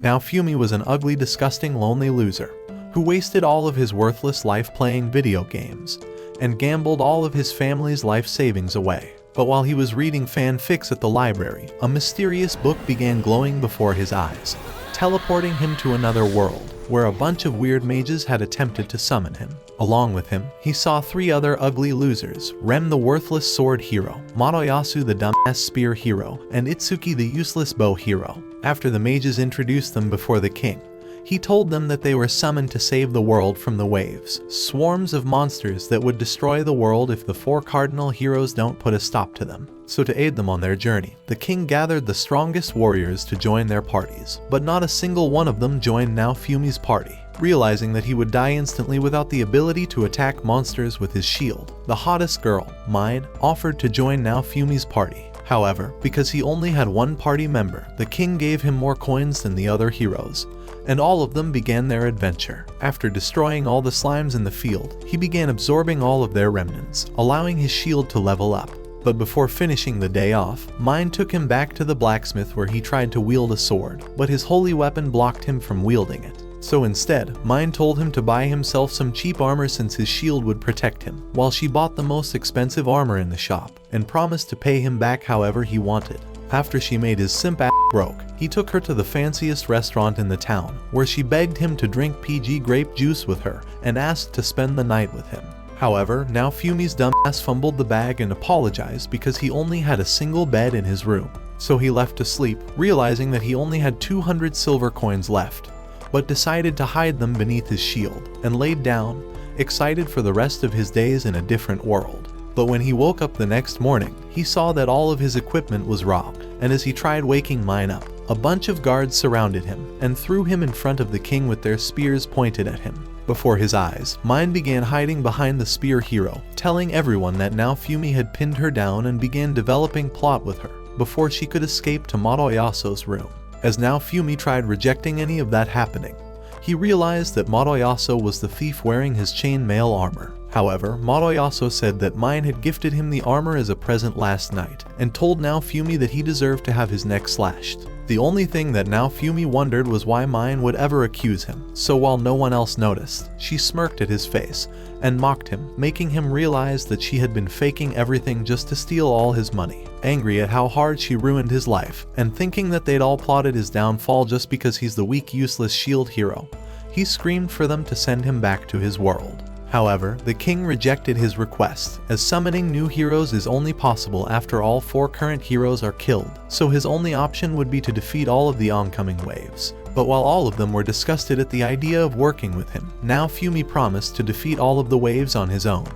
Now Fumi was an ugly, disgusting, lonely loser who wasted all of his worthless life playing video games and gambled all of his family's life savings away. But while he was reading fanfics at the library, a mysterious book began glowing before his eyes, teleporting him to another world where a bunch of weird mages had attempted to summon him. Along with him, he saw 3 other ugly losers: Rem the worthless sword hero, Motoyasu the dumbass spear hero, and Itsuki the useless bow hero. After the mages introduced them before the king, he told them that they were summoned to save the world from the waves, swarms of monsters that would destroy the world if the 4 cardinal heroes don't put a stop to them. So to aid them on their journey, the king gathered the strongest warriors to join their parties, but not a single one of them joined now Fumi's party. Realizing that he would die instantly without the ability to attack monsters with his shield, the hottest girl, Isekai'd, offered to join now Fumi's party. However, because he only had 1 party member, the king gave him more coins than the other heroes, and all of them began their adventure. After destroying all the slimes in the field, he began absorbing all of their remnants, allowing his shield to level up. But before finishing the day off, Mine took him back to the blacksmith where he tried to wield a sword, but his holy weapon blocked him from wielding it. So instead, Mine told him to buy himself some cheap armor since his shield would protect him, while she bought the most expensive armor in the shop, and promised to pay him back however he wanted. After she made his simp ass broke, he took her to the fanciest restaurant in the town, where she begged him to drink PG grape juice with her, and asked to spend the night with him. However, now Fumi's dumbass fumbled the bag and apologized because he only had a single bed in his room. So he left to sleep, realizing that he only had 200 silver coins left, but decided to hide them beneath his shield, and laid down, excited for the rest of his days in a different world. But when he woke up the next morning, he saw that all of his equipment was robbed, and as he tried waking Mine up, a bunch of guards surrounded him and threw him in front of the king with their spears pointed at him. Before his eyes, Mine began hiding behind the spear hero, telling everyone that now Fumi had pinned her down and began developing plot with her before she could escape to Motoyasu's room. As now Fumi tried rejecting any of that happening, he realized that Motoyasu was the thief wearing his chainmail armor. However, Motoyasu said that Mine had gifted him the armor as a present last night, and told now Fumi that he deserved to have his neck slashed. The only thing that now Fumi wondered was why Mine would ever accuse him, so while no one else noticed, she smirked at his face and mocked him, making him realize that she had been faking everything just to steal all his money. Angry at how hard she ruined his life, and thinking that they'd all plotted his downfall just because he's the weak, useless shield hero, he screamed for them to send him back to his world. However, the king rejected his request, as summoning new heroes is only possible after all 4 current heroes are killed, so his only option would be to defeat all of the oncoming waves. But while all of them were disgusted at the idea of working with him, now Fumi promised to defeat all of the waves on his own,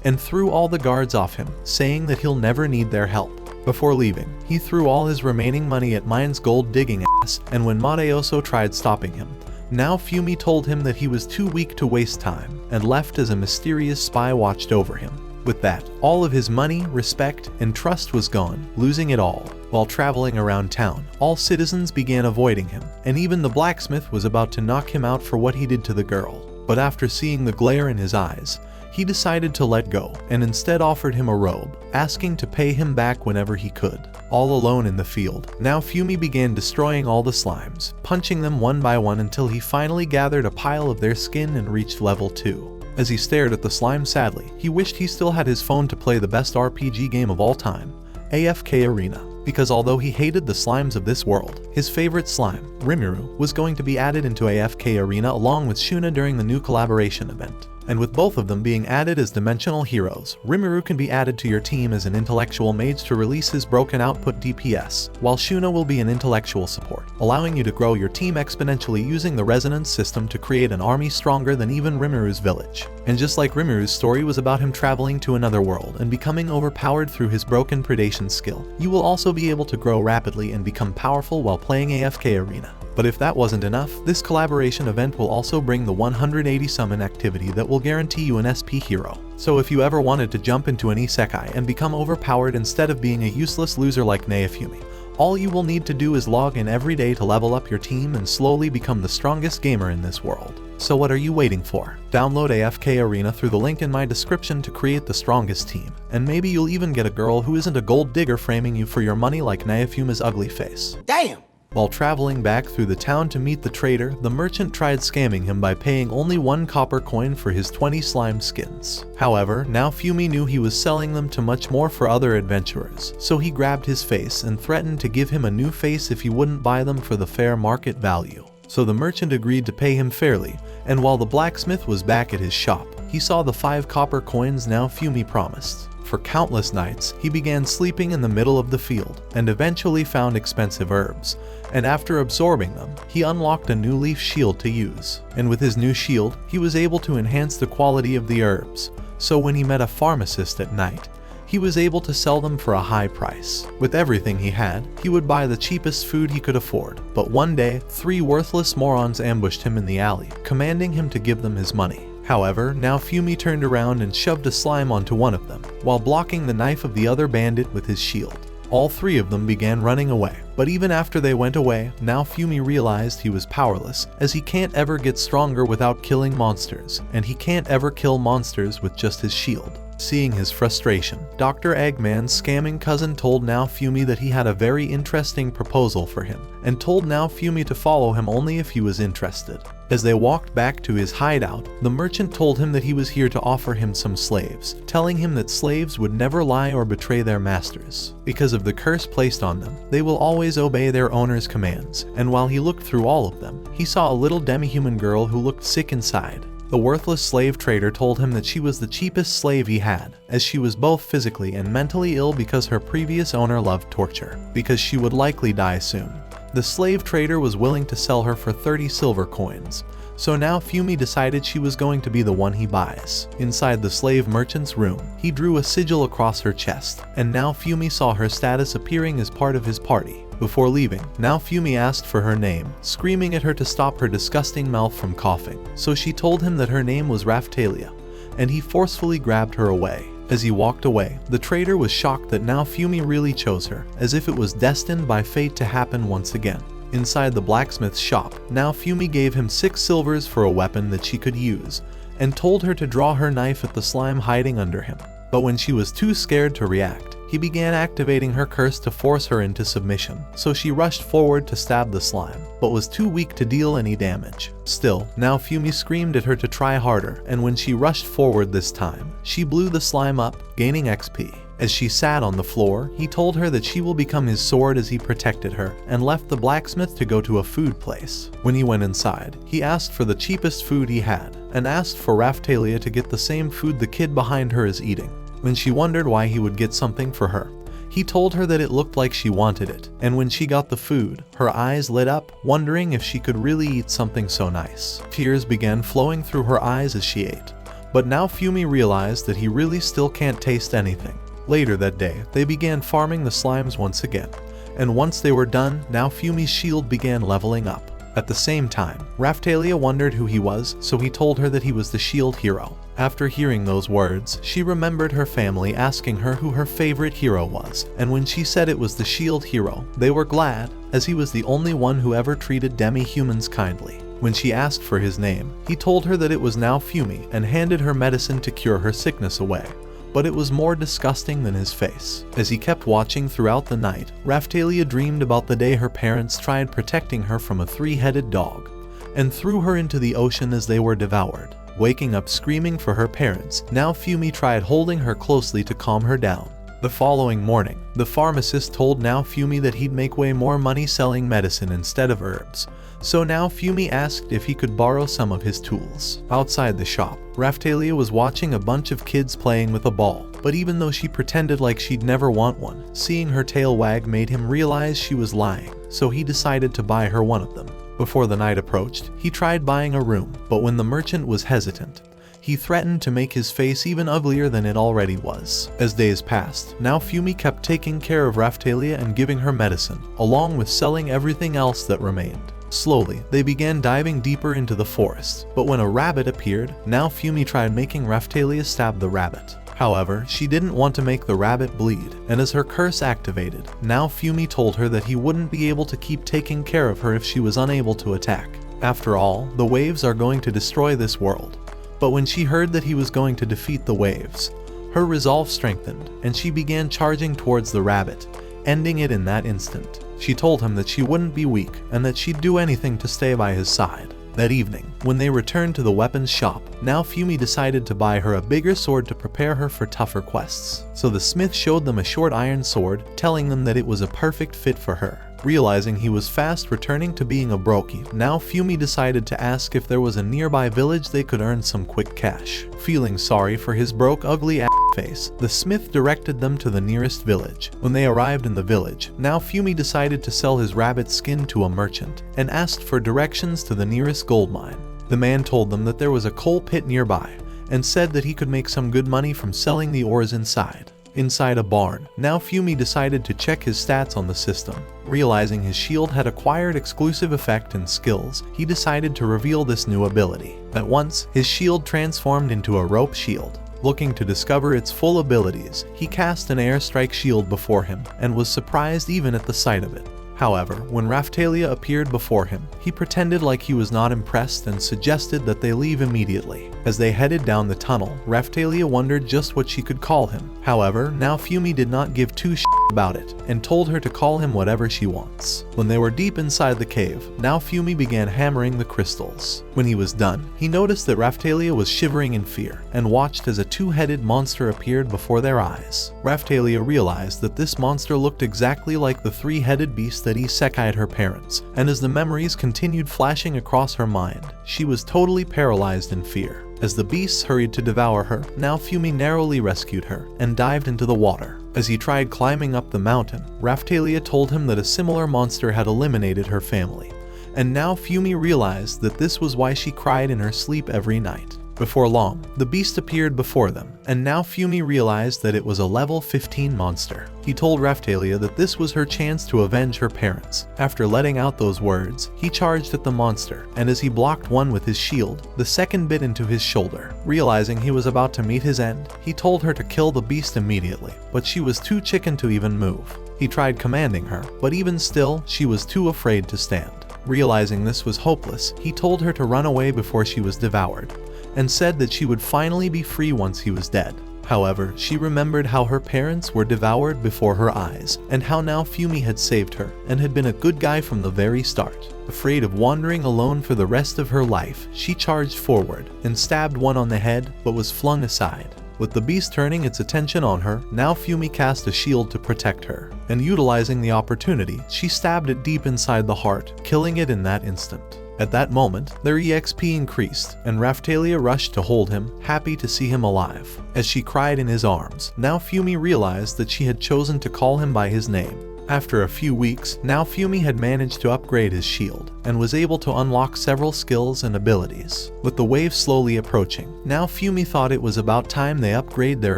and threw all the guards off him, saying that he'll never need their help. Before leaving, he threw all his remaining money at Mine's gold digging ass, and when Motoyasu tried stopping him, now Fumi told him that he was too weak to waste time, and left as a mysterious spy watched over him. With that, all of his money, respect, and trust was gone, losing it all. While traveling around town, all citizens began avoiding him, and even the blacksmith was about to knock him out for what he did to the girl. But after seeing the glare in his eyes, he decided to let go, and instead offered him a robe, asking to pay him back whenever he could. All alone in the field, now Fumi began destroying all the slimes, punching them one by one until he finally gathered a pile of their skin and reached level 2. As he stared at the slime sadly, he wished he still had his phone to play the best RPG game of all time, AFK Arena, because although he hated the slimes of this world, his favorite slime, Rimuru, was going to be added into AFK Arena along with Shuna during the new collaboration event. And with both of them being added as dimensional heroes, Rimuru can be added to your team as an intellectual mage to release his broken output DPS, while Shuna will be an intellectual support, allowing you to grow your team exponentially using the resonance system to create an army stronger than even Rimuru's village. And just like Rimuru's story was about him traveling to another world and becoming overpowered through his broken predation skill, you will also be able to grow rapidly and become powerful while playing AFK Arena. But if that wasn't enough, this collaboration event will also bring the 180 summon activity that will guarantee you an SP hero. So if you ever wanted to jump into an Isekai and become overpowered instead of being a useless loser like Naofumi, all you will need to do is log in every day to level up your team and slowly become the strongest gamer in this world. So what are you waiting for? Download AFK Arena through the link in my description to create the strongest team, and maybe you'll even get a girl who isn't a gold digger framing you for your money like Naofumi's ugly face. Damn! While traveling back through the town to meet the trader, the merchant tried scamming him by paying only 1 copper coin for his 20 slime skins. However, now Fumi knew he was selling them to much more for other adventurers, so he grabbed his face and threatened to give him a new face if he wouldn't buy them for the fair market value. So the merchant agreed to pay him fairly, and while the blacksmith was back at his shop, he saw the 5 copper coins now Fumi promised. For countless nights, he began sleeping in the middle of the field, and eventually found expensive herbs, and after absorbing them, he unlocked a new leaf shield to use. And with his new shield, he was able to enhance the quality of the herbs, so when he met a pharmacist at night, he was able to sell them for a high price. With everything he had, he would buy the cheapest food he could afford. But one day, 3 worthless morons ambushed him in the alley, commanding him to give them his money. However, now Fumi turned around and shoved a slime onto one of them, while blocking the knife of the other bandit with his shield. All 3 of them began running away, but even after they went away, now Fumi realized he was powerless, as he can't ever get stronger without killing monsters, and he can't ever kill monsters with just his shield. Seeing his frustration, Dr. Eggman's scamming cousin told now Fumi that he had a very interesting proposal for him, and told now Fumi to follow him only if he was interested. As they walked back to his hideout, the merchant told him that he was here to offer him some slaves, telling him that slaves would never lie or betray their masters. Because of the curse placed on them, they will always obey their owner's commands, and while he looked through all of them, he saw a little demi-human girl who looked sick inside. The worthless slave trader told him that she was the cheapest slave he had, as she was both physically and mentally ill because her previous owner loved torture, because she would likely die soon. The slave trader was willing to sell her for 30 silver coins, so now Fumi decided she was going to be the one he buys. Inside the slave merchant's room, he drew a sigil across her chest, and now Fumi saw her status appearing as part of his party. Before leaving, now Fumi asked for her name, screaming at her to stop her disgusting mouth from coughing, so she told him that her name was Raphtalia, and he forcefully grabbed her away. As he walked away, the trader was shocked that now Fumi really chose her, as if it was destined by fate to happen once again. Inside the blacksmith's shop, now Fumi gave him 6 silvers for a weapon that she could use, and told her to draw her knife at the slime hiding under him. But when she was too scared to react, he began activating her curse to force her into submission, so she rushed forward to stab the slime, but was too weak to deal any damage. Still, now Fumi screamed at her to try harder, and when she rushed forward this time, she blew the slime up, gaining XP. As she sat on the floor, he told her that she will become his sword as he protected her, and left the blacksmith to go to a food place. When he went inside, he asked for the cheapest food he had, and asked for Raphtalia to get the same food the kid behind her is eating. When she wondered why he would get something for her, he told her that it looked like she wanted it, and when she got the food, her eyes lit up, wondering if she could really eat something so nice. Tears began flowing through her eyes as she ate, but now Fumi realized that he really still can't taste anything. Later that day, they began farming the slimes once again, and once they were done, now Fumi's shield began leveling up. At the same time, Raphtalia wondered who he was, so he told her that he was the shield hero. After hearing those words, she remembered her family asking her who her favorite hero was, and when she said it was the shield hero, they were glad, as he was the only one who ever treated demi-humans kindly. When she asked for his name, he told her that it was now Fumi and handed her medicine to cure her sickness away. But it was more disgusting than his face. As he kept watching throughout the night, Raphtalia dreamed about the day her parents tried protecting her from a 3-headed dog, and threw her into the ocean as they were devoured. Waking up screaming for her parents, now Fumi tried holding her closely to calm her down. The following morning, the pharmacist told now Fumi that he'd make way more money selling medicine instead of herbs, so now Fumi asked if he could borrow some of his tools. Outside the shop, Raphtalia was watching a bunch of kids playing with a ball, but even though she pretended like she'd never want one, seeing her tail wag made him realize she was lying, so he decided to buy her one of them. Before the night approached, he tried buying a room, but when the merchant was hesitant, he threatened to make his face even uglier than it already was. As days passed, now Fumi kept taking care of Raphtalia and giving her medicine, along with selling everything else that remained. Slowly, they began diving deeper into the forest, but when a rabbit appeared, now Fumi tried making Raphtalia stab the rabbit. However, she didn't want to make the rabbit bleed, and as her curse activated, now Fumi told her that he wouldn't be able to keep taking care of her if she was unable to attack. After all, the waves are going to destroy this world. But when she heard that he was going to defeat the waves, her resolve strengthened, and she began charging towards the rabbit, ending it in that instant. She told him that she wouldn't be weak and that she'd do anything to stay by his side. That evening, when they returned to the weapons shop, now Fumi decided to buy her a bigger sword to prepare her for tougher quests. So the smith showed them a short iron sword, telling them that it was a perfect fit for her. Realizing he was fast returning to being a brokey, now Fumi decided to ask if there was a nearby village they could earn some quick cash. Feeling sorry for his broke ugly ass face, the smith directed them to the nearest village. When they arrived in the village, now Fumi decided to sell his rabbit skin to a merchant and asked for directions to the nearest gold mine. The man told them that there was a coal pit nearby and said that he could make some good money from selling the ores inside. Inside a barn, now Fumi decided to check his stats on the system. Realizing his shield had acquired exclusive effect and skills, he decided to reveal this new ability. At once, his shield transformed into a rope shield. Looking to discover its full abilities, he cast an airstrike shield before him and was surprised even at the sight of it. However, when Raphtalia appeared before him, he pretended like he was not impressed and suggested that they leave immediately. As they headed down the tunnel, Raphtalia wondered just what she could call him. However, now Fumi did not give two shits about it and told her to call him whatever she wants. When they were deep inside the cave, now Fumi began hammering the crystals. When he was done, he noticed that Raphtalia was shivering in fear and watched as a two-headed monster appeared before their eyes. Raphtalia realized that this monster looked exactly like the three-headed beast that Isekai'd her parents, and as the memories continued flashing across her mind, she was totally paralyzed in fear. As the beasts hurried to devour her, now Fumi narrowly rescued her and dived into the water. As he tried climbing up the mountain, Raphtalia told him that a similar monster had eliminated her family, and now Fumi realized that this was why she cried in her sleep every night. Before long, the beast appeared before them, and now Fumi realized that it was a level 15 monster. He told Raphtalia that this was her chance to avenge her parents. After letting out those words, he charged at the monster, and as he blocked one with his shield, the second bit into his shoulder. Realizing he was about to meet his end, he told her to kill the beast immediately, but she was too chicken to even move. He tried commanding her, but even still, she was too afraid to stand. Realizing this was hopeless, he told her to run away before she was devoured, and said that she would finally be free once he was dead. However, she remembered how her parents were devoured before her eyes, and how now Fumi had saved her and had been a good guy from the very start. Afraid of wandering alone for the rest of her life, she charged forward and stabbed one on the head, but was flung aside. With the beast turning its attention on her, now Fumi cast a shield to protect her, and utilizing the opportunity, she stabbed it deep inside the heart, killing it in that instant. At that moment, their EXP increased, and Raphtalia rushed to hold him, happy to see him alive. As she cried in his arms, now Fumi realized that she had chosen to call him by his name. After a few weeks, now Fumi had managed to upgrade his shield, and was able to unlock several skills and abilities. With the wave slowly approaching, now Fumi thought it was about time they upgrade their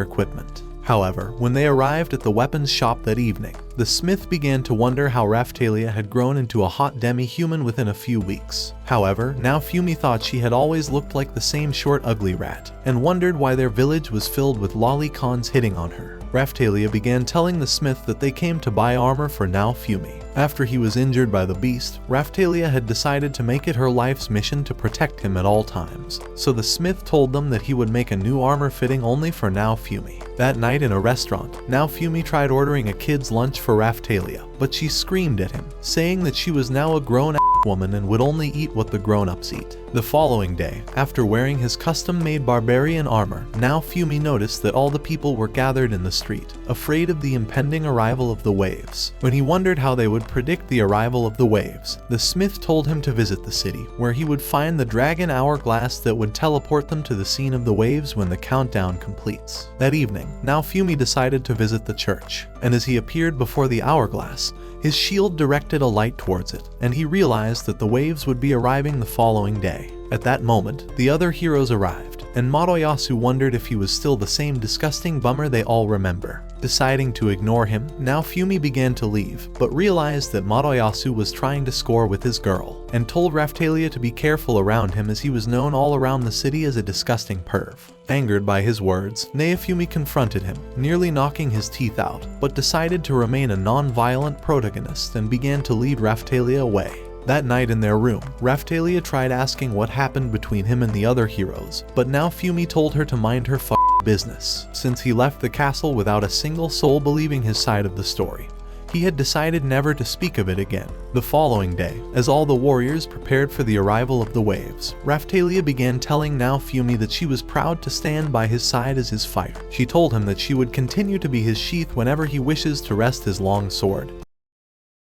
equipment. However, when they arrived at the weapons shop that evening, the smith began to wonder how Raphtalia had grown into a hot demi-human within a few weeks. However, now Fumi thought she had always looked like the same short ugly rat, and wondered why their village was filled with lolicons hitting on her. Raphtalia began telling the smith that they came to buy armor for now Fumi. After he was injured by the beast, Raphtalia had decided to make it her life's mission to protect him at all times. So the smith told them that he would make a new armor fitting only for now Fumi. That night in a restaurant, now Fumi tried ordering a kid's lunch for Raphtalia, but she screamed at him, saying that she was now a grown-ass woman and would only eat what the grown-ups eat. The following day, after wearing his custom-made barbarian armor, now Fumi noticed that all the people were gathered in the street, afraid of the impending arrival of the waves. When he wondered how they would predict the arrival of the waves, the smith told him to visit the city, where he would find the dragon hourglass that would teleport them to the scene of the waves when the countdown completes. That evening, now Fumi decided to visit the church, and as he appeared before the hourglass, his shield directed a light towards it, and he realized that the waves would be arriving the following day. At that moment, the other heroes arrived, and Motoyasu wondered if he was still the same disgusting bummer they all remember. Deciding to ignore him, now Fumi began to leave, but realized that Motoyasu was trying to score with his girl, and told Raphtalia to be careful around him as he was known all around the city as a disgusting perv. Angered by his words, Fumi confronted him, nearly knocking his teeth out, but decided to remain a non-violent protagonist and began to lead Raphtalia away. That night in their room, Raphtalia tried asking what happened between him and the other heroes, but now Fumi told her to mind her business, since he left the castle without a single soul believing his side of the story. he had decided never to speak of it again. The following day, as all the warriors prepared for the arrival of the waves, Raphtalia began telling Naofumi that she was proud to stand by his side as his fighter. She told him that she would continue to be his sheath whenever he wishes to rest his long sword,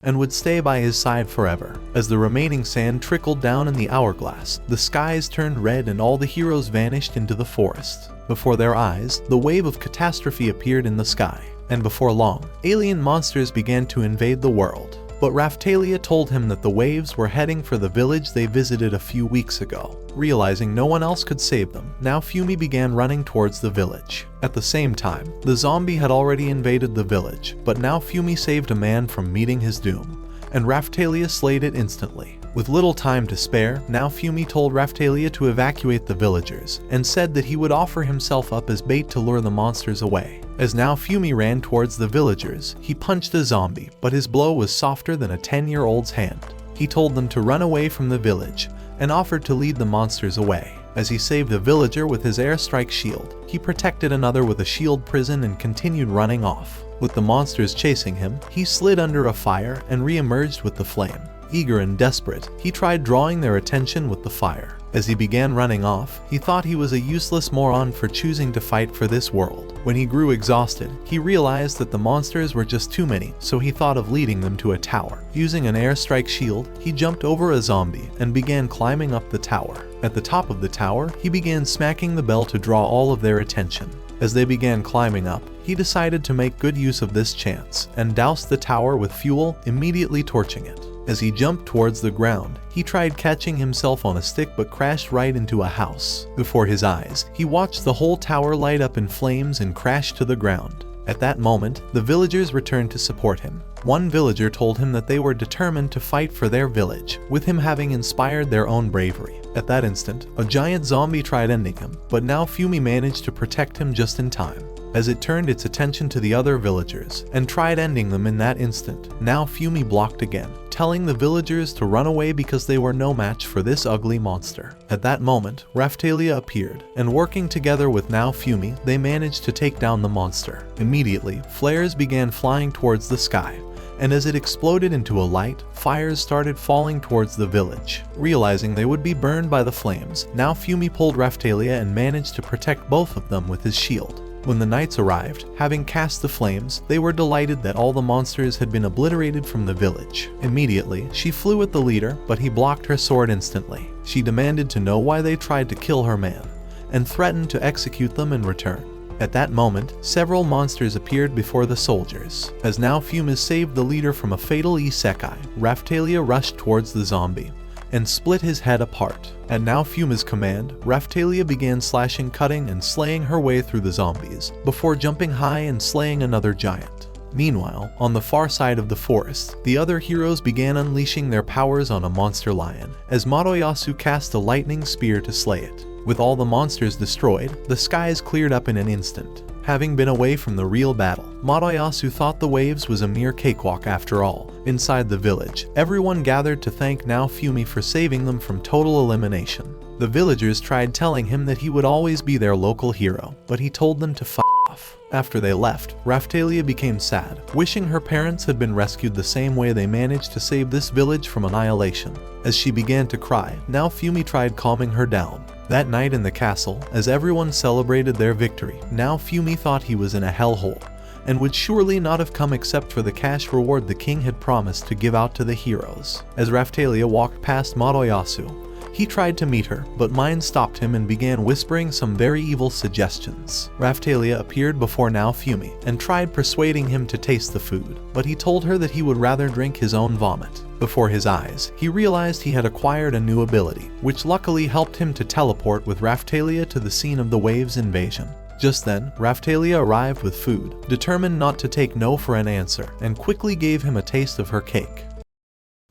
and would stay by his side forever. As the remaining sand trickled down in the hourglass, the skies turned red and all the heroes vanished into the forest. Before their eyes, the wave of catastrophe appeared in the sky, and before long, alien monsters began to invade the world. But Raphtalia told him that the waves were heading for the village they visited a few weeks ago. Realizing no one else could save them, Naofumi began running towards the village. At the same time, the zombie had already invaded the village, but Naofumi saved a man from meeting his doom, and Raphtalia slayed it instantly. With little time to spare, Naofumi told Raphtalia to evacuate the villagers, and said that he would offer himself up as bait to lure the monsters away. As Naofumi ran towards the villagers, he punched a zombie, but his blow was softer than a 10-year-old's hand. He told them to run away from the village, and offered to lead the monsters away. As he saved a villager with his airstrike shield, he protected another with a shield prison and continued running off. With the monsters chasing him, he slid under a fire and re-emerged with the flame. Eager and desperate, he tried drawing their attention with the fire. As he began running off, he thought he was a useless moron for choosing to fight for this world. When he grew exhausted, he realized that the monsters were just too many, so he thought of leading them to a tower. Using an airstrike shield, he jumped over a zombie and began climbing up the tower. At the top of the tower, he began smacking the bell to draw all of their attention. As they began climbing up, he decided to make good use of this chance and doused the tower with fuel, immediately torching it. As he jumped towards the ground, he tried catching himself on a stick but crashed right into a house. Before his eyes, he watched the whole tower light up in flames and crash to the ground. At that moment, the villagers returned to support him. One villager told him that they were determined to fight for their village, with him having inspired their own bravery. At that instant, a giant zombie tried ending him, but Naofumi managed to protect him just in time. As it turned its attention to the other villagers and tried ending them in that instant, Naofumi blocked again, telling the villagers to run away because they were no match for this ugly monster. At that moment, Raphtalia appeared, and working together with Naofumi, they managed to take down the monster. Immediately, flares began flying towards the sky, and as it exploded into a light, fires started falling towards the village. Realizing they would be burned by the flames, Naofumi pulled Raphtalia and managed to protect both of them with his shield. When the knights arrived, having cast the flames, they were delighted that all the monsters had been obliterated from the village. Immediately, she flew at the leader, but he blocked her sword instantly. She demanded to know why they tried to kill her man, and threatened to execute them in return. At that moment, several monsters appeared before the soldiers. As Naofumi saved the leader from a fatal Isekai'd, Raphtalia rushed towards the zombie and split his head apart. At Naofumi's command, Raphtalia began slashing, cutting, and slaying her way through the zombies, before jumping high and slaying another giant. Meanwhile, on the far side of the forest, the other heroes began unleashing their powers on a monster lion, as Madoyasu cast a lightning spear to slay it. With all the monsters destroyed, the skies cleared up in an instant. Having been away from the real battle, Madoyasu thought the waves was a mere cakewalk after all. Inside the village, everyone gathered to thank Naofumi for saving them from total elimination. The villagers tried telling him that he would always be their local hero, but he told them to f off. After they left, Raphtalia became sad, wishing her parents had been rescued the same way they managed to save this village from annihilation. As she began to cry, Naofumi tried calming her down. That night in the castle, as everyone celebrated their victory, Naofumi thought he was in a hellhole, and would surely not have come except for the cash reward the king had promised to give out to the heroes. As Raphtalia walked past Madoyasu, he tried to meet her, but Mine stopped him and began whispering some very evil suggestions. Raphtalia appeared before Naofumi and tried persuading him to taste the food, but he told her that he would rather drink his own vomit. Before his eyes, he realized he had acquired a new ability, which luckily helped him to teleport with Raphtalia to the scene of the waves invasion. Just then, Raphtalia arrived with food, determined not to take no for an answer, and quickly gave him a taste of her cake.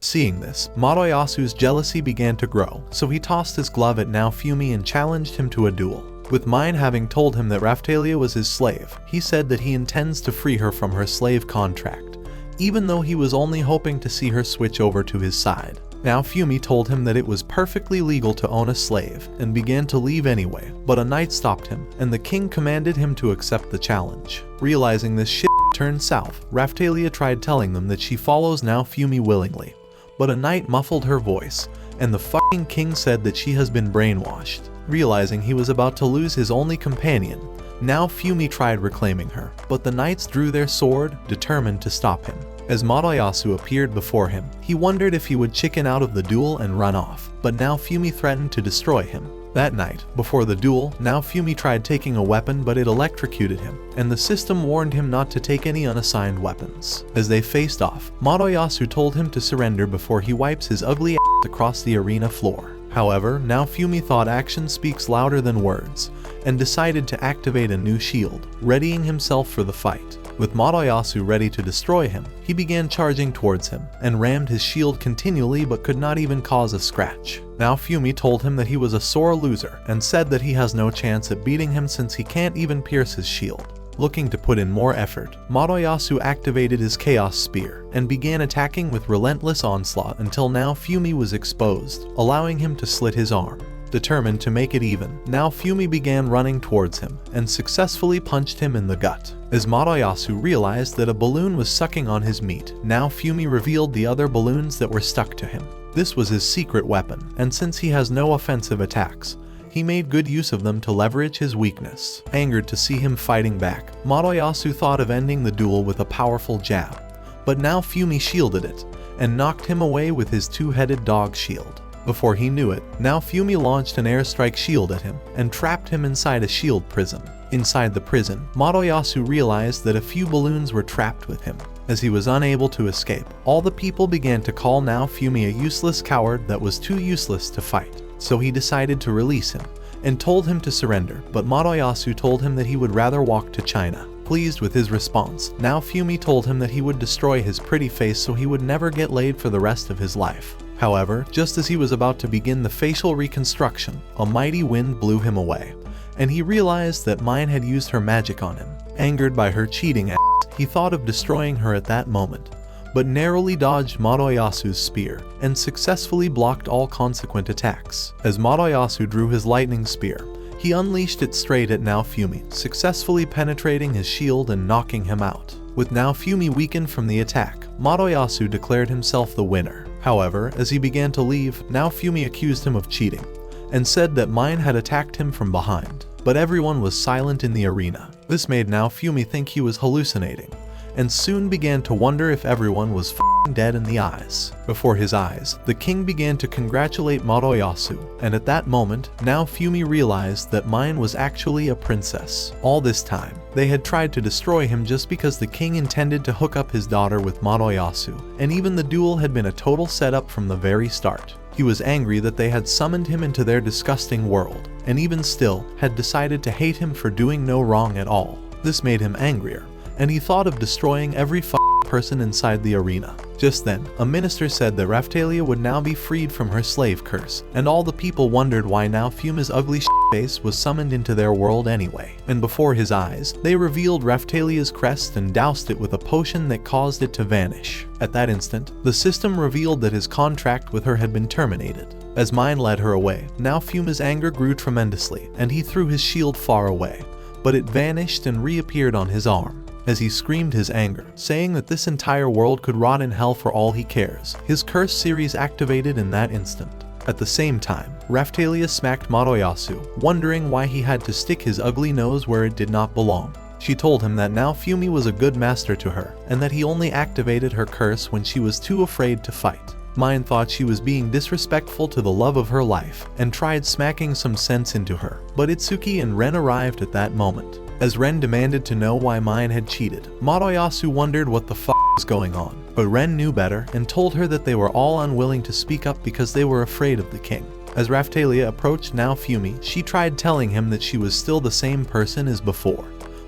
Seeing this, Madoyasu's jealousy began to grow, so he tossed his glove at Naofumi and challenged him to a duel. With Mine having told him that Raphtalia was his slave, he said that he intends to free her from her slave contract, even though he was only hoping to see her switch over to his side. Naofumi told him that it was perfectly legal to own a slave, and began to leave anyway, but a knight stopped him, and the king commanded him to accept the challenge. Realizing this shit turned south, Raphtalia tried telling them that she follows now Fumi willingly, but a knight muffled her voice, and the fucking king said that she has been brainwashed. Realizing he was about to lose his only companion, now Fumi tried reclaiming her, but the knights drew their sword, determined to stop him. As Moroyasu appeared before him, he wondered if he would chicken out of the duel and run off, but now Fumi threatened to destroy him. That night, before the duel, now Fumi tried taking a weapon but it electrocuted him, and the system warned him not to take any unassigned weapons. As they faced off, Moroyasu told him to surrender before he wipes his ugly ass across the arena floor. However, now Fumi thought action speaks louder than words, and decided to activate a new shield, readying himself for the fight. With Moroyasu ready to destroy him, he began charging towards him, and rammed his shield continually but could not even cause a scratch. Now Fumi told him that he was a sore loser, and said that he has no chance at beating him since he can't even pierce his shield. Looking to put in more effort, Moroyasu activated his Chaos Spear, and began attacking with relentless onslaught until now Fumi was exposed, allowing him to slit his arm. Determined to make it even, now Fumi began running towards him, and successfully punched him in the gut. As Moroyasu realized that a balloon was sucking on his meat, now Fumi revealed the other balloons that were stuck to him. This was his secret weapon, and since he has no offensive attacks, he made good use of them to leverage his weakness. Angered to see him fighting back, Moroyasu thought of ending the duel with a powerful jab, but now Fumi shielded it, and knocked him away with his two-headed dog shield. Before he knew it, now Fumi launched an airstrike shield at him, and trapped him inside a shield prison. Inside the prison, Moroyasu realized that a few balloons were trapped with him. As he was unable to escape, all the people began to call now Fumi a useless coward that was too useless to fight. So he decided to release him, and told him to surrender, but Moroyasu told him that he would rather walk to China. Pleased with his response, now Fumi told him that he would destroy his pretty face so he would never get laid for the rest of his life. However, just as he was about to begin the facial reconstruction, a mighty wind blew him away, and he realized that Mine had used her magic on him. Angered by her cheating ass, he thought of destroying her at that moment, but narrowly dodged Moroyasu's spear, and successfully blocked all consequent attacks. As Moroyasu drew his lightning spear, he unleashed it straight at now Fumi, successfully penetrating his shield and knocking him out. With now Fumi weakened from the attack, Moroyasu declared himself the winner. However, as he began to leave, now Fumi accused him of cheating, and said that Mine had attacked him from behind. But everyone was silent in the arena. This made now Fumi think he was hallucinating, and soon began to wonder if everyone was f***ing dead in the eyes. Before his eyes, the king began to congratulate Moroyasu, and at that moment, now Fumi realized that Mine was actually a princess. All this time, they had tried to destroy him just because the king intended to hook up his daughter with Moroyasu, and even the duel had been a total setup from the very start. He was angry that they had summoned him into their disgusting world, and even still, had decided to hate him for doing no wrong at all. This made him angrier, and he thought of destroying every person inside the arena. Just then, a minister said that Raphtalia would now be freed from her slave curse, and all the people wondered why now Fumi's ugly face was summoned into their world anyway. And before his eyes, they revealed Raphtalia's crest and doused it with a potion that caused it to vanish. At that instant, the system revealed that his contract with her had been terminated. As Mine led her away, now Fumi's anger grew tremendously, and he threw his shield far away, but it vanished and reappeared on his arm. As he screamed his anger, saying that this entire world could rot in hell for all he cares, his curse series activated in that instant. At the same time, Raphtalia smacked Moroyasu, wondering why he had to stick his ugly nose where it did not belong. She told him that now Fumi was a good master to her, and that he only activated her curse when she was too afraid to fight. Mine thought she was being disrespectful to the love of her life, and tried smacking some sense into her, but Itsuki and Ren arrived at that moment. As Ren demanded to know why Mine had cheated, Moroyasu wondered what the was going on, but Ren knew better and told her that they were all unwilling to speak up because they were afraid of the king. As Raphtalia approached now Fumi, she tried telling him that she was still the same person as before,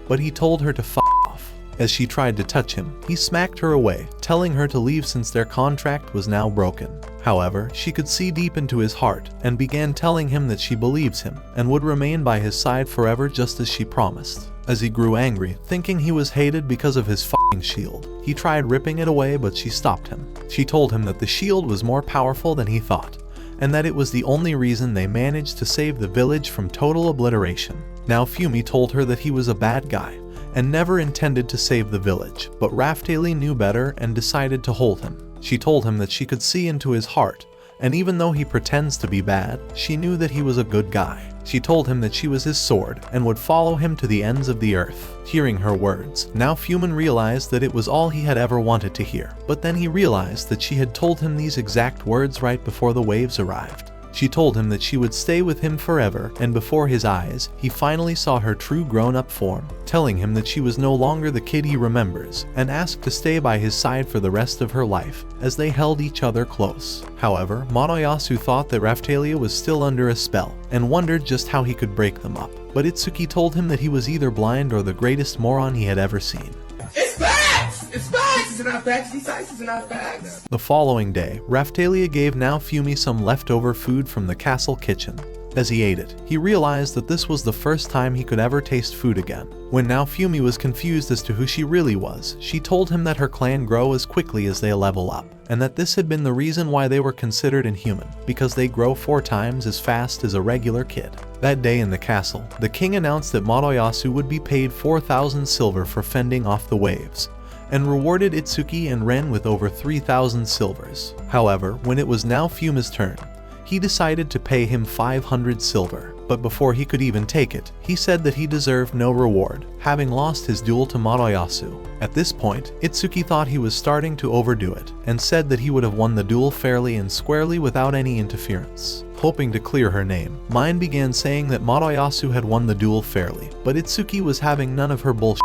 but he told her to off. As she tried to touch him, he smacked her away, telling her to leave since their contract was now broken. However, she could see deep into his heart, and began telling him that she believes him, and would remain by his side forever just as she promised. As he grew angry, thinking he was hated because of his shield, he tried ripping it away but she stopped him. She told him that the shield was more powerful than he thought, and that it was the only reason they managed to save the village from total obliteration. Now Fumi told her that he was a bad guy, and never intended to save the village, but Raftalia knew better and decided to hold him. She told him that she could see into his heart, and even though he pretends to be bad, she knew that he was a good guy. She told him that she was his sword and would follow him to the ends of the earth. Hearing her words, now Fumin realized that it was all he had ever wanted to hear, but then he realized that she had told him these exact words right before the waves arrived. She told him that she would stay with him forever, and before his eyes, he finally saw her true grown-up form, telling him that she was no longer the kid he remembers, and asked to stay by his side for the rest of her life, as they held each other close. However, Motoyasu thought that Raftalia was still under a spell, and wondered just how he could break them up. But Itsuki told him that he was either blind or the greatest moron he had ever seen. It's facts! It's facts! It's not facts. These facts are not facts. The following day, Raftalia gave now Fumi some leftover food from the castle kitchen. As he ate it, he realized that this was the first time he could ever taste food again. When now Fumi was confused as to who she really was, she told him that her clan grow as quickly as they level up, and that this had been the reason why they were considered inhuman, because they grow 4 times as fast as a regular kid. That day in the castle, the king announced that Motoyasu would be paid 4,000 silver for fending off the waves, and rewarded Itsuki and Ren with over 3,000 silvers. However, when it was now Fumi's turn, he decided to pay him 500 silver, but before he could even take it, he said that he deserved no reward, having lost his duel to Motoyasu. At this point, Itsuki thought he was starting to overdo it, and said that he would have won the duel fairly and squarely without any interference. Hoping to clear her name, Mine began saying that Motoyasu had won the duel fairly, but Itsuki was having none of her bullshit,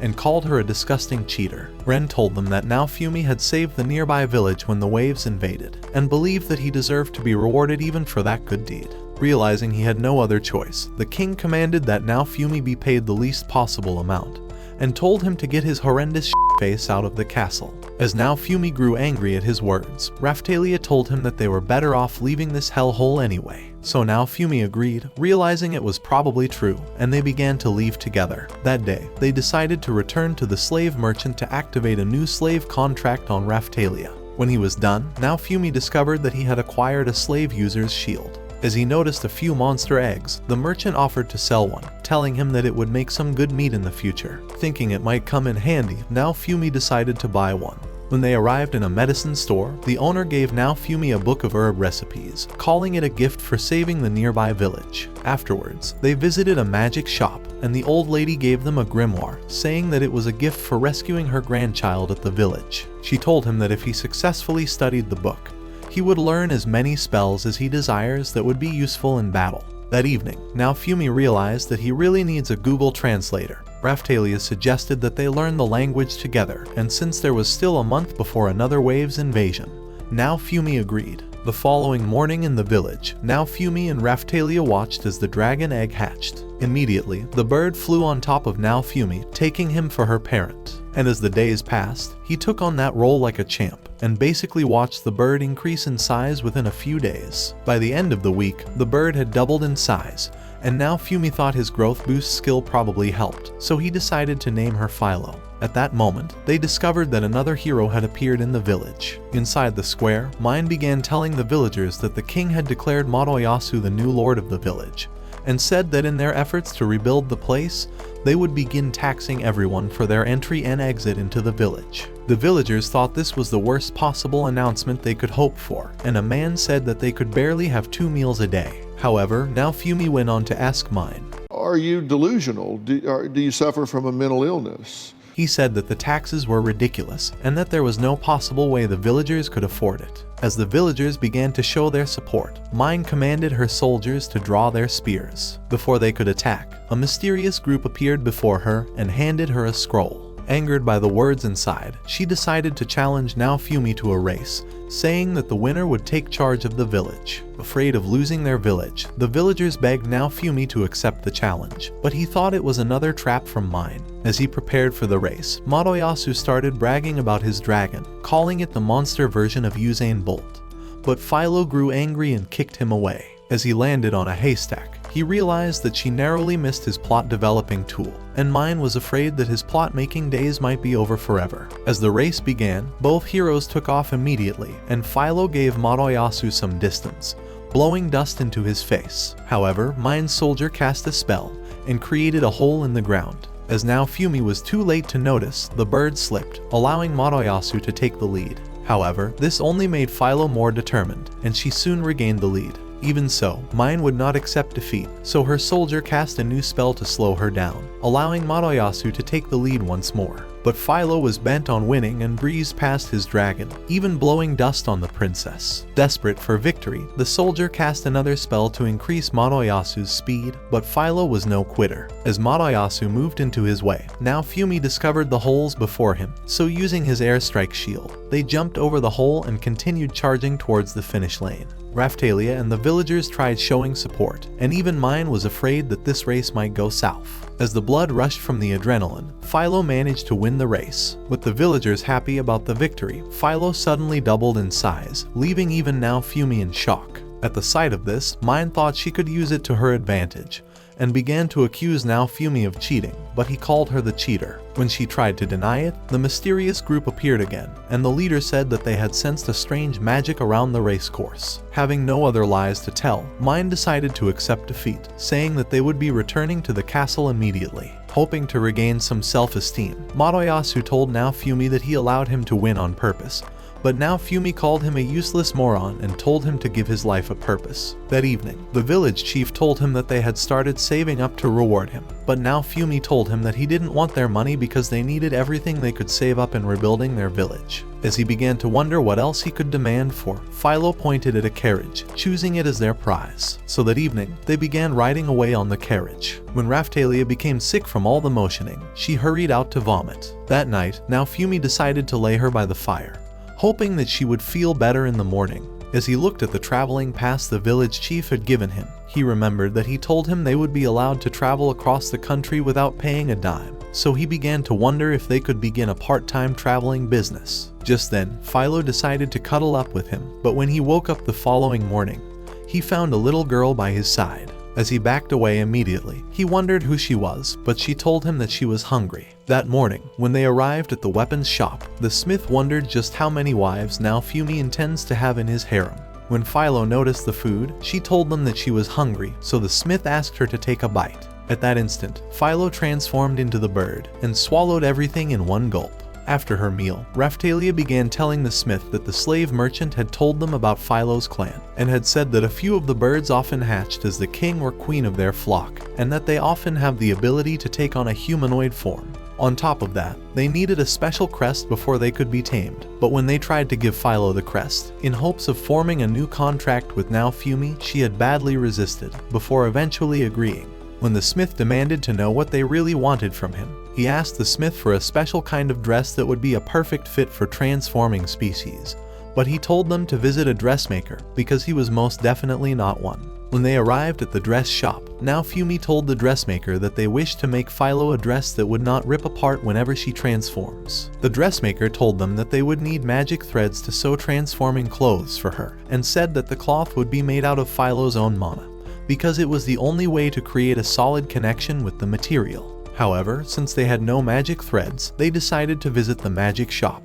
and called her a disgusting cheater. Ren told them that now Fumi had saved the nearby village when the waves invaded, and believed that he deserved to be rewarded even for that good deed. Realizing he had no other choice, the king commanded that now Fumi be paid the least possible amount, and told him to get his horrendous face out of the castle. As now Fumi grew angry at his words, Raftalia told him that they were better off leaving this hellhole anyway. So now Fumi agreed, realizing it was probably true, and they began to leave together. That day, they decided to return to the slave merchant to activate a new slave contract on Raftalia. When he was done, now Fumi discovered that he had acquired a slave user's shield. As he noticed a few monster eggs, the merchant offered to sell one, telling him that it would make some good meat in the future. Thinking it might come in handy, now Fumi decided to buy one. When they arrived in a medicine store, the owner gave now Fumi a book of herb recipes, calling it a gift for saving the nearby village. Afterwards, they visited a magic shop, and the old lady gave them a grimoire, saying that it was a gift for rescuing her grandchild at the village. She told him that if he successfully studied the book, he would learn as many spells as he desires that would be useful in battle. That evening, now Fumi realized that he really needs a Google Translator. Raftalia suggested that they learn the language together, and since there was still a month before another wave's invasion, now Fumi agreed. The following morning in the village, now Fumi and Raftalia watched as the dragon egg hatched. Immediately, the bird flew on top of now Fumi, taking him for her parent. And as the days passed, he took on that role like a champ, and basically watched the bird increase in size within a few days. By the end of the week, the bird had doubled in size, and now Fumi thought his growth boost skill probably helped, so he decided to name her Philo. At that moment, they discovered that another hero had appeared in the village. Inside the square, Mine began telling the villagers that the king had declared Motoyasu the new lord of the village, and said that in their efforts to rebuild the place, they would begin taxing everyone for their entry and exit into the village. The villagers thought this was the worst possible announcement they could hope for, and a man said that they could barely have 2 meals a day. However, now Fumi went on to ask Mine, "Are you delusional? Do you suffer from a mental illness?" He said that the taxes were ridiculous, and that there was no possible way the villagers could afford it. As the villagers began to show their support, Mine commanded her soldiers to draw their spears. Before they could attack, a mysterious group appeared before her and handed her a scroll. Angered by the words inside, she decided to challenge now Fumi to a race, saying that the winner would take charge of the village. Afraid of losing their village, the villagers begged now Fumi to accept the challenge, but he thought it was another trap from Mine. As he prepared for the race, Motoyasu started bragging about his dragon, calling it the monster version of Usain Bolt. But Philo grew angry and kicked him away. As he landed on a haystack, he realized that she narrowly missed his plot-developing tool, and Mine was afraid that his plot-making days might be over forever. As the race began, both heroes took off immediately, and Philo gave Motoyasu some distance, blowing dust into his face. However, Mine's soldier cast a spell and created a hole in the ground. As now Fumi was too late to notice, the bird slipped, allowing Matoyasu to take the lead. However, this only made Philo more determined, and she soon regained the lead. Even so, Mine would not accept defeat, so her soldier cast a new spell to slow her down, allowing Matoyasu to take the lead once more. But Philo was bent on winning and breezed past his dragon, even blowing dust on the princess. Desperate for victory, the soldier cast another spell to increase Matoyasu's speed, but Philo was no quitter. As Matoyasu moved into his way, now Fumi discovered the holes before him, so using his airstrike shield, they jumped over the hole and continued charging towards the finish lane. Raphtalia and the villagers tried showing support, and even Mine was afraid that this race might go south. As the blood rushed from the adrenaline, Philo managed to win the race. With the villagers happy about the victory, Philo suddenly doubled in size, leaving even now Fumi in shock. At the sight of this, Mine thought she could use it to her advantage, and began to accuse now Fumi of cheating, but he called her the cheater. When she tried to deny it, the mysterious group appeared again, and the leader said that they had sensed a strange magic around the race course. Having no other lies to tell, Mine decided to accept defeat, saying that they would be returning to the castle immediately. Hoping to regain some self-esteem, Matoyasu told now Fumi that he allowed him to win on purpose, but now Fumi called him a useless moron and told him to give his life a purpose. That evening, the village chief told him that they had started saving up to reward him, but now Fumi told him that he didn't want their money because they needed everything they could save up in rebuilding their village. As he began to wonder what else he could demand for, Philo pointed at a carriage, choosing it as their prize. So that evening, they began riding away on the carriage. When Raphtalia became sick from all the motioning, she hurried out to vomit. That night, now Fumi decided to lay her by the fire, hoping that she would feel better in the morning. As he looked at the traveling pass the village chief had given him, he remembered that he told him they would be allowed to travel across the country without paying a dime. So he began to wonder if they could begin a part-time traveling business. Just then, Philo decided to cuddle up with him, but when he woke up the following morning, he found a little girl by his side. As he backed away immediately, he wondered who she was, but she told him that she was hungry. That morning, when they arrived at the weapons shop, the smith wondered just how many wives now Fumi intends to have in his harem. When Philo noticed the food, she told them that she was hungry, so the smith asked her to take a bite. At that instant, Philo transformed into the bird and swallowed everything in one gulp. After her meal, Raphtalia began telling the smith that the slave merchant had told them about Philo's clan, and had said that a few of the birds often hatched as the king or queen of their flock, and that they often have the ability to take on a humanoid form. On top of that, they needed a special crest before they could be tamed, but when they tried to give Philo the crest, in hopes of forming a new contract with now Fumi, she had badly resisted, before eventually agreeing. When the smith demanded to know what they really wanted from him, he asked the smith for a special kind of dress that would be a perfect fit for transforming species, but he told them to visit a dressmaker because he was most definitely not one. When they arrived at the dress shop, now Fumi told the dressmaker that they wished to make Philo a dress that would not rip apart whenever she transforms. The dressmaker told them that they would need magic threads to sew transforming clothes for her, and said that the cloth would be made out of Philo's own mana, because it was the only way to create a solid connection with the material. However, since they had no magic threads, they decided to visit the magic shop.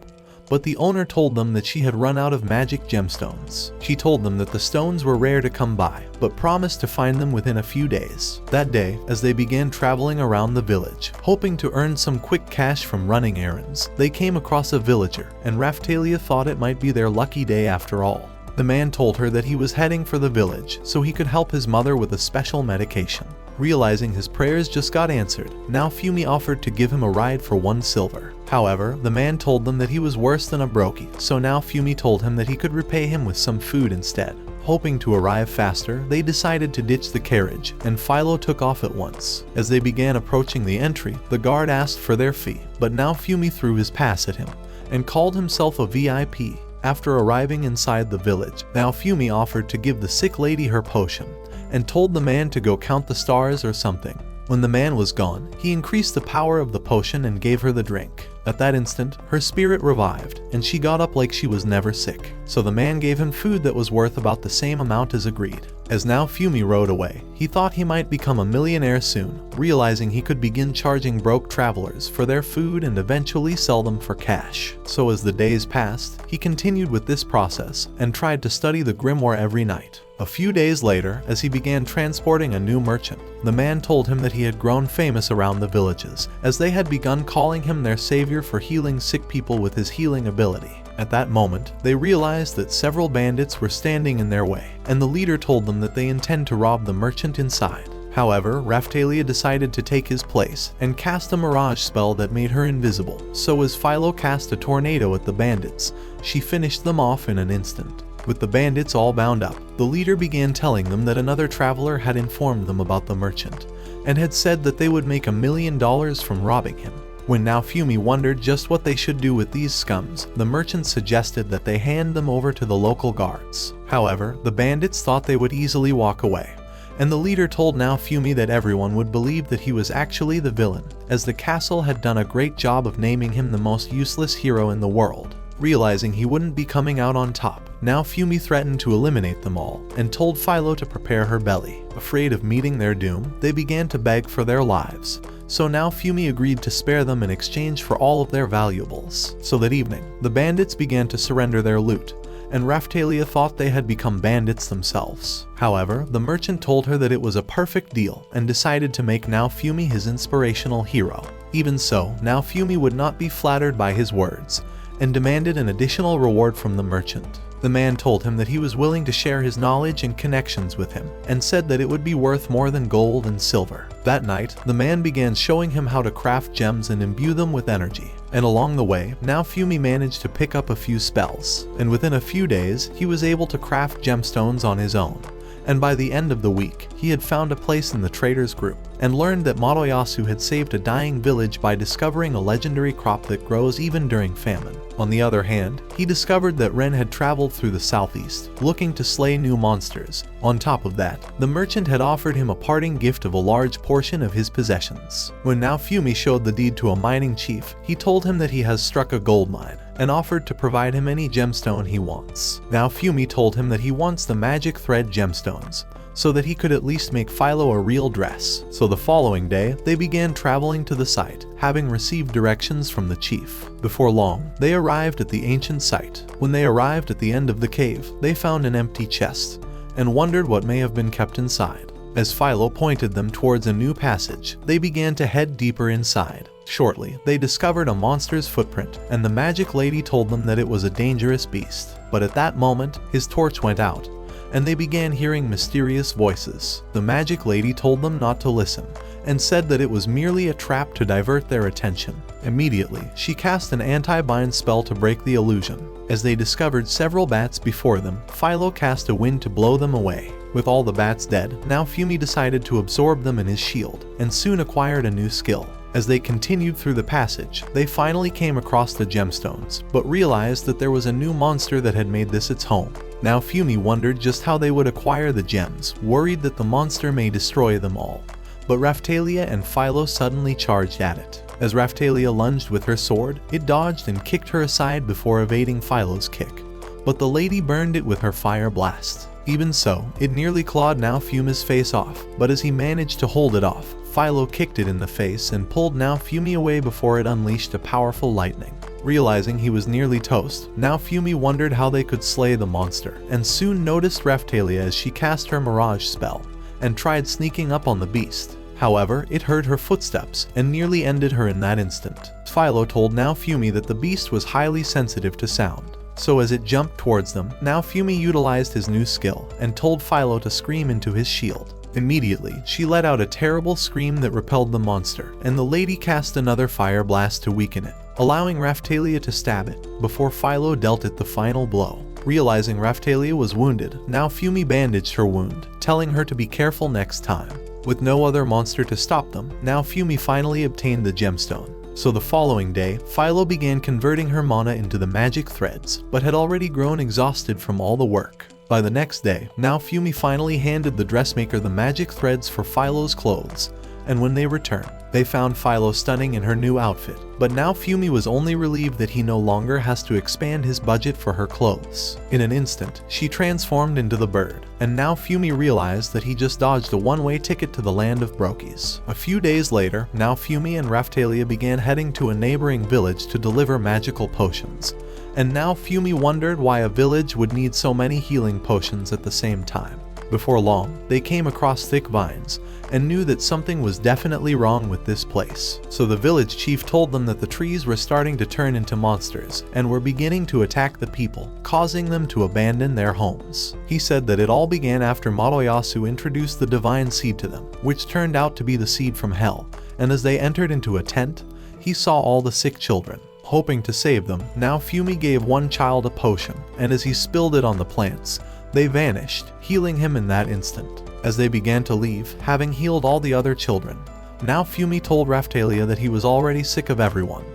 But the owner told them that she had run out of magic gemstones. She told them that the stones were rare to come by, but promised to find them within a few days. That day, as they began traveling around the village, hoping to earn some quick cash from running errands, they came across a villager, and Raphtalia thought it might be their lucky day after all. The man told her that he was heading for the village so he could help his mother with a special medication. Realizing his prayers just got answered, now Fumi offered to give him a ride for 1 silver. However, the man told them that he was worse than a brokey, so now Fumi told him that he could repay him with some food instead. Hoping to arrive faster, they decided to ditch the carriage, and Philo took off at once. As they began approaching the entry, the guard asked for their fee, but now Fumi threw his pass at him, and called himself a VIP. After arriving inside the village, now Fumi offered to give the sick lady her potion, and told the man to go count the stars or something. When the man was gone, he increased the power of the potion and gave her the drink. At that instant, her spirit revived, and she got up like she was never sick. So the man gave him food that was worth about the same amount as agreed. As now Fumi rode away, he thought he might become a millionaire soon, realizing he could begin charging broke travelers for their food and eventually sell them for cash. So as the days passed, he continued with this process and tried to study the grimoire every night. A few days later, as he began transporting a new merchant, the man told him that he had grown famous around the villages, as they had begun calling him their savior for healing sick people with his healing ability. At that moment, they realized that several bandits were standing in their way, and the leader told them that they intend to rob the merchant inside. However, Raphtalia decided to take his place and cast a mirage spell that made her invisible, so as Philo cast a tornado at the bandits, she finished them off in an instant. With the bandits all bound up, the leader began telling them that another traveler had informed them about the merchant, and had said that they would make $1 million from robbing him. When Naofumi wondered just what they should do with these scums, the merchant suggested that they hand them over to the local guards. However, the bandits thought they would easily walk away, and the leader told Naofumi that everyone would believe that he was actually the villain, as the castle had done a great job of naming him the most useless hero in the world. Realizing he wouldn't be coming out on top, Naofumi threatened to eliminate them all, and told Philo to prepare her belly. Afraid of meeting their doom, they began to beg for their lives. So Naofumi agreed to spare them in exchange for all of their valuables. So that evening, the bandits began to surrender their loot, and Raphtalia thought they had become bandits themselves. However, the merchant told her that it was a perfect deal and decided to make Naofumi his inspirational hero. Even so, Naofumi would not be flattered by his words, and demanded an additional reward from the merchant. The man told him that he was willing to share his knowledge and connections with him, and said that it would be worth more than gold and silver. That night, the man began showing him how to craft gems and imbue them with energy. And along the way, Naofumi managed to pick up a few spells, and within a few days, he was able to craft gemstones on his own. And by the end of the week, he had found a place in the traders group, and learned that Motoyasu had saved a dying village by discovering a legendary crop that grows even during famine. On the other hand, he discovered that Ren had traveled through the southeast, looking to slay new monsters. On top of that, the merchant had offered him a parting gift of a large portion of his possessions. When Naofumi showed the deed to a mining chief, he told him that he has struck a gold mine, and offered to provide him any gemstone he wants. Naofumi told him that he wants the magic thread gemstones, so that he could at least make Philo a real dress. So the following day, they began traveling to the site, having received directions from the chief. Before long, they arrived at the ancient site. When they arrived at the end of the cave, they found an empty chest, and wondered what may have been kept inside. As Philo pointed them towards a new passage, they began to head deeper inside. Shortly, they discovered a monster's footprint, and the magic lady told them that it was a dangerous beast. But at that moment, his torch went out, and they began hearing mysterious voices. The magic lady told them not to listen, and said that it was merely a trap to divert their attention. Immediately, she cast an anti-bind spell to break the illusion. As they discovered several bats before them, Philo cast a wind to blow them away. With all the bats dead, Naofumi decided to absorb them in his shield, and soon acquired a new skill. As they continued through the passage, they finally came across the gemstones, but realized that there was a new monster that had made this its home. Naofumi wondered just how they would acquire the gems, worried that the monster may destroy them all. But Raphtalia and Philo suddenly charged at it. As Raphtalia lunged with her sword, it dodged and kicked her aside before evading Philo's kick. But the lady burned it with her fire blast. Even so, it nearly clawed Naofumi's face off, but as he managed to hold it off, Philo kicked it in the face and pulled Naofumi away before it unleashed a powerful lightning. Realizing he was nearly toast, Naofumi wondered how they could slay the monster, and soon noticed Raphtalia as she cast her mirage spell, and tried sneaking up on the beast. However, it heard her footsteps, and nearly ended her in that instant. Philo told Naofumi that the beast was highly sensitive to sound. So as it jumped towards them, Naofumi utilized his new skill, and told Philo to scream into his shield. Immediately, she let out a terrible scream that repelled the monster, and the lady cast another fire blast to weaken it, allowing Raphtalia to stab it, before Philo dealt it the final blow. Realizing Raphtalia was wounded, Naofumi bandaged her wound, telling her to be careful next time. With no other monster to stop them, Naofumi finally obtained the gemstone. So the following day, Philo began converting her mana into the magic threads, but had already grown exhausted from all the work. By the next day, Naofumi finally handed the dressmaker the magic threads for Philo's clothes, and when they returned, they found Philo stunning in her new outfit. But Naofumi was only relieved that he no longer has to expand his budget for her clothes. In an instant, she transformed into the bird, and Naofumi realized that he just dodged a one-way ticket to the land of Brokies. A few days later, Naofumi and Raphtalia began heading to a neighboring village to deliver magical potions. And Naofumi wondered why a village would need so many healing potions at the same time. Before long, they came across thick vines and knew that something was definitely wrong with this place. So the village chief told them that the trees were starting to turn into monsters and were beginning to attack the people, causing them to abandon their homes. He said that it all began after Moroyasu introduced the divine seed to them, which turned out to be the seed from hell, and as they entered into a tent, he saw all the sick children. Hoping to save them, now Fumi gave one child a potion, and as he spilled it on the plants, they vanished, healing him in that instant. As they began to leave, having healed all the other children, now Fumi told Raphtalia that he was already sick of everyone,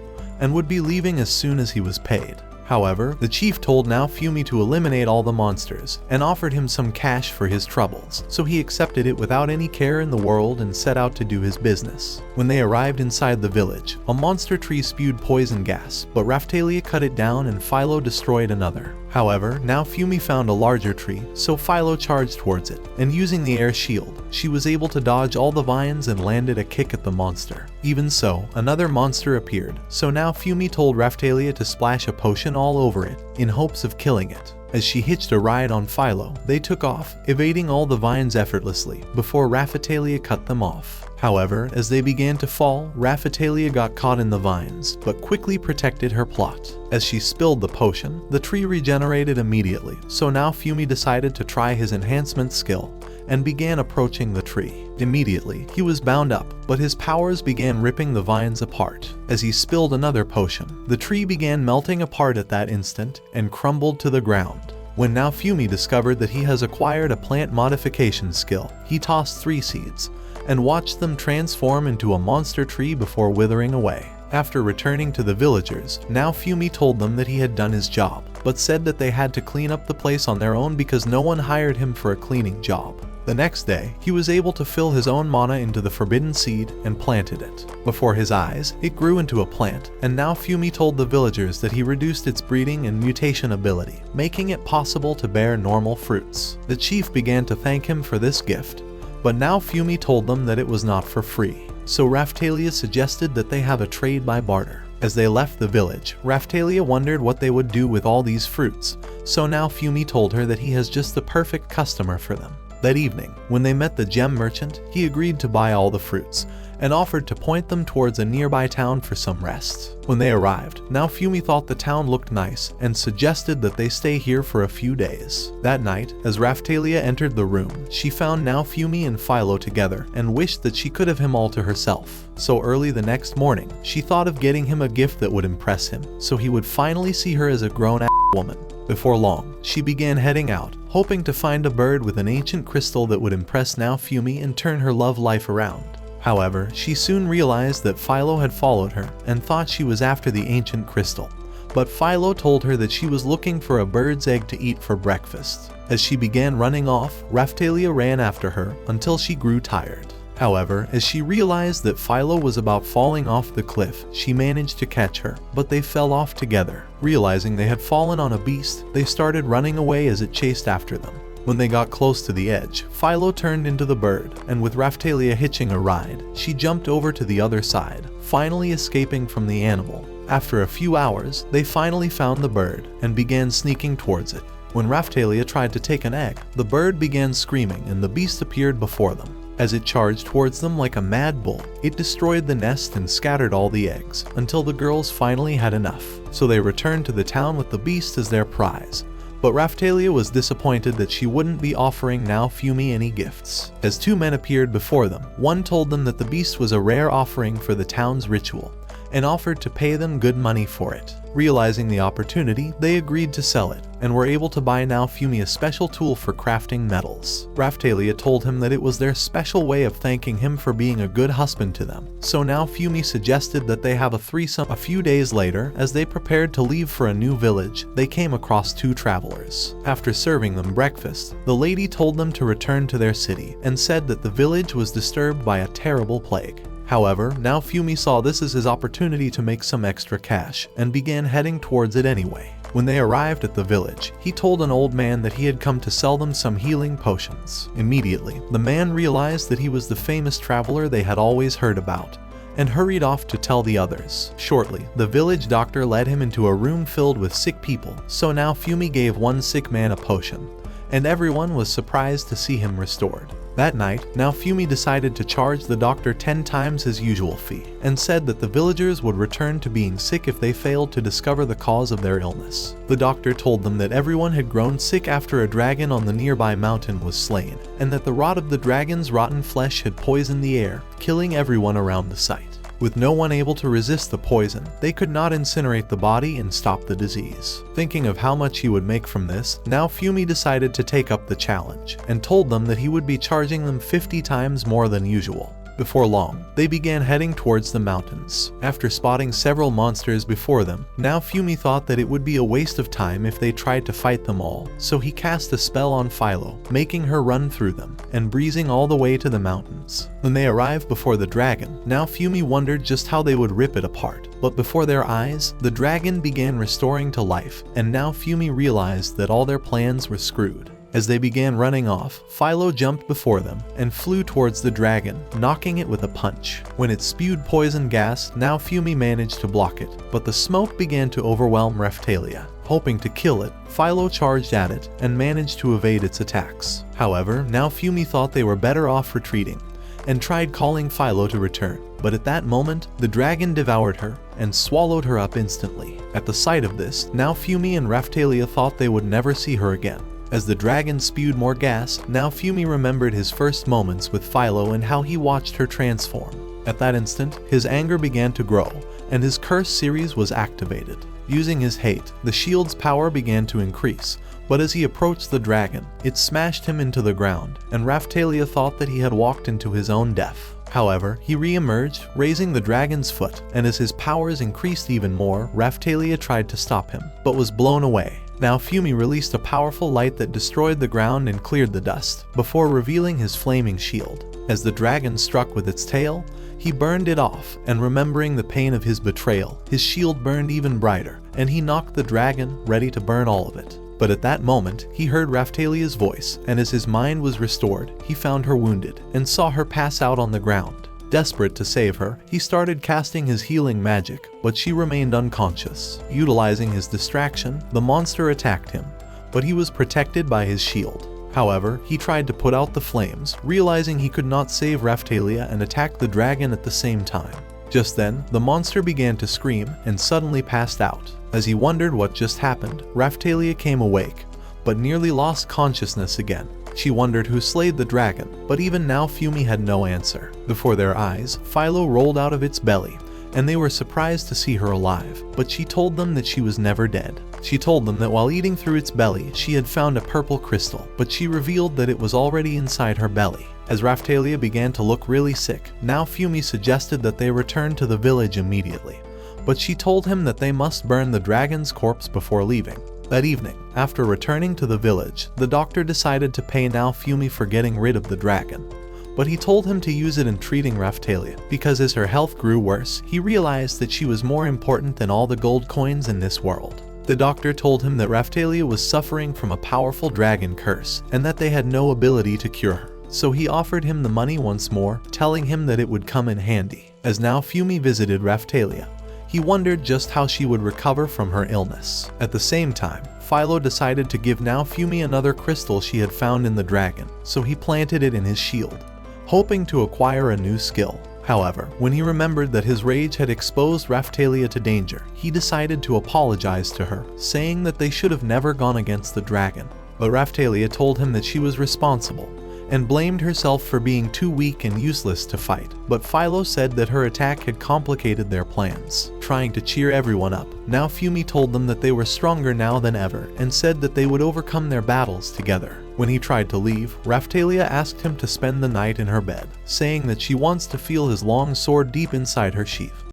and would be leaving as soon as he was paid. However, the chief told now Fumi to eliminate all the monsters, and offered him some cash for his troubles, so he accepted it without any care in the world and set out to do his business. When they arrived inside the village, a monster tree spewed poison gas, but Raphtalia cut it down and Philo destroyed another. However, now Fumi found a larger tree, so Philo charged towards it, and using the air shield, she was able to dodge all the vines and landed a kick at the monster. Even so, another monster appeared, so now Fumi told Raphtalia to splash a potion all over it, in hopes of killing it. As she hitched a ride on Philo, they took off, evading all the vines effortlessly, before Raphtalia cut them off. However, as they began to fall, Raphtalia got caught in the vines, but quickly protected her plot. As she spilled the potion, the tree regenerated immediately, so now Fumi decided to try his enhancement skill, and began approaching the tree. Immediately, he was bound up, but his powers began ripping the vines apart. As he spilled another potion, the tree began melting apart at that instant, and crumbled to the ground. When now Fumi discovered that he has acquired a plant modification skill, he tossed 3 seeds, and watched them transform into a monster tree before withering away. After returning to the villagers, now Fumi told them that he had done his job, but said that they had to clean up the place on their own because no one hired him for a cleaning job. The next day, he was able to fill his own mana into the forbidden seed and planted it. Before his eyes, it grew into a plant, and now Fumi told the villagers that he reduced its breeding and mutation ability, making it possible to bear normal fruits. The chief began to thank him for this gift, but now Fumi told them that it was not for free. So Raphtalia suggested that they have a trade by barter. As they left the village, Raphtalia wondered what they would do with all these fruits, so now Fumi told her that he has just the perfect customer for them. That evening, when they met the gem merchant, he agreed to buy all the fruits, and offered to point them towards a nearby town for some rest. When they arrived, now Fumi thought the town looked nice, and suggested that they stay here for a few days. That night, as Raphtalia entered the room, she found now Fumi and Philo together, and wished that she could have him all to herself. So early the next morning, she thought of getting him a gift that would impress him, so he would finally see her as a grown-ass woman. Before long, she began heading out, hoping to find a bird with an ancient crystal that would impress now Fumi and turn her love life around. However, she soon realized that Philo had followed her and thought she was after the ancient crystal, but Philo told her that she was looking for a bird's egg to eat for breakfast. As she began running off, Raphtalia ran after her until she grew tired. However, as she realized that Philo was about falling off the cliff, she managed to catch her, but they fell off together. Realizing they had fallen on a beast, they started running away as it chased after them. When they got close to the edge, Philo turned into the bird, and with Raphtalia hitching a ride, she jumped over to the other side, finally escaping from the animal. After a few hours, they finally found the bird, and began sneaking towards it. When Raphtalia tried to take an egg, the bird began screaming and the beast appeared before them. As it charged towards them like a mad bull, it destroyed the nest and scattered all the eggs, until the girls finally had enough. So they returned to the town with the beast as their prize. But Raphtalia was disappointed that she wouldn't be offering now Fumi any gifts. As 2 men appeared before them, one told them that the beast was a rare offering for the town's ritual, and offered to pay them good money for it. Realizing the opportunity, they agreed to sell it, and were able to buy now Fumi a special tool for crafting metals. Raphtalia told him that it was their special way of thanking him for being a good husband to them. So now Fumi suggested that they have a threesome. A few days later, as they prepared to leave for a new village, they came across 2 travelers. After serving them breakfast, the lady told them to return to their city, and said that the village was disturbed by a terrible plague. However, now Fumi saw this as his opportunity to make some extra cash, and began heading towards it anyway. When they arrived at the village, he told an old man that he had come to sell them some healing potions. Immediately, the man realized that he was the famous traveler they had always heard about, and hurried off to tell the others. Shortly, the village doctor led him into a room filled with sick people, so now Fumi gave one sick man a potion, and everyone was surprised to see him restored. That night, Naofumi decided to charge the doctor 10 times his usual fee, and said that the villagers would return to being sick if they failed to discover the cause of their illness. The doctor told them that everyone had grown sick after a dragon on the nearby mountain was slain, and that the rot of the dragon's rotten flesh had poisoned the air, killing everyone around the site. With no one able to resist the poison, they could not incinerate the body and stop the disease. Thinking of how much he would make from this, Naofumi decided to take up the challenge, and told them that he would be charging them 50 times more than usual. Before long, they began heading towards the mountains. After spotting several monsters before them, Naofumi thought that it would be a waste of time if they tried to fight them all, so he cast a spell on Philo, making her run through them, and breezing all the way to the mountains. When they arrived before the dragon, Naofumi wondered just how they would rip it apart. But before their eyes, the dragon began restoring to life, and Naofumi realized that all their plans were screwed. As they began running off, Philo jumped before them and flew towards the dragon, knocking it with a punch. When it spewed poison gas, Naofumi managed to block it, but the smoke began to overwhelm Raphtalia. Hoping to kill it, Philo charged at it and managed to evade its attacks. However, Naofumi thought they were better off retreating, and tried calling Philo to return. But at that moment, the dragon devoured her and swallowed her up instantly. At the sight of this, Naofumi and Raphtalia thought they would never see her again. As the dragon spewed more gas, Naofumi remembered his first moments with Philo and how he watched her transform. At that instant, his anger began to grow, and his curse series was activated. Using his hate, the shield's power began to increase, but as he approached the dragon, it smashed him into the ground, and Raphtalia thought that he had walked into his own death. However, he re-emerged, raising the dragon's foot, and as his powers increased even more, Raphtalia tried to stop him, but was blown away. Naofumi released a powerful light that destroyed the ground and cleared the dust, before revealing his flaming shield. As the dragon struck with its tail, he burned it off, and remembering the pain of his betrayal, his shield burned even brighter, and he knocked the dragon, ready to burn all of it. But at that moment, he heard Raphtalia's voice, and as his mind was restored, he found her wounded, and saw her pass out on the ground. Desperate to save her, he started casting his healing magic, but she remained unconscious. Utilizing his distraction, the monster attacked him, but he was protected by his shield. However, he tried to put out the flames, realizing he could not save Raphtalia and attack the dragon at the same time. Just then, the monster began to scream and suddenly passed out. As he wondered what just happened, Raphtalia came awake, but nearly lost consciousness again. She wondered who slayed the dragon, but even Naofumi had no answer. Before their eyes, Philo rolled out of its belly, and they were surprised to see her alive, but she told them that she was never dead. She told them that while eating through its belly, she had found a purple crystal, but she revealed that it was already inside her belly. As Raphtalia began to look really sick, Naofumi suggested that they return to the village immediately, but she told him that they must burn the dragon's corpse before leaving. That evening, after returning to the village, the doctor decided to pay Naofumi for getting rid of the dragon. But he told him to use it in treating Raphtalia, because as her health grew worse, he realized that she was more important than all the gold coins in this world. The doctor told him that Raphtalia was suffering from a powerful dragon curse, and that they had no ability to cure her. So he offered him the money once more, telling him that it would come in handy. As Naofumi visited Raphtalia, he wondered just how she would recover from her illness. At the same time, Philo decided to give Naofumi another crystal she had found in the dragon, so he planted it in his shield, hoping to acquire a new skill. However, when he remembered that his rage had exposed Raphtalia to danger, he decided to apologize to her, saying that they should have never gone against the dragon. But Raphtalia told him that she was responsible, and blamed herself for being too weak and useless to fight. But Philo said that her attack had complicated their plans. Trying to cheer everyone up, Naofumi told them that they were stronger now than ever, and said that they would overcome their battles together. When he tried to leave, Raphtalia asked him to spend the night in her bed, saying that she wants to feel his long sword deep inside her sheath.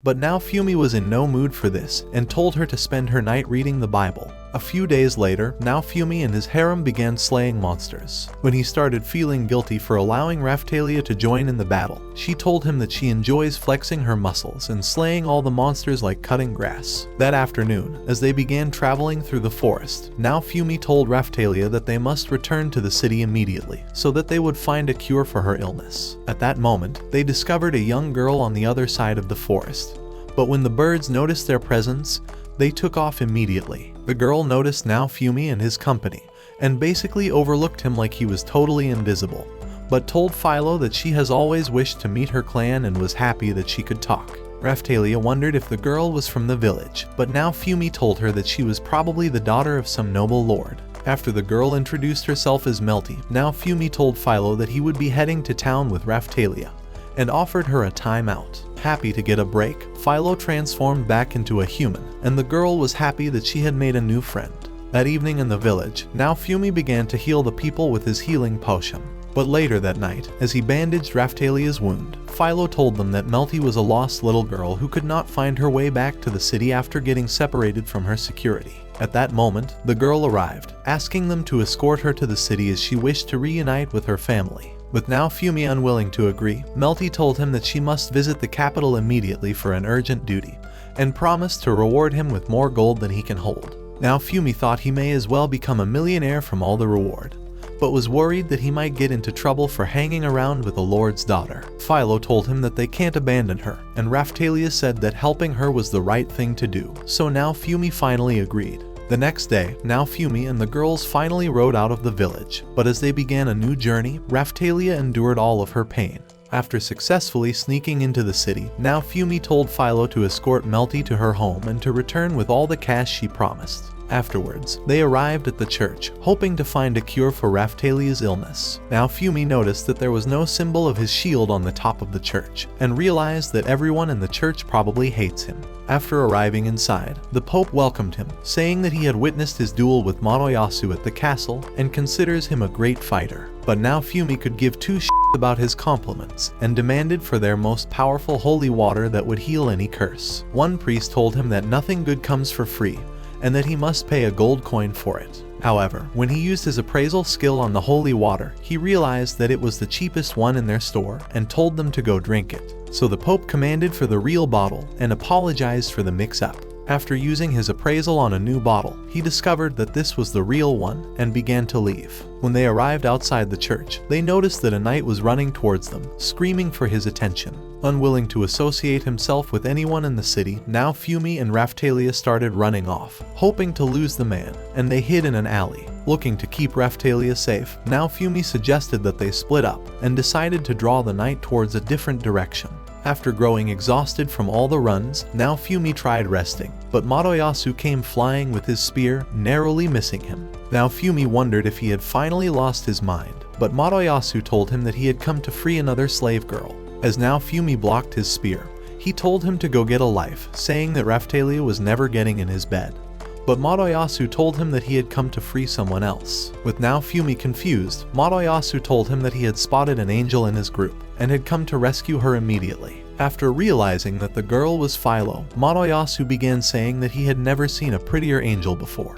But Naofumi was in no mood for this, and told her to spend her night reading the Bible. A few days later, Naofumi and his harem began slaying monsters. When he started feeling guilty for allowing Raphtalia to join in the battle, she told him that she enjoys flexing her muscles and slaying all the monsters like cutting grass. That afternoon, as they began traveling through the forest, Naofumi told Raphtalia that they must return to the city immediately, so that they would find a cure for her illness. At that moment, they discovered a young girl on the other side of the forest. But when the birds noticed their presence, they took off immediately. The girl noticed Naofumi and his company, and basically overlooked him like he was totally invisible, but told Philo that she has always wished to meet her clan and was happy that she could talk. Raphtalia wondered if the girl was from the village, but now Fumi told her that she was probably the daughter of some noble lord. After the girl introduced herself as Melty, now Fumi told Philo that he would be heading to town with Raphtalia, and offered her a time out. Happy to get a break, Philo transformed back into a human, and the girl was happy that she had made a new friend. That evening in the village, now Fumi began to heal the people with his healing potion. But later that night, as he bandaged Raphtalia's wound, Philo told them that Melty was a lost little girl who could not find her way back to the city after getting separated from her security. At that moment, the girl arrived, asking them to escort her to the city as she wished to reunite with her family. With now Fumi unwilling to agree, Melty told him that she must visit the capital immediately for an urgent duty, and promised to reward him with more gold than he can hold. Now Fumi thought he may as well become a millionaire from all the reward, but was worried that he might get into trouble for hanging around with a lord's daughter. Philo told him that they can't abandon her, and Raphtalia said that helping her was the right thing to do, so now Fumi finally agreed. The next day, now Fumi and the girls finally rode out of the village, but as they began a new journey, Raphtalia endured all of her pain. After successfully sneaking into the city, now Fumi told Philo to escort Melty to her home and to return with all the cash she promised. Afterwards, they arrived at the church, hoping to find a cure for Raphtalia's illness. Now Fumi noticed that there was no symbol of his shield on the top of the church, and realized that everyone in the church probably hates him. After arriving inside, the Pope welcomed him, saying that he had witnessed his duel with Motoyasu at the castle and considers him a great fighter. But now Fumi could give two shits about his compliments, and demanded for their most powerful holy water that would heal any curse. One priest told him that nothing good comes for free, and that he must pay a gold coin for it. However, when he used his appraisal skill on the holy water, he realized that it was the cheapest one in their store and told them to go drink it. So the Pope commanded for the real bottle and apologized for the mix-up. After using his appraisal on a new bottle, he discovered that this was the real one and began to leave. When they arrived outside the church, they noticed that a knight was running towards them, screaming for his attention. Unwilling to associate himself with anyone in the city, now Fumi and Raphtalia started running off, hoping to lose the man, and they hid in an alley. Looking to keep Raphtalia safe, now Fumi suggested that they split up, and decided to draw the knight towards a different direction. After growing exhausted from all the runs, now Fumi tried resting, but Motoyasu came flying with his spear, narrowly missing him. Now Fumi wondered if he had finally lost his mind, but Motoyasu told him that he had come to free another slave girl. As now Fumi blocked his spear, he told him to go get a life, saying that Raphtalia was never getting in his bed. But Motoyasu told him that he had come to free someone else. With now Fumi confused, Motoyasu told him that he had spotted an angel in his group, and had come to rescue her immediately. After realizing that the girl was Philo, Motoyasu began saying that he had never seen a prettier angel before,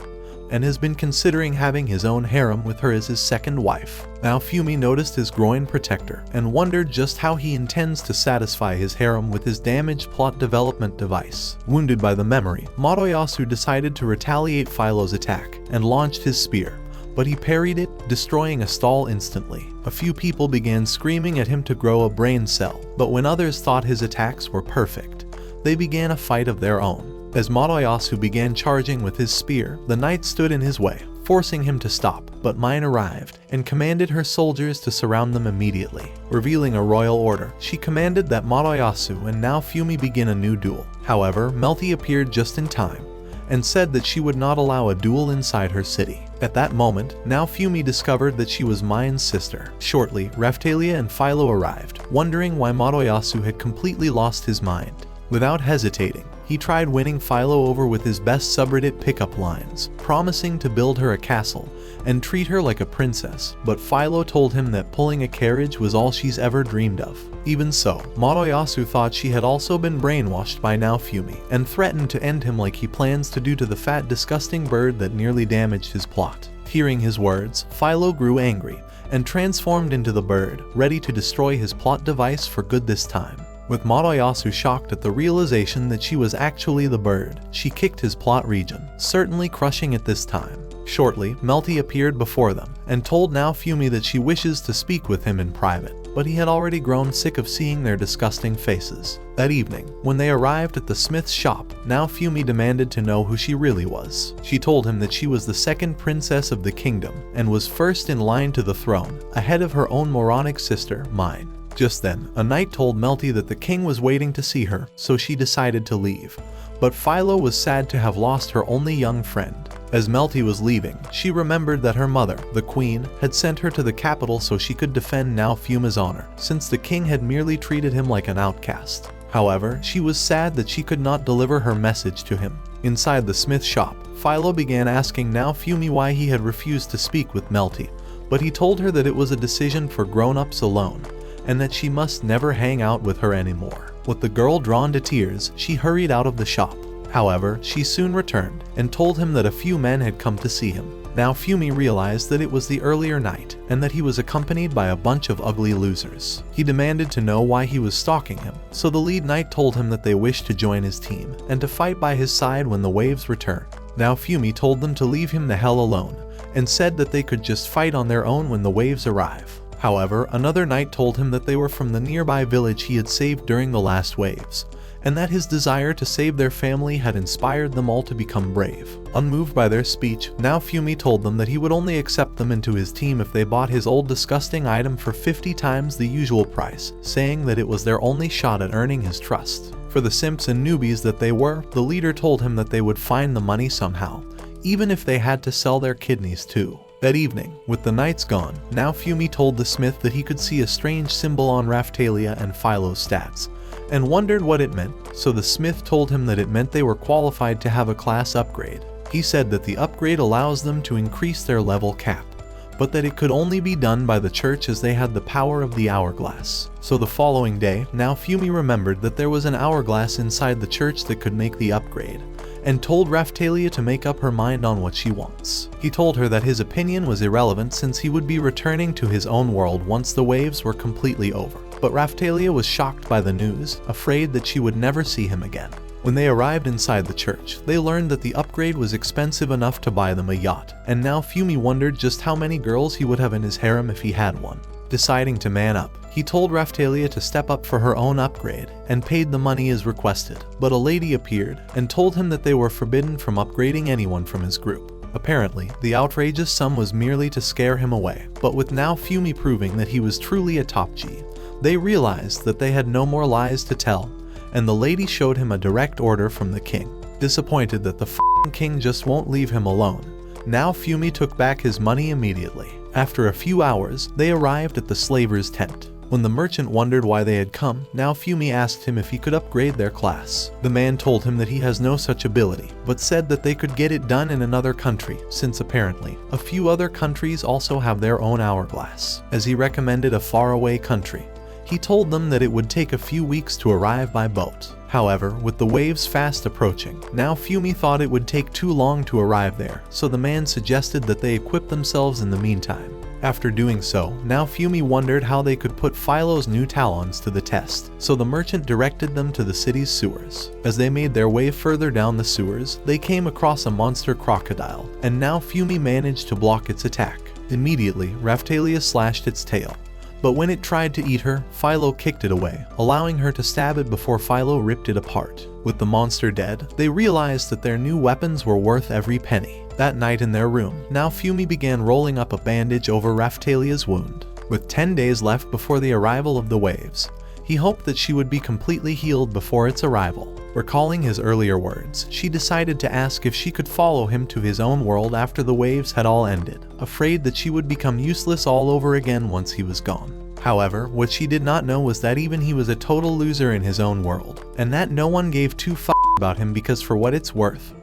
and has been considering having his own harem with her as his second wife. Now Fumi noticed his groin protector, and wondered just how he intends to satisfy his harem with his damaged plot development device. Wounded by the memory, Motoyasu decided to retaliate Philo's attack, and launched his spear, but he parried it, destroying a stall instantly. A few people began screaming at him to grow a brain cell, but when others thought his attacks were perfect, they began a fight of their own. As Motoyasu began charging with his spear, the knight stood in his way, forcing him to stop, but Mine arrived, and commanded her soldiers to surround them immediately. Revealing a royal order, she commanded that Motoyasu and now Fumi begin a new duel. However, Melty appeared just in time, and said that she would not allow a duel inside her city. At that moment, now Fumi discovered that she was Mine's sister. Shortly, Raphtalia and Philo arrived, wondering why Motoyasu had completely lost his mind. Without hesitating, he tried winning Philo over with his best subreddit pickup lines, promising to build her a castle and treat her like a princess, but Philo told him that pulling a carriage was all she's ever dreamed of. Even so, Motoyasu thought she had also been brainwashed by now Fumi, and threatened to end him like he plans to do to the fat disgusting bird that nearly damaged his plot. Hearing his words, Philo grew angry, and transformed into the bird, ready to destroy his plot device for good this time. With Motoyasu shocked at the realization that she was actually the bird, she kicked his plot region, certainly crushing it this time. Shortly, Melty appeared before them and told Naofumi that she wishes to speak with him in private, but he had already grown sick of seeing their disgusting faces. That evening, when they arrived at the smith's shop, Naofumi demanded to know who she really was. She told him that she was the second princess of the kingdom and was first in line to the throne, ahead of her own moronic sister, Mine. Just then, a knight told Melty that the king was waiting to see her, so she decided to leave. But Philo was sad to have lost her only young friend. As Melty was leaving, she remembered that her mother, the queen, had sent her to the capital so she could defend Naofuma's honor, since the king had merely treated him like an outcast. However, she was sad that she could not deliver her message to him. Inside the smith shop, Philo began asking Naofumi why he had refused to speak with Melty, but he told her that it was a decision for grown-ups alone, and that she must never hang out with her anymore. With the girl drawn to tears, she hurried out of the shop. However, she soon returned and told him that a few men had come to see him. Naofumi realized that it was the earlier night and that he was accompanied by a bunch of ugly losers. He demanded to know why he was stalking him, so the lead knight told him that they wished to join his team and to fight by his side when the waves returned. Naofumi told them to leave him the hell alone and said that they could just fight on their own when the waves arrive. However, another knight told him that they were from the nearby village he had saved during the last waves, and that his desire to save their family had inspired them all to become brave. Unmoved by their speech, Naofumi told them that he would only accept them into his team if they bought his old disgusting item for 50 times the usual price, saying that it was their only shot at earning his trust. For the simps and newbies that they were, the leader told him that they would find the money somehow, even if they had to sell their kidneys too. That evening, with the knights gone, Naofumi told the smith that he could see a strange symbol on Raphtalia and Philo's stats, and wondered what it meant, so the smith told him that it meant they were qualified to have a class upgrade. He said that the upgrade allows them to increase their level cap, but that it could only be done by the church as they had the power of the hourglass. So the following day, Naofumi remembered that there was an hourglass inside the church that could make the upgrade, and told Raphtalia to make up her mind on what she wants. He told her that his opinion was irrelevant since he would be returning to his own world once the waves were completely over. But Raphtalia was shocked by the news, afraid that she would never see him again. When they arrived inside the church, they learned that the upgrade was expensive enough to buy them a yacht, and Naofumi wondered just how many girls he would have in his harem if he had one. Deciding to man up, he told Raphtalia to step up for her own upgrade and paid the money as requested, but a lady appeared and told him that they were forbidden from upgrading anyone from his group. Apparently, the outrageous sum was merely to scare him away, but with Naofumi proving that he was truly a top G, they realized that they had no more lies to tell, and the lady showed him a direct order from the king. Disappointed that the f***ing king just won't leave him alone, Naofumi took back his money immediately. After a few hours, they arrived at the slaver's tent. When the merchant wondered why they had come, Naofumi asked him if he could upgrade their class. The man told him that he has no such ability, but said that they could get it done in another country, since apparently, a few other countries also have their own hourglass. As he recommended a faraway country, he told them that it would take a few weeks to arrive by boat. However, with the waves fast approaching, Naofumi thought it would take too long to arrive there, so the man suggested that they equip themselves in the meantime. After doing so, Naofumi wondered how they could put Philo's new talons to the test, so the merchant directed them to the city's sewers. As they made their way further down the sewers, they came across a monster crocodile, and Naofumi managed to block its attack. Immediately, Raphtalia slashed its tail, but when it tried to eat her, Philo kicked it away, allowing her to stab it before Philo ripped it apart. With the monster dead, they realized that their new weapons were worth every penny. That night in their room, Naofumi began rolling up a bandage over Raphtalia's wound. With 10 days left before the arrival of the waves, he hoped that she would be completely healed before its arrival. Recalling his earlier words, she decided to ask if she could follow him to his own world after the waves had all ended, afraid that she would become useless all over again once he was gone. However, what she did not know was that even he was a total loser in his own world, and that no one gave two f***s about him because for what it's worth,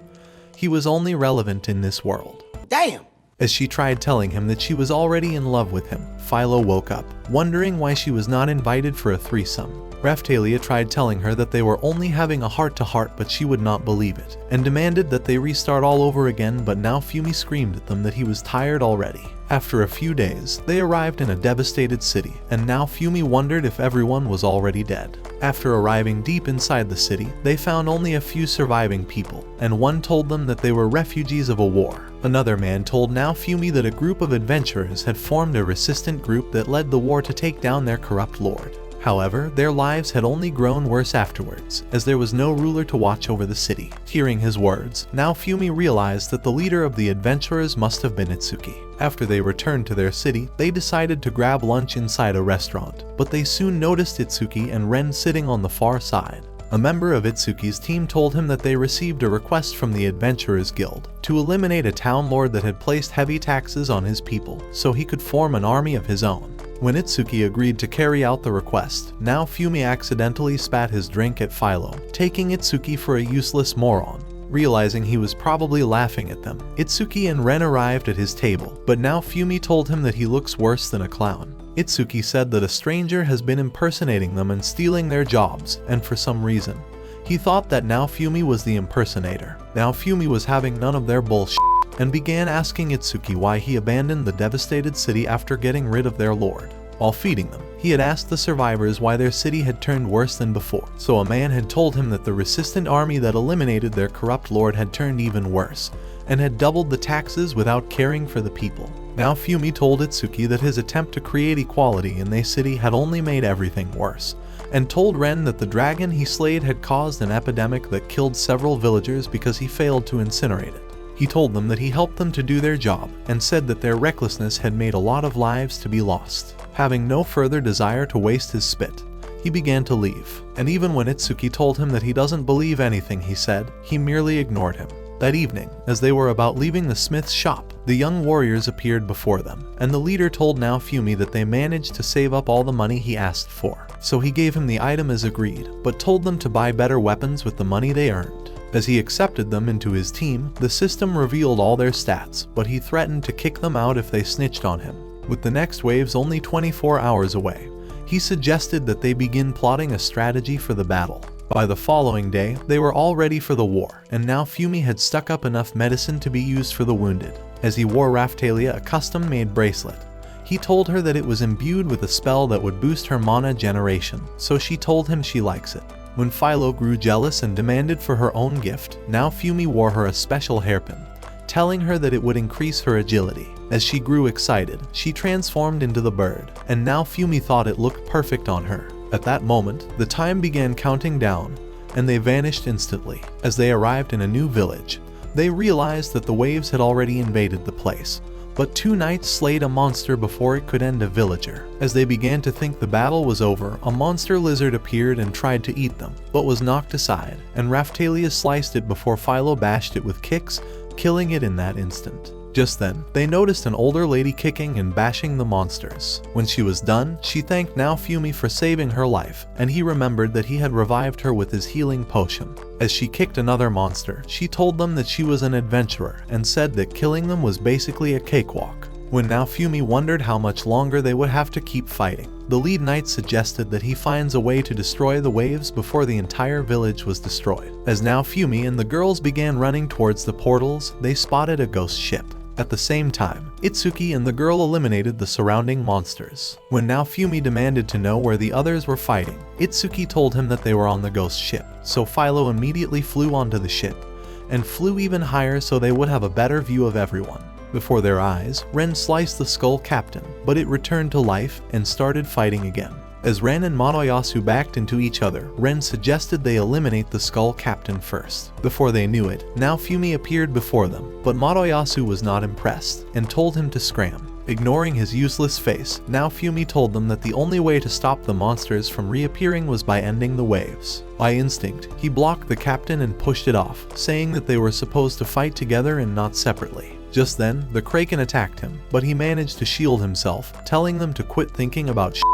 he was only relevant in this world. Damn! As she tried telling him that she was already in love with him, Philo woke up, wondering why she was not invited for a threesome. Raphtalia tried telling her that they were only having a heart-to-heart, but she would not believe it, and demanded that they restart all over again, but Naofumi screamed at them that he was tired already. After a few days, they arrived in a devastated city, and now Fumi wondered if everyone was already dead. After arriving deep inside the city, they found only a few surviving people, and one told them that they were refugees of a war. Another man told now Fumi that a group of adventurers had formed a resistant group that led the war to take down their corrupt lord. However, their lives had only grown worse afterwards, as there was no ruler to watch over the city. Hearing his words, now Fumi realized that the leader of the adventurers must have been Itsuki. After they returned to their city, they decided to grab lunch inside a restaurant, but they soon noticed Itsuki and Ren sitting on the far side. A member of Itsuki's team told him that they received a request from the Adventurers Guild to eliminate a town lord that had placed heavy taxes on his people, so he could form an army of his own. When Itsuki agreed to carry out the request, now Fumi accidentally spat his drink at Philo, taking Itsuki for a useless moron. Realizing he was probably laughing at them, Itsuki and Ren arrived at his table, but now Fumi told him that he looks worse than a clown. Itsuki said that a stranger has been impersonating them and stealing their jobs, and for some reason, he thought that now Fumi was the impersonator. Now Fumi was having none of their bullshit, and began asking Itsuki why he abandoned the devastated city after getting rid of their lord. While feeding them, he had asked the survivors why their city had turned worse than before. So a man had told him that the resistant army that eliminated their corrupt lord had turned even worse, and had doubled the taxes without caring for the people. Now Fumi told Itsuki that his attempt to create equality in their city had only made everything worse, and told Ren that the dragon he slayed had caused an epidemic that killed several villagers because he failed to incinerate it. He told them that he helped them to do their job, and said that their recklessness had made a lot of lives to be lost. Having no further desire to waste his spit, he began to leave, and even when Itsuki told him that he doesn't believe anything he said, he merely ignored him. That evening, as they were about leaving the smith's shop, the young warriors appeared before them, and the leader told now Fumi that they managed to save up all the money he asked for. So he gave him the item as agreed, but told them to buy better weapons with the money they earned. As he accepted them into his team, the system revealed all their stats, but he threatened to kick them out if they snitched on him. With the next waves only 24 hours away, he suggested that they begin plotting a strategy for the battle. By the following day, they were all ready for the war, and now Fumi had stuck up enough medicine to be used for the wounded. As he wore Raphtalia a custom-made bracelet, he told her that it was imbued with a spell that would boost her mana generation, so she told him she likes it. When Philo grew jealous and demanded for her own gift, now Fumi wore her a special hairpin, telling her that it would increase her agility. As she grew excited, she transformed into the bird, and now Fumi thought it looked perfect on her. At that moment, the time began counting down, and they vanished instantly. As they arrived in a new village, they realized that the waves had already invaded the place. But 2 knights slayed a monster before it could end a villager. As they began to think the battle was over, a monster lizard appeared and tried to eat them, but was knocked aside, and Raphtalia sliced it before Philo bashed it with kicks, killing it in that instant. Just then, they noticed an older lady kicking and bashing the monsters. When she was done, she thanked now Fumi for saving her life, and he remembered that he had revived her with his healing potion. As she kicked another monster, she told them that she was an adventurer and said that killing them was basically a cakewalk. When now Fumi wondered how much longer they would have to keep fighting, the lead knight suggested that he finds a way to destroy the waves before the entire village was destroyed. As now Fumi and the girls began running towards the portals, they spotted a ghost ship. At the same time, Itsuki and the girl eliminated the surrounding monsters. When now Fumi demanded to know where the others were fighting, Itsuki told him that they were on the ghost ship, so Philo immediately flew onto the ship, and flew even higher so they would have a better view of everyone. Before their eyes, Ren sliced the skull captain, but it returned to life and started fighting again. As Ren and Motoyasu backed into each other, Ren suggested they eliminate the skull captain first. Before they knew it, now Fumi appeared before them, but Motoyasu was not impressed, and told him to scram. Ignoring his useless face, now Fumi told them that the only way to stop the monsters from reappearing was by ending the waves. By instinct, he blocked the captain and pushed it off, saying that they were supposed to fight together and not separately. Just then, the Kraken attacked him, but he managed to shield himself, telling them to quit thinking about shit.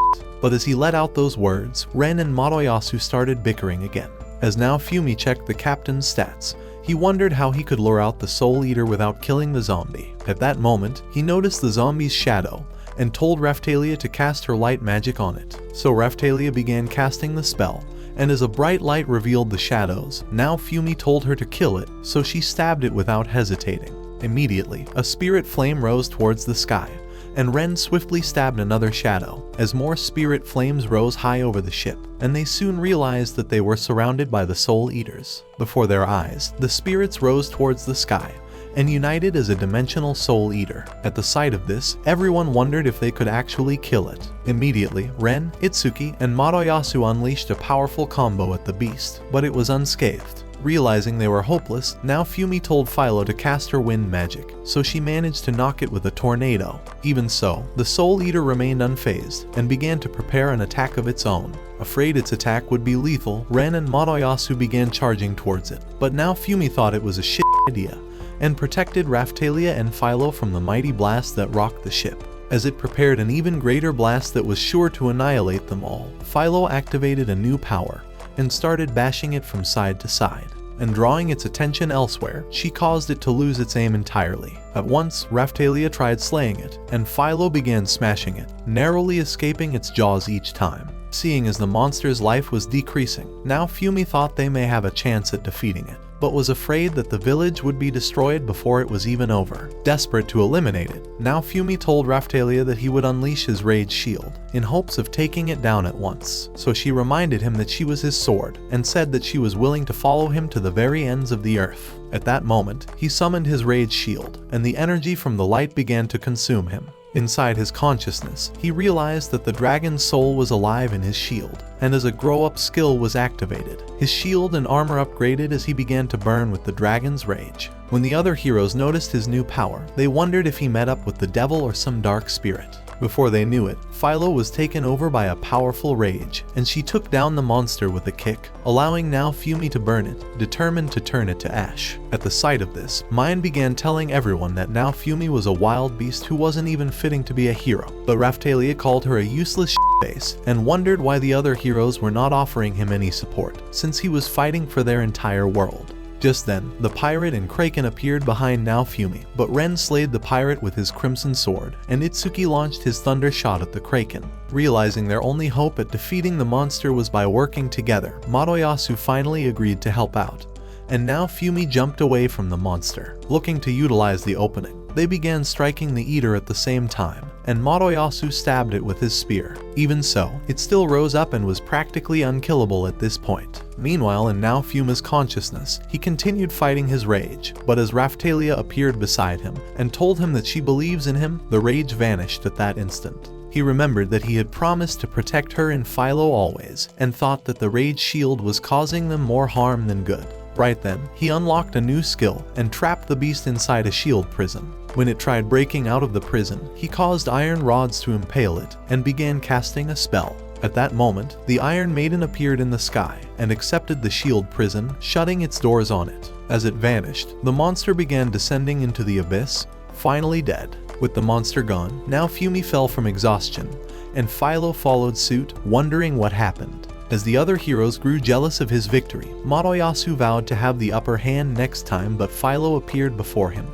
But as he let out those words, Ren and Motoyasu started bickering again. As now Fumi checked the captain's stats, he wondered how he could lure out the Soul Eater without killing the zombie. At that moment, he noticed the zombie's shadow, and told Raphtalia to cast her light magic on it. So Raphtalia began casting the spell, and as a bright light revealed the shadows, now Fumi told her to kill it, so she stabbed it without hesitating. Immediately, a spirit flame rose towards the sky, and Ren swiftly stabbed another shadow as more spirit flames rose high over the ship, and they soon realized that they were surrounded by the Soul Eaters. Before their eyes, the spirits rose towards the sky and united as a dimensional Soul Eater. At the sight of this, everyone wondered if they could actually kill it. Immediately, Ren, Itsuki, and Madoyasu unleashed a powerful combo at the beast, but it was unscathed. Realizing they were hopeless, now Fumi told Philo to cast her wind magic, so she managed to knock it with a tornado. Even so, the Soul Eater remained unfazed and began to prepare an attack of its own. Afraid its attack would be lethal, Ren and Madoyasu began charging towards it, but now Fumi thought it was a shit idea and protected Raphtalia and Philo from the mighty blast that rocked the ship. As it prepared an even greater blast that was sure to annihilate them all, Philo activated a new power and started bashing it from side to side, and drawing its attention elsewhere, she caused it to lose its aim entirely. At once, Raphtalia tried slaying it, and Philo began smashing it, narrowly escaping its jaws each time. Seeing as the monster's life was decreasing, now Fumi thought they may have a chance at defeating it, but was afraid that the village would be destroyed before it was even over. Desperate to eliminate it, now Fumi told Raphtalia that he would unleash his rage shield, in hopes of taking it down at once. So she reminded him that she was his sword, and said that she was willing to follow him to the very ends of the earth. At that moment, he summoned his rage shield, and the energy from the light began to consume him. Inside his consciousness, he realized that the dragon's soul was alive in his shield, and as a grow-up skill was activated, his shield and armor upgraded as he began to burn with the dragon's rage. When the other heroes noticed his new power, they wondered if he met up with the devil or some dark spirit. Before they knew it, Philo was taken over by a powerful rage, and she took down the monster with a kick, allowing now Fumi to burn it, determined to turn it to ash. At the sight of this, Mine began telling everyone that now Fumi was a wild beast who wasn't even fitting to be a hero, but Raphtalia called her a useless shitface, and wondered why the other heroes were not offering him any support, since he was fighting for their entire world. Just then, the pirate and Kraken appeared behind now Fumi, but Ren slayed the pirate with his crimson sword, and Itsuki launched his thunder shot at the Kraken. Realizing their only hope at defeating the monster was by working together, Madoyasu finally agreed to help out, and now Fumi jumped away from the monster. Looking to utilize the opening, they began striking the eater at the same time, and Madoyasu stabbed it with his spear. Even so, it still rose up and was practically unkillable at this point. Meanwhile, in now Fuma's consciousness, he continued fighting his rage, but as Raphtalia appeared beside him and told him that she believes in him, the rage vanished at that instant. He remembered that he had promised to protect her and Philo always, and thought that the rage shield was causing them more harm than good. Right then, he unlocked a new skill and trapped the beast inside a shield prison. When it tried breaking out of the prison, he caused iron rods to impale it and began casting a spell. At that moment, the Iron Maiden appeared in the sky and accepted the shield prison, shutting its doors on it. As it vanished, the monster began descending into the abyss, finally dead. With the monster gone, now Fumi fell from exhaustion, and Philo followed suit, wondering what happened. As the other heroes grew jealous of his victory, Madoyasu vowed to have the upper hand next time, but Philo appeared before him,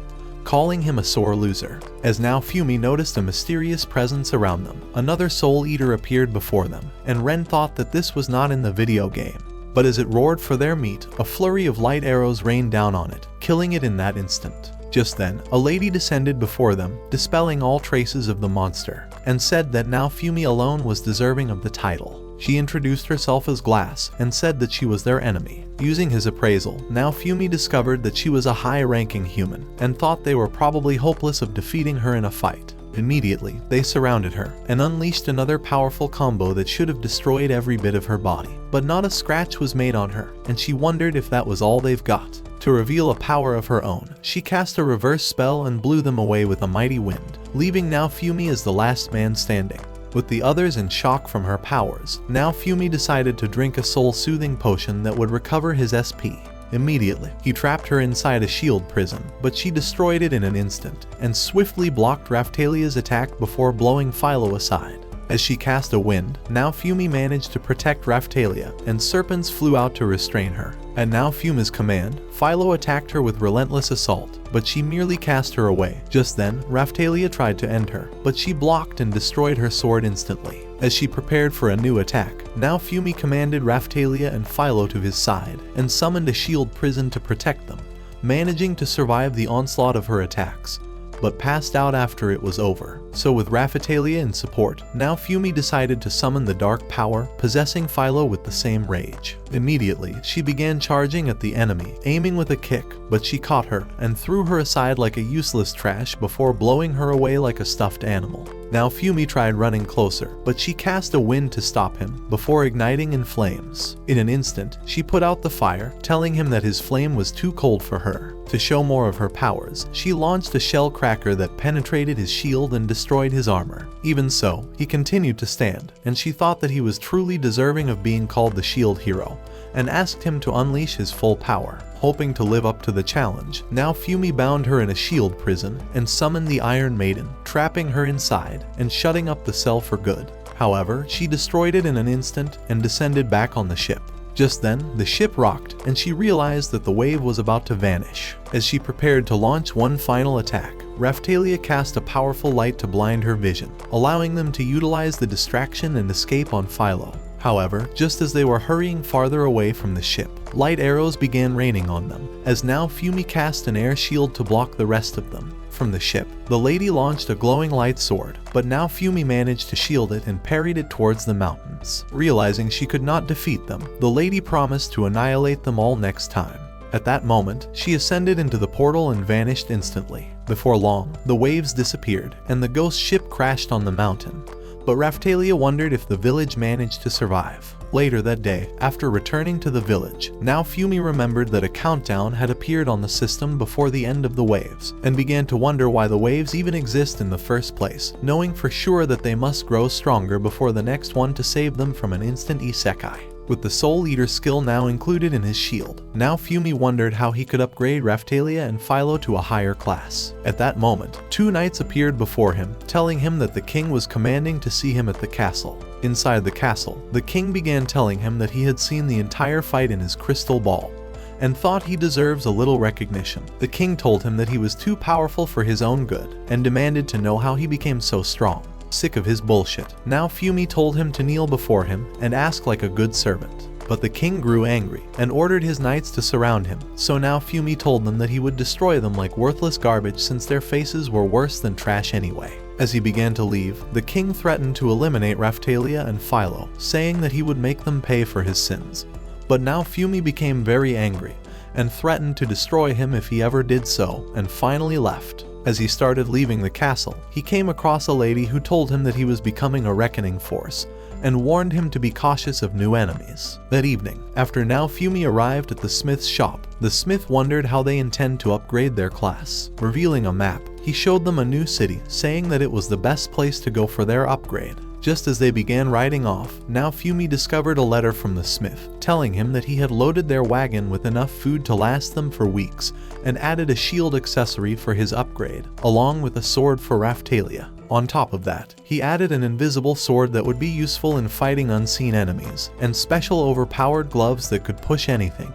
calling him a sore loser. As now Fumi noticed a mysterious presence around them, another Soul Eater appeared before them, and Ren thought that this was not in the video game. But as it roared for their meat, a flurry of light arrows rained down on it, killing it in that instant. Just then, a lady descended before them, dispelling all traces of the monster, and said that now Fumi alone was deserving of the title. She introduced herself as Glass and said that she was their enemy. Using his appraisal, now Fumi discovered that she was a high-ranking human and thought they were probably hopeless of defeating her in a fight. Immediately, they surrounded her and unleashed another powerful combo that should have destroyed every bit of her body. But not a scratch was made on her, and she wondered if that was all they've got. To reveal a power of her own, she cast a reverse spell and blew them away with a mighty wind, leaving now Fumi as the last man standing. With the others in shock from her powers, now Fumi decided to drink a soul-soothing potion that would recover his SP. Immediately, he trapped her inside a shield prison, but she destroyed it in an instant, and swiftly blocked Raphtalia's attack before blowing Philo aside. As she cast a wind, now Fumi managed to protect Raphtalia, and serpents flew out to restrain her. At now Fuma's command, Philo attacked her with relentless assault, but she merely cast her away. Just then, Raphtalia tried to end her, but she blocked and destroyed her sword instantly. As she prepared for a new attack, now Fumi commanded Raphtalia and Philo to his side, and summoned a shield prison to protect them, managing to survive the onslaught of her attacks. but passed out after it was over. So with Raphtalia in support, now Fumi decided to summon the dark power, possessing Philo with the same rage. Immediately, she began charging at the enemy, aiming with a kick, but she caught her and threw her aside like a useless trash before blowing her away like a stuffed animal. Now Fumi tried running closer, but she cast a wind to stop him before igniting in flames. In an instant, she put out the fire, telling him that his flame was too cold for her. To show more of her powers, she launched a shell cracker that penetrated his shield and destroyed his armor. Even so, he continued to stand, and she thought that he was truly deserving of being called the Shield Hero, and asked him to unleash his full power, hoping to live up to the challenge. Now Fumi bound her in a shield prison and summoned the Iron Maiden, trapping her inside and shutting up the cell for good. However, she destroyed it in an instant and descended back on the ship. Just then, the ship rocked, and she realized that the wave was about to vanish. As she prepared to launch one final attack, Raphtalia cast a powerful light to blind her vision, allowing them to utilize the distraction and escape on Philo. However, just as they were hurrying farther away from the ship, light arrows began raining on them, as now Fumi cast an air shield to block the rest of them. From the ship, the lady launched a glowing light sword, but now Fumi managed to shield it and parried it towards the mountains. Realizing she could not defeat them, the lady promised to annihilate them all next time. At that moment, she ascended into the portal and vanished instantly. Before long, the waves disappeared, and the ghost ship crashed on the mountain. But Raphtalia wondered if the village managed to survive. Later that day, after returning to the village, now Fumi remembered that a countdown had appeared on the system before the end of the waves, and began to wonder why the waves even exist in the first place, knowing for sure that they must grow stronger before the next one to save them from an instant isekai. With the Soul Eater skill now included in his shield, now Fumi wondered how he could upgrade Raphtalia and Philo to a higher class. At that moment, two knights appeared before him, telling him that the king was commanding to see him at the castle. Inside the castle, the king began telling him that he had seen the entire fight in his crystal ball, and thought he deserves a little recognition. The king told him that he was too powerful for his own good, and demanded to know how he became so strong. Sick of his bullshit, now Fumi told him to kneel before him and ask like a good servant. But the king grew angry and ordered his knights to surround him, so now Fumi told them that he would destroy them like worthless garbage since their faces were worse than trash anyway. As he began to leave, the king threatened to eliminate Raphtalia and Philo, saying that he would make them pay for his sins. But now Fumi became very angry and threatened to destroy him if he ever did so, and finally left. As he started leaving the castle, he came across a lady who told him that he was becoming a reckoning force, and warned him to be cautious of new enemies. That evening, after now Fumi arrived at the smith's shop, the smith wondered how they intend to upgrade their class. Revealing a map, he showed them a new city, saying that it was the best place to go for their upgrade. Just as they began riding off, now Fumi discovered a letter from the smith, telling him that he had loaded their wagon with enough food to last them for weeks, and added a shield accessory for his upgrade, along with a sword for Raphtalia. On top of that, he added an invisible sword that would be useful in fighting unseen enemies, and special overpowered gloves that could push anything,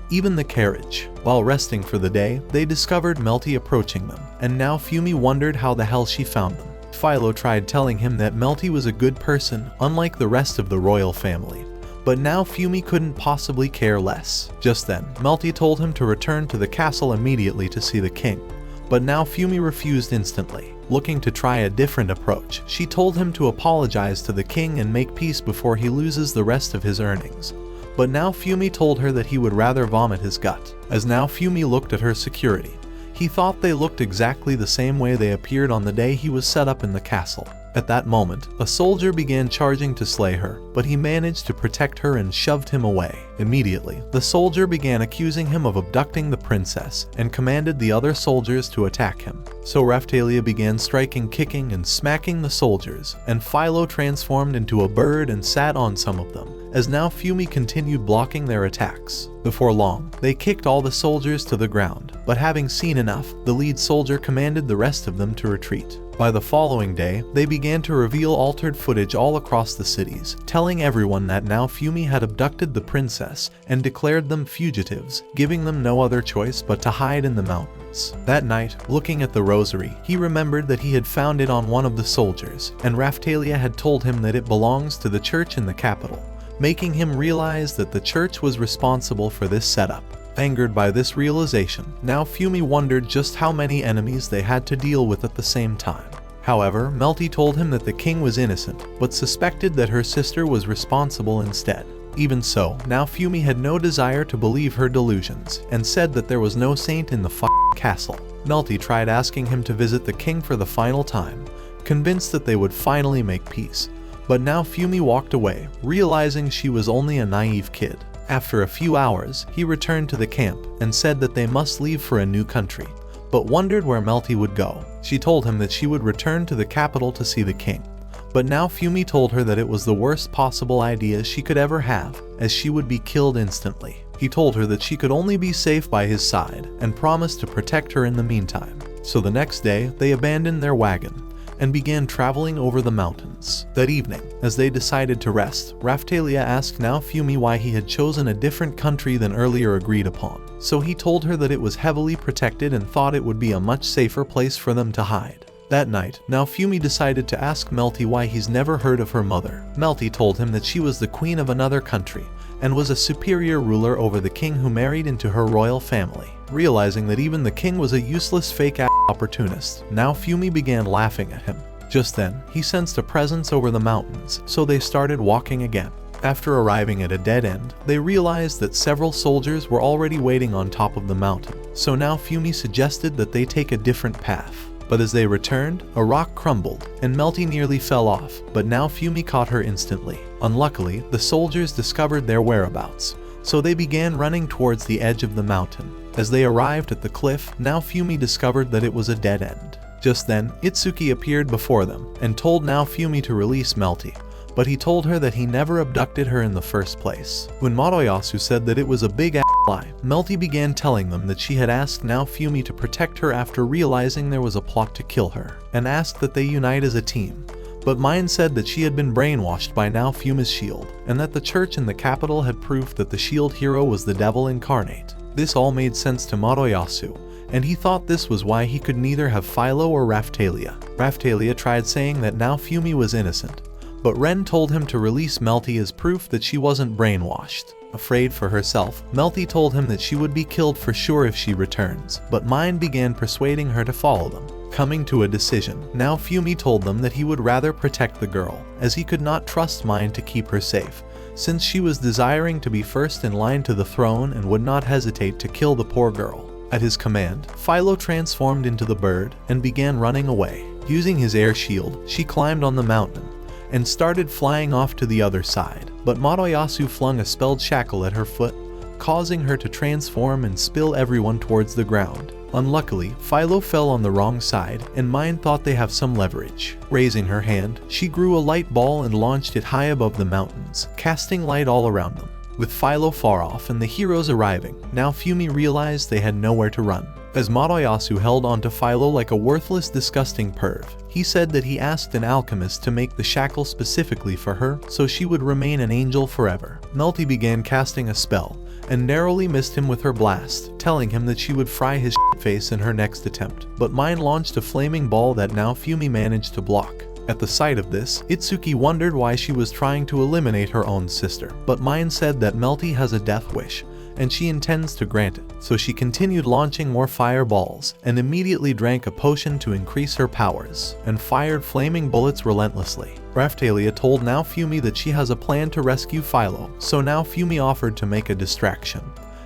even the carriage. While resting for the day, they discovered Melty approaching them, and now Fumi wondered how the hell she found them. Philo tried telling him that Melty was a good person, unlike the rest of the royal family. But now Fumi couldn't possibly care less. Just then, Melty told him to return to the castle immediately to see the king. But now Fumi refused instantly. Looking to try a different approach, she told him to apologize to the king and make peace before he loses the rest of his earnings. But now Fumi told her that he would rather vomit his gut. As now Fumi looked at her security, he thought they looked exactly the same way they appeared on the day he was set up in the castle. At that moment, a soldier began charging to slay her, but he managed to protect her and shoved him away. Immediately, the soldier began accusing him of abducting the princess and commanded the other soldiers to attack him. So Raphtalia began striking, kicking, and smacking the soldiers, and Philo transformed into a bird and sat on some of them, as now Fumi continued blocking their attacks. Before long, they kicked all the soldiers to the ground, but having seen enough, the lead soldier commanded the rest of them to retreat. By the following day, they began to reveal altered footage all across the cities, telling everyone that now Fumi had abducted the princess and declared them fugitives, giving them no other choice but to hide in the mountains. That night, looking at the rosary, he remembered that he had found it on one of the soldiers, and Raphtalia had told him that it belongs to the church in the capital, making him realize that the church was responsible for this setup. Angered by this realization, now Fumi wondered just how many enemies they had to deal with at the same time. However, Melty told him that the king was innocent, but suspected that her sister was responsible instead. Even so, now Fumi had no desire to believe her delusions, and said that there was no saint in the castle. Melty tried asking him to visit the king for the final time, convinced that they would finally make peace. But now Fumi walked away, realizing she was only a naive kid. After a few hours, he returned to the camp and said that they must leave for a new country, but wondered where Melty would go. She told him that she would return to the capital to see the king. But now Fumi told her that it was the worst possible idea she could ever have, as she would be killed instantly. He told her that she could only be safe by his side, and promised to protect her in the meantime. So the next day, they abandoned their wagon and began traveling over the mountains. That evening, as they decided to rest, Raphtalia asked now Fumi why he had chosen a different country than earlier agreed upon. So he told her that it was heavily protected and thought it would be a much safer place for them to hide. That night, now Fumi decided to ask Melty why he's never heard of her mother. Melty told him that she was the queen of another country, and was a superior ruler over the king who married into her royal family. Realizing that even the king was a useless fake-ass opportunist, now Fumi began laughing at him. Just then, he sensed a presence over the mountains, so they started walking again. After arriving at a dead end, they realized that several soldiers were already waiting on top of the mountain, so now Fumi suggested that they take a different path. But as they returned, a rock crumbled, and Melty nearly fell off, but now Fumi caught her instantly. Unluckily, the soldiers discovered their whereabouts, so they began running towards the edge of the mountain. As they arrived at the cliff, now Fumi discovered that it was a dead end. Just then, Itsuki appeared before them, and told now Fumi to release Melty, but he told her that he never abducted her in the first place. When Moroyasu said that it was a big-ass lie, Melty began telling them that she had asked now Fumi to protect her after realizing there was a plot to kill her, and asked that they unite as a team. But Mine said that she had been brainwashed by now Fumi's shield, and that the church in the capital had proof that the shield hero was the devil incarnate. This all made sense to Moroyasu, and he thought this was why he could neither have Philo or Raphtalia. Raphtalia tried saying that now Fumi was innocent, but Ren told him to release Melty as proof that she wasn't brainwashed. Afraid for herself, Melty told him that she would be killed for sure if she returns, but Mine began persuading her to follow them. Coming to a decision, now Fumi told them that he would rather protect the girl, as he could not trust Mine to keep her safe, since she was desiring to be first in line to the throne and would not hesitate to kill the poor girl. At his command, Philo transformed into the bird and began running away. Using his air shield, she climbed on the mountain and started flying off to the other side, but Moroyasu flung a spelled shackle at her foot, causing her to transform and spill everyone towards the ground. Unluckily, Philo fell on the wrong side, and Mine thought they have some leverage. Raising her hand, she grew a light ball and launched it high above the mountains, casting light all around them. With Philo far off and the heroes arriving, now Fumi realized they had nowhere to run. As Moroyasu held onto Philo like a worthless, disgusting perv, he said that he asked an alchemist to make the shackle specifically for her so she would remain an angel forever. Melty began casting a spell and narrowly missed him with her blast, telling him that she would fry his face in her next attempt. But Mine launched a flaming ball that now Fumi managed to block. At the sight of this, Itsuki wondered why she was trying to eliminate her own sister, but Mine said that Melty has a death wish, and she intends to grant it. So she continued launching more fireballs, and immediately drank a potion to increase her powers, and fired flaming bullets relentlessly. Raphtalia told now Fumi that she has a plan to rescue Philo, so now Fumi offered to make a distraction,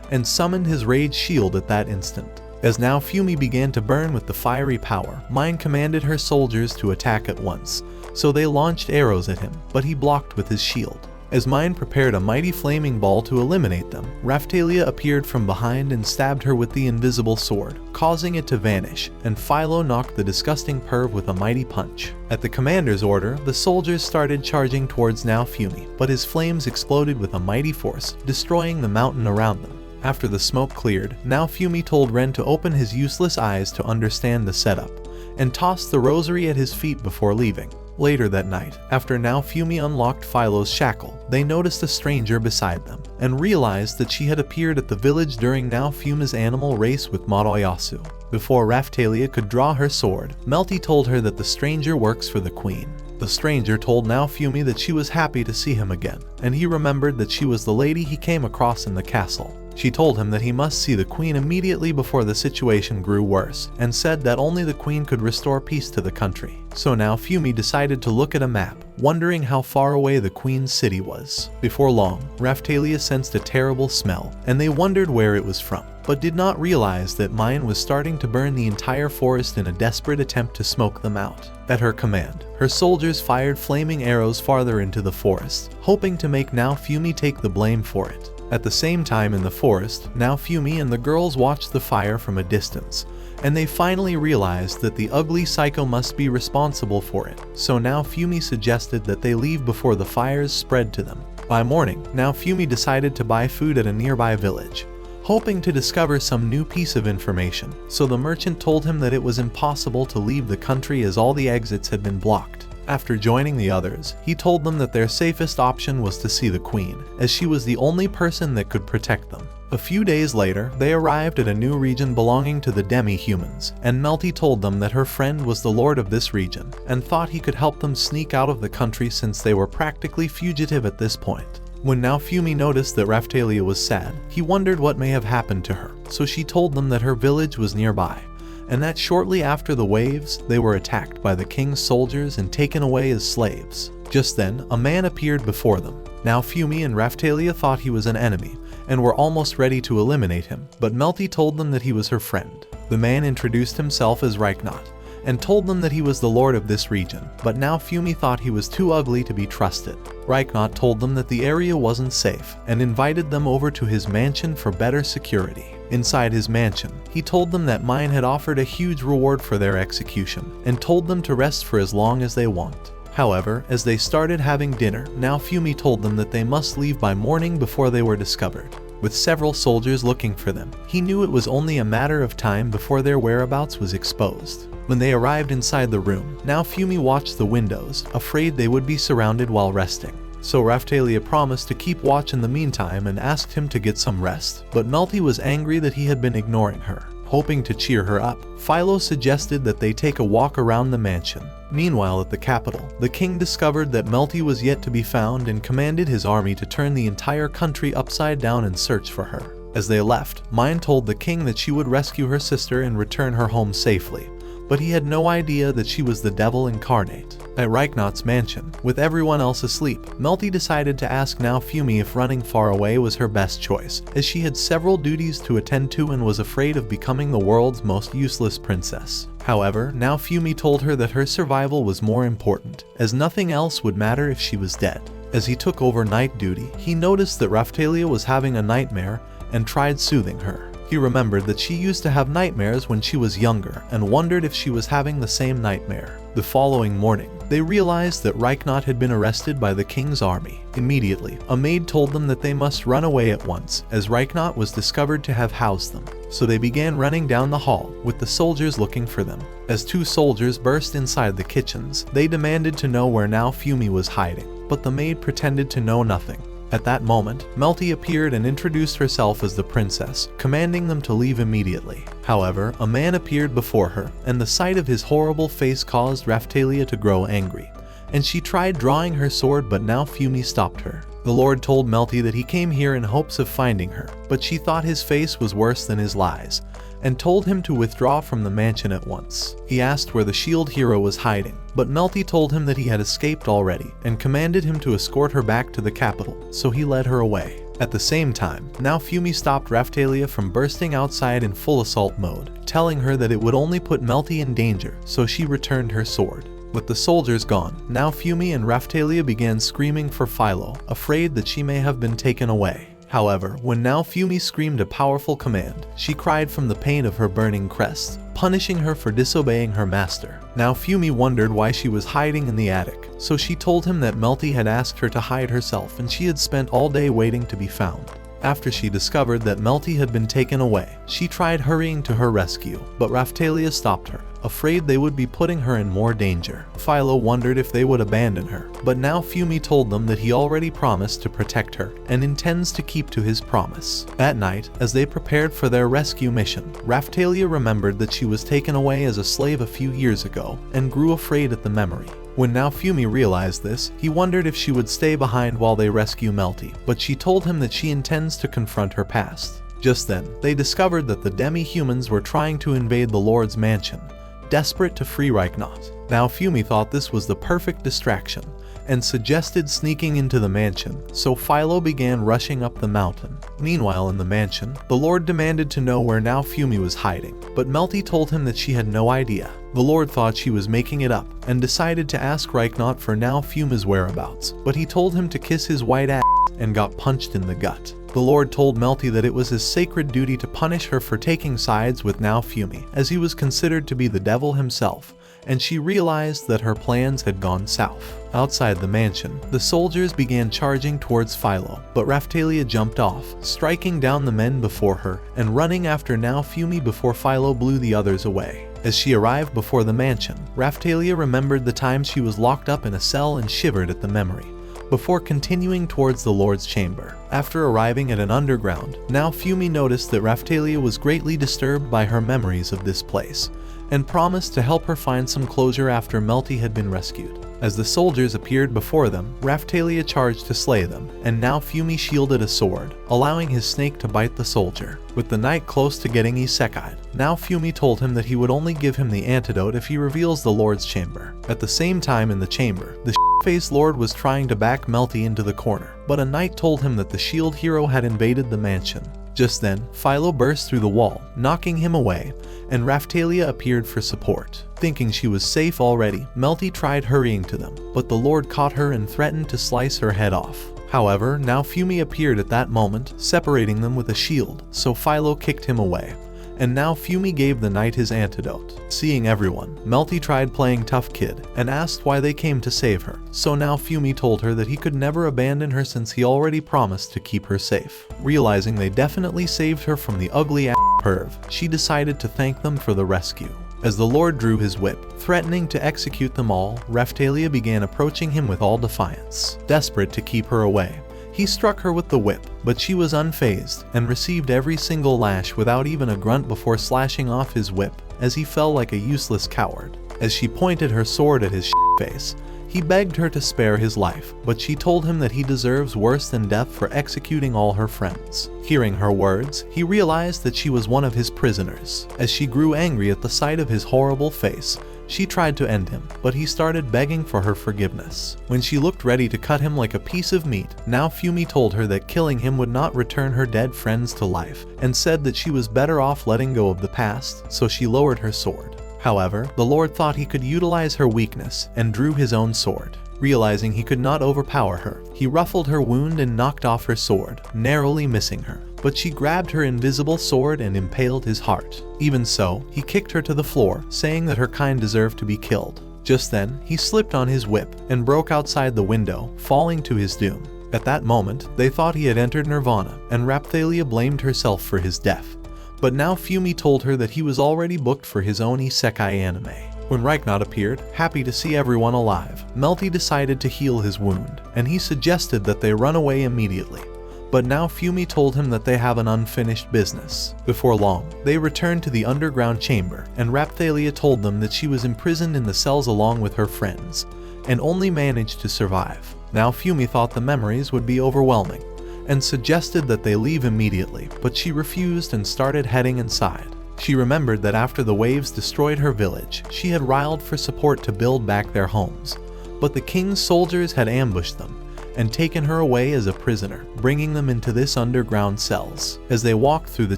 and summoned his rage shield at that instant. As now Fumi began to burn with the fiery power, Mine commanded her soldiers to attack at once, so they launched arrows at him, but he blocked with his shield. As Mine prepared a mighty flaming ball to eliminate them, Raphtalia appeared from behind and stabbed her with the invisible sword, causing it to vanish, and Philo knocked the disgusting perv with a mighty punch. At the commander's order, the soldiers started charging towards now Fumi, but his flames exploded with a mighty force, destroying the mountain around them. After the smoke cleared, now Fumi told Ren to open his useless eyes to understand the setup, and tossed the rosary at his feet before leaving. Later that night, after now Fumi unlocked Philo's shackle, they noticed a stranger beside them, and realized that she had appeared at the village during now Fumi's animal race with Moroyasu. Before Raphtalia could draw her sword, Melty told her that the stranger works for the queen. The stranger told now Fumi that she was happy to see him again, and he remembered that she was the lady he came across in the castle. She told him that he must see the queen immediately before the situation grew worse, and said that only the queen could restore peace to the country. So now Fumi decided to look at a map, wondering how far away the queen's city was. Before long, Raphtalia sensed a terrible smell, and they wondered where it was from, but did not realize that Mine was starting to burn the entire forest in a desperate attempt to smoke them out. At her command, her soldiers fired flaming arrows farther into the forest, hoping to make now Fumi take the blame for it. At the same time in the forest, now Fumi and the girls watched the fire from a distance, and they finally realized that the ugly psycho must be responsible for it. So now Fumi suggested that they leave before the fires spread to them. By morning, now Fumi decided to buy food at a nearby village, hoping to discover some new piece of information. So the merchant told him that it was impossible to leave the country as all the exits had been blocked. After joining the others, he told them that their safest option was to see the queen, as she was the only person that could protect them. A few days later, they arrived at a new region belonging to the demi-humans, and Melty told them that her friend was the lord of this region, and thought he could help them sneak out of the country since they were practically fugitive at this point. When now Fumi noticed that Raphtalia was sad, he wondered what may have happened to her, so she told them that her village was nearby, and that shortly after the waves, they were attacked by the king's soldiers and taken away as slaves. Just then, a man appeared before them. Now Fumi and Raphtalia thought he was an enemy, and were almost ready to eliminate him, but Melty told them that he was her friend. The man introduced himself as Isekai'd, and told them that he was the lord of this region, but now Fumi thought he was too ugly to be trusted. Isekai'd told them that the area wasn't safe, and invited them over to his mansion for better security. Inside his mansion, he told them that Mine had offered a huge reward for their execution, and told them to rest for as long as they want. However, as they started having dinner, now Fumi told them that they must leave by morning before they were discovered. With several soldiers looking for them, he knew it was only a matter of time before their whereabouts was exposed. When they arrived inside the room, now Fumi watched the windows, afraid they would be surrounded while resting. So Raphtalia promised to keep watch in the meantime and asked him to get some rest, but Melty was angry that he had been ignoring her. Hoping to cheer her up, Philo suggested that they take a walk around the mansion. Meanwhile at the capital, the king discovered that Melty was yet to be found and commanded his army to turn the entire country upside down and search for her. As they left, Mine told the king that she would rescue her sister and return her home safely, but he had no idea that she was the devil incarnate. At Isekai'd's mansion, with everyone else asleep, Melty decided to ask now Fumi if running far away was her best choice, as she had several duties to attend to and was afraid of becoming the world's most useless princess. However, now Fumi told her that her survival was more important, as nothing else would matter if she was dead. As he took over night duty, he noticed that Raphtalia was having a nightmare and tried soothing her. He remembered that she used to have nightmares when she was younger and wondered if she was having the same nightmare. The following morning, they realized that Isekai'd had been arrested by the king's army. Immediately, a maid told them that they must run away at once, as Isekai'd was discovered to have housed them. So they began running down the hall, with the soldiers looking for them. As two soldiers burst inside the kitchens, they demanded to know where now Fumi was hiding, but the maid pretended to know nothing. At that moment, Melty appeared and introduced herself as the princess, commanding them to leave immediately. However, a man appeared before her, and the sight of his horrible face caused Raphtalia to grow angry, and she tried drawing her sword, but now Fumi stopped her. The lord told Melty that he came here in hopes of finding her, but she thought his face was worse than his lies, and told him to withdraw from the mansion at once. He asked where the shield hero was hiding, but Melty told him that he had escaped already, and commanded him to escort her back to the capital, so he led her away. At the same time, now Fumi stopped Raphtalia from bursting outside in full assault mode, telling her that it would only put Melty in danger, so she returned her sword. With the soldiers gone, now Fumi and Raphtalia began screaming for Philo, afraid that she may have been taken away. However, when now Fumi screamed a powerful command, she cried from the pain of her burning crest, punishing her for disobeying her master. Now Fumi wondered why she was hiding in the attic, so she told him that Melty had asked her to hide herself and she had spent all day waiting to be found. After she discovered that Melty had been taken away, she tried hurrying to her rescue, but Raphtalia stopped her, afraid they would be putting her in more danger. Philo wondered if they would abandon her, but now Fumi told them that he already promised to protect her and intends to keep to his promise. That night, as they prepared for their rescue mission, Raphtalia remembered that she was taken away as a slave a few years ago and grew afraid at the memory. When now Fumi realized this, he wondered if she would stay behind while they rescue Melty, but she told him that she intends to confront her past. Just then, they discovered that the demi-humans were trying to invade the Lord's mansion, desperate to free Isekai'd. Now Fumi thought this was the perfect distraction, and suggested sneaking into the mansion, so Philo began rushing up the mountain. Meanwhile in the mansion, the Lord demanded to know where now Fumi was hiding, but Melty told him that she had no idea. The Lord thought she was making it up, and decided to ask Isekai'd for now Fumi's whereabouts, but he told him to kiss his white ass and got punched in the gut. The Lord told Melty that it was his sacred duty to punish her for taking sides with now Fumi, as he was considered to be the devil himself, and she realized that her plans had gone south. Outside the mansion, the soldiers began charging towards Philo, but Raphtalia jumped off, striking down the men before her and running after now Fumi before Philo blew the others away. As she arrived before the mansion, Raphtalia remembered the time she was locked up in a cell and shivered at the memory, before continuing towards the Lord's chamber. After arriving at an underground, now Fumi noticed that Raphtalia was greatly disturbed by her memories of this place, and promised to help her find some closure after Melty had been rescued. As the soldiers appeared before them, Raphtalia charged to slay them, and now Fumi shielded a sword, allowing his snake to bite the soldier. With the knight close to getting Isekai'd, now Fumi told him that he would only give him the antidote if he reveals the Lord's chamber. At the same time in the chamber, the shit-faced Lord was trying to back Melty into the corner, but a knight told him that the shield hero had invaded the mansion. Just then, Philo burst through the wall, knocking him away, and Raphtalia appeared for support. Thinking she was safe already, Melty tried hurrying to them, but the Lord caught her and threatened to slice her head off. However, now Fumi appeared at that moment, separating them with a shield, so Philo kicked him away. And now Fumi gave the knight his antidote. Seeing everyone, Melty tried playing tough kid and asked why they came to save her. So now Fumi told her that he could never abandon her since he already promised to keep her safe. Realizing they definitely saved her from the ugly ass perv, she decided to thank them for the rescue. As the Lord drew his whip, threatening to execute them all, Raphtalia began approaching him with all defiance. Desperate to keep her away, he struck her with the whip, but she was unfazed and received every single lash without even a grunt before slashing off his whip, as he fell like a useless coward. As she pointed her sword at his face, he begged her to spare his life, but she told him that he deserves worse than death for executing all her friends. Hearing her words, he realized that she was one of his prisoners. As she grew angry at the sight of his horrible face, she tried to end him, but he started begging for her forgiveness. When she looked ready to cut him like a piece of meat, now Fumi told her that killing him would not return her dead friends to life, and said that she was better off letting go of the past, so she lowered her sword. However, the Lord thought he could utilize her weakness and drew his own sword. Realizing he could not overpower her, he ruffled her wound and knocked off her sword, narrowly missing her. But she grabbed her invisible sword and impaled his heart. Even so, he kicked her to the floor, saying that her kind deserved to be killed. Just then, he slipped on his whip and broke outside the window, falling to his doom. At that moment, they thought he had entered Nirvana, and Raphtalia blamed herself for his death. But now Fumi told her that he was already booked for his own Isekai anime. When Isekai'd appeared, happy to see everyone alive, Melty decided to heal his wound, and he suggested that they run away immediately. But now Fumi told him that they have an unfinished business. Before long, they returned to the underground chamber, and Raphtalia told them that she was imprisoned in the cells along with her friends, and only managed to survive. Now Fumi thought the memories would be overwhelming, and suggested that they leave immediately, but she refused and started heading inside. She remembered that after the waves destroyed her village, she had riled for support to build back their homes, but the king's soldiers had ambushed them and taken her away as a prisoner, bringing them into this underground cells. As they walked through the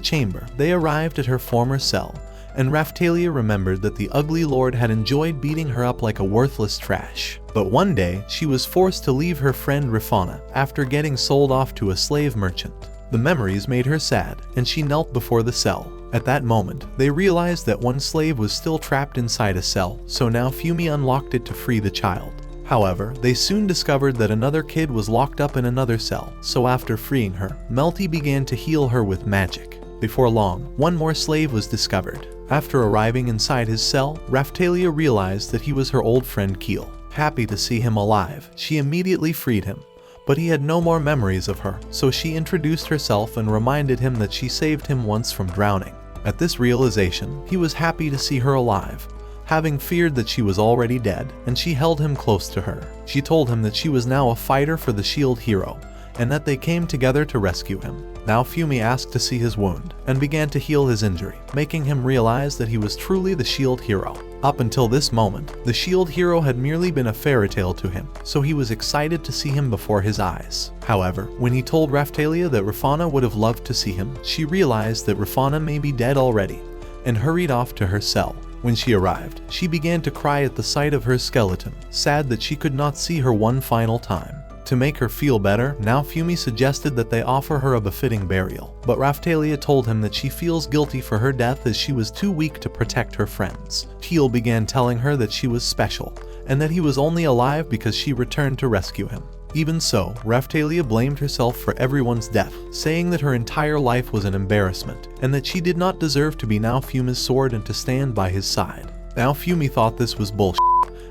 chamber, they arrived at her former cell, and Raphtalia remembered that the ugly lord had enjoyed beating her up like a worthless trash. But one day, she was forced to leave her friend Rifana after getting sold off to a slave merchant. The memories made her sad, and she knelt before the cell. At that moment, they realized that one slave was still trapped inside a cell, so now Fumi unlocked it to free the child. However, they soon discovered that another kid was locked up in another cell, so after freeing her, Melty began to heal her with magic. Before long, one more slave was discovered. After arriving inside his cell, Raphtalia realized that he was her old friend Keel. Happy to see him alive, she immediately freed him. But he had no more memories of her, so she introduced herself and reminded him that she saved him once from drowning. At this realization, he was happy to see her alive, having feared that she was already dead, and she held him close to her. She told him that she was now a fighter for the shield hero, and that they came together to rescue him. Now Fumi asked to see his wound, and began to heal his injury, making him realize that he was truly the shield hero. Up until this moment, the shield hero had merely been a fairy tale to him, so he was excited to see him before his eyes. However, when he told Raphtalia that Rafana would have loved to see him, she realized that Rafana may be dead already, and hurried off to her cell. When she arrived, she began to cry at the sight of her skeleton, sad that she could not see her one final time. To make her feel better, now Fumi suggested that they offer her a befitting burial, but Raphtalia told him that she feels guilty for her death as she was too weak to protect her friends. Teal began telling her that she was special, and that he was only alive because she returned to rescue him. Even so, Raphtalia blamed herself for everyone's death, saying that her entire life was an embarrassment, and that she did not deserve to be now Fumi's sword and to stand by his side. Now Fumi thought this was bullshit,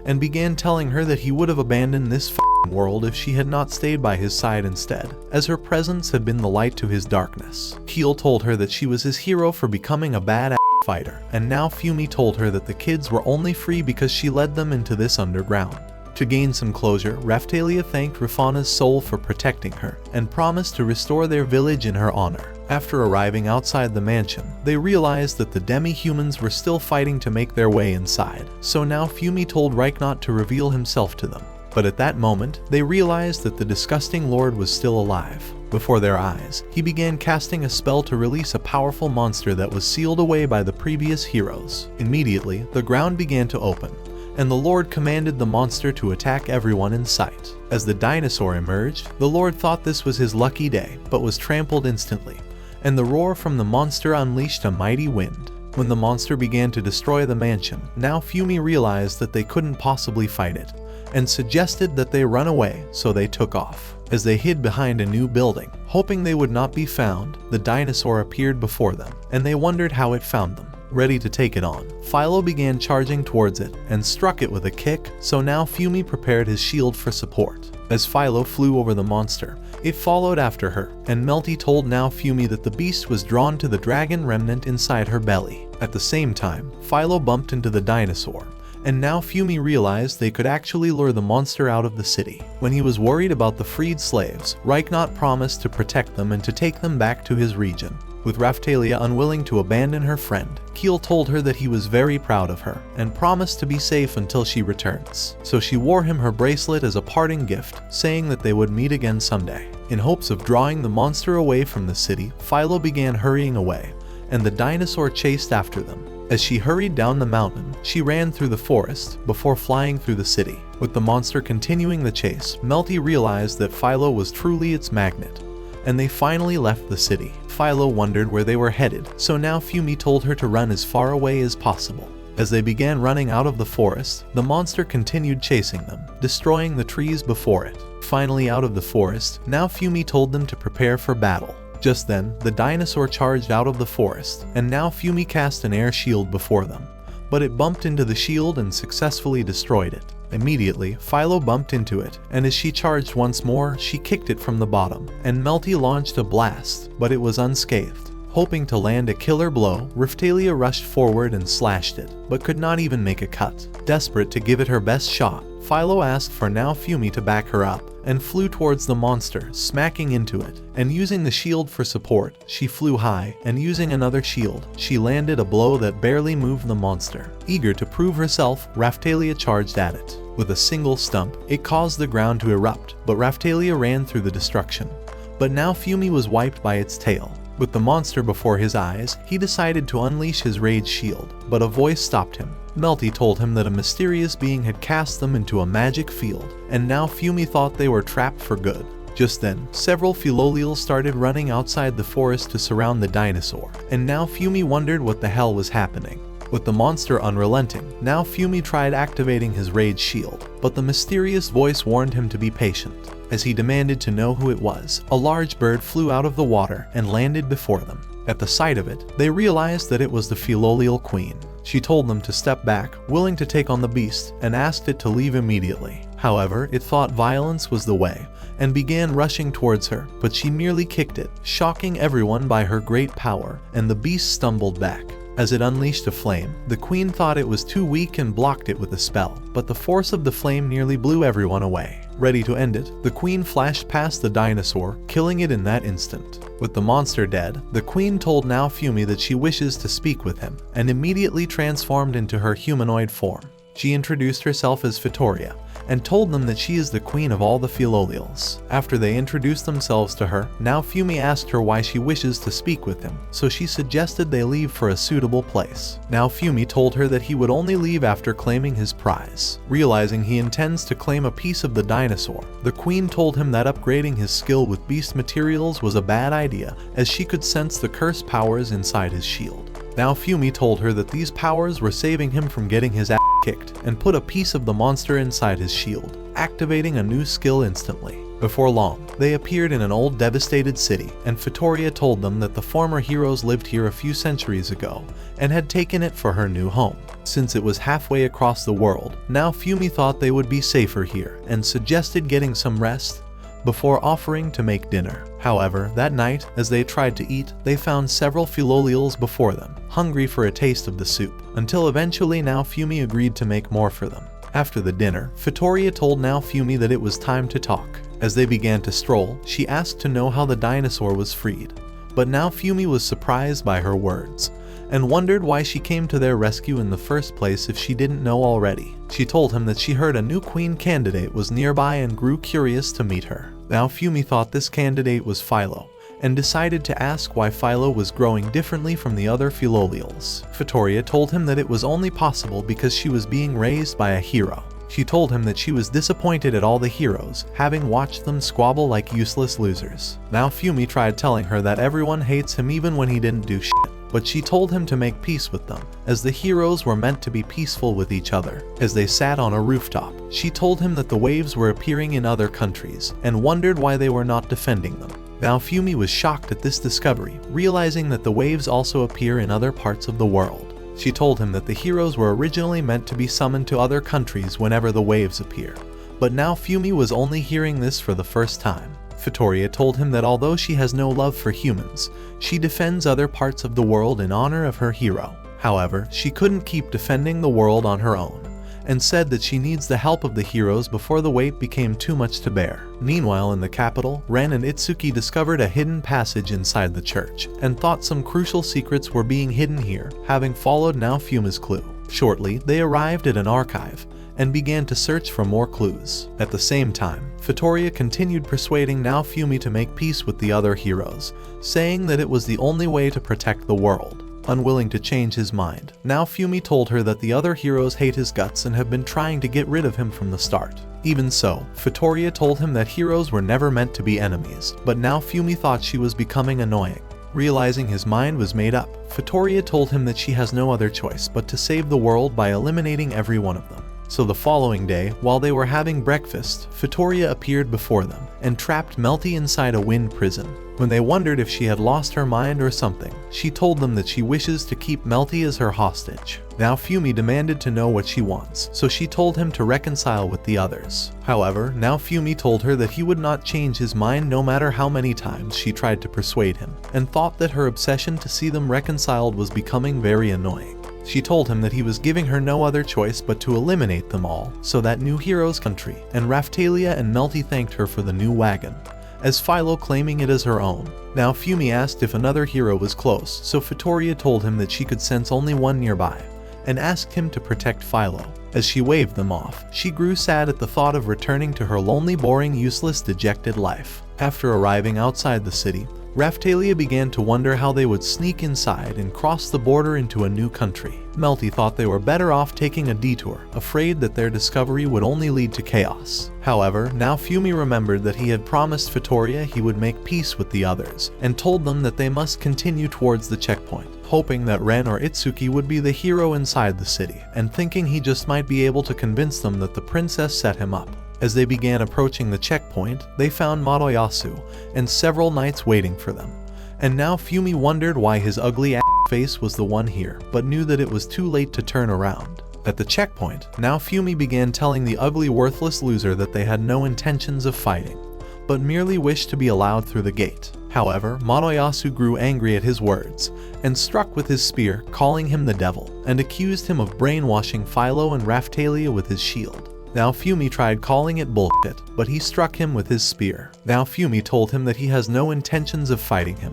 and began telling her that he would have abandoned this world if she had not stayed by his side instead, as her presence had been the light to his darkness. Teal told her that she was his hero for becoming a badass fighter, and now Fumi told her that the kids were only free because she led them into this underground. To gain some closure, Raphtalia thanked Rafana's soul for protecting her, and promised to restore their village in her honor. After arriving outside the mansion, they realized that the demi-humans were still fighting to make their way inside, so now Fumi told Reich not to reveal himself to them. But at that moment, they realized that the disgusting lord was still alive. Before their eyes, he began casting a spell to release a powerful monster that was sealed away by the previous heroes. Immediately, the ground began to open, and the lord commanded the monster to attack everyone in sight. As the dinosaur emerged, the lord thought this was his lucky day, but was trampled instantly, and the roar from the monster unleashed a mighty wind. When the monster began to destroy the mansion, now Fumi realized that they couldn't possibly fight it, and suggested that they run away, so they took off. As they hid behind a new building, hoping they would not be found, the dinosaur appeared before them, and they wondered how it found them. Ready to take it on, Philo began charging towards it, and struck it with a kick, so now Fumi prepared his shield for support. As Philo flew over the monster, it followed after her, and Melty told now Fumi that the beast was drawn to the dragon remnant inside her belly. At the same time, Philo bumped into the dinosaur, and now Fumi realized they could actually lure the monster out of the city. When he was worried about the freed slaves, Reichnot promised to protect them and to take them back to his region. With Raphtalia unwilling to abandon her friend, Keel told her that he was very proud of her, and promised to be safe until she returns. So she wore him her bracelet as a parting gift, saying that they would meet again someday. In hopes of drawing the monster away from the city, Philo began hurrying away, and the dinosaur chased after them. As she hurried down the mountain, she ran through the forest before flying through the city. With the monster continuing the chase, Melty realized that Philo was truly its magnet, and they finally left the city. Philo wondered where they were headed, so now Fumi told her to run as far away as possible. As they began running out of the forest, the monster continued chasing them, destroying the trees before it. Finally out of the forest, now Fumi told them to prepare for battle. Just then, the dinosaur charged out of the forest, and now Fumi cast an air shield before them, but it bumped into the shield and successfully destroyed it. Immediately, Philo bumped into it, and as she charged once more, she kicked it from the bottom, and Melty launched a blast, but it was unscathed. Hoping to land a killer blow, Raphtalia rushed forward and slashed it, but could not even make a cut. Desperate to give it her best shot, Philo asked for now Fumi to back her up, and flew towards the monster, smacking into it, and using the shield for support, she flew high, and using another shield, she landed a blow that barely moved the monster. Eager to prove herself, Raphtalia charged at it. With a single stump, it caused the ground to erupt, but Raphtalia ran through the destruction. But now Fumi was wiped by its tail. With the monster before his eyes, he decided to unleash his rage shield, but a voice stopped him. Melty told him that a mysterious being had cast them into a magic field, and now Fumi thought they were trapped for good. Just then, several Philolials started running outside the forest to surround the dinosaur, and now Fumi wondered what the hell was happening. With the monster unrelenting, now Fumi tried activating his rage shield, but the mysterious voice warned him to be patient. As he demanded to know who it was, a large bird flew out of the water and landed before them. At the sight of it, they realized that it was the Philolial queen. She told them to step back, willing to take on the beast, and asked it to leave immediately. However, it thought violence was the way, and began rushing towards her, but she merely kicked it, shocking everyone by her great power, and the beast stumbled back. As it unleashed a flame, the queen thought it was too weak and blocked it with a spell, but the force of the flame nearly blew everyone away. Ready to end it, the queen flashed past the dinosaur, killing it in that instant. With the monster dead, the queen told Naofumi that she wishes to speak with him, and immediately transformed into her humanoid form. She introduced herself as Fitoria, and told them that she is the queen of all the Philolials. After they introduced themselves to her, Naofumi asked her why she wishes to speak with him, so she suggested they leave for a suitable place. Naofumi told her that he would only leave after claiming his prize. Realizing he intends to claim a piece of the dinosaur, the queen told him that upgrading his skill with beast materials was a bad idea, as she could sense the curse powers inside his shield. Naofumi told her that these powers were saving him from getting his ass kicked, and put a piece of the monster inside his shield, activating a new skill instantly. Before long, they appeared in an old devastated city, and Fitoria told them that the former heroes lived here a few centuries ago, and had taken it for her new home. Since it was halfway across the world, Naofumi thought they would be safer here, and suggested getting some rest before offering to make dinner. However, that night, as they tried to eat, they found several Philolials before them, hungry for a taste of the soup, until eventually Naofumi agreed to make more for them. After the dinner, Fitoria told Naofumi that it was time to talk. As they began to stroll, she asked to know how the dinosaur was freed. But Naofumi was surprised by her words, and wondered why she came to their rescue in the first place if she didn't know already. She told him that she heard a new queen candidate was nearby and grew curious to meet her. Naofumi thought this candidate was Philo, and decided to ask why Philo was growing differently from the other Philolials. Fitoria told him that it was only possible because she was being raised by a hero. She told him that she was disappointed at all the heroes, having watched them squabble like useless losers. Naofumi tried telling her that everyone hates him even when he didn't do shit, but she told him to make peace with them, as the heroes were meant to be peaceful with each other. As they sat on a rooftop, she told him that the waves were appearing in other countries, and wondered why they were not defending them. Naofumi was shocked at this discovery, realizing that the waves also appear in other parts of the world. She told him that the heroes were originally meant to be summoned to other countries whenever the waves appear, but Naofumi was only hearing this for the first time. Fitoria told him that although she has no love for humans, she defends other parts of the world in honor of her hero. However, she couldn't keep defending the world on her own, and said that she needs the help of the heroes before the weight became too much to bear. Meanwhile, in the capital, Ren and Itsuki discovered a hidden passage inside the church, and thought some crucial secrets were being hidden here, having followed Naofumi's clue. Shortly, they arrived at an archive, and began to search for more clues. At the same time, Fitoria continued persuading Naofumi to make peace with the other heroes, saying that it was the only way to protect the world. Unwilling to change his mind, Naofumi told her that the other heroes hate his guts and have been trying to get rid of him from the start. Even so, Fitoria told him that heroes were never meant to be enemies, but Naofumi thought she was becoming annoying. Realizing his mind was made up, Fitoria told him that she has no other choice but to save the world by eliminating every one of them. So the following day, while they were having breakfast, Fitoria appeared before them, and trapped Melty inside a wind prison. When they wondered if she had lost her mind or something, she told them that she wishes to keep Melty as her hostage. Naofumi demanded to know what she wants, so she told him to reconcile with the others. However, Naofumi told her that he would not change his mind no matter how many times she tried to persuade him, and thought that her obsession to see them reconciled was becoming very annoying. She told him that he was giving her no other choice but to eliminate them all, so that New Heroes Country, and Raphtalia and Melty thanked her for the new wagon, as Philo claiming it as her own. Naofumi asked if another hero was close, so Fitoria told him that she could sense only one nearby, and asked him to protect Philo. As she waved them off, she grew sad at the thought of returning to her lonely, boring, useless, dejected life. After arriving outside the city, Raphtalia began to wonder how they would sneak inside and cross the border into a new country. Melty thought they were better off taking a detour, afraid that their discovery would only lead to chaos. However, Naofumi remembered that he had promised Fitoria he would make peace with the others, and told them that they must continue towards the checkpoint, hoping that Ren or Itsuki would be the hero inside the city, and thinking he just might be able to convince them that the princess set him up. As they began approaching the checkpoint, they found Motoyasu and several knights waiting for them. And Naofumi wondered why his ugly ass face was the one here, but knew that it was too late to turn around. At the checkpoint, Naofumi began telling the ugly, worthless loser that they had no intentions of fighting, but merely wished to be allowed through the gate. However, Motoyasu grew angry at his words, and struck with his spear, calling him the devil, and accused him of brainwashing Philo and Raphtalia with his shield. Now Fumi tried calling it bullshit, but he struck him with his spear. Now Fumi told him that he has no intentions of fighting him,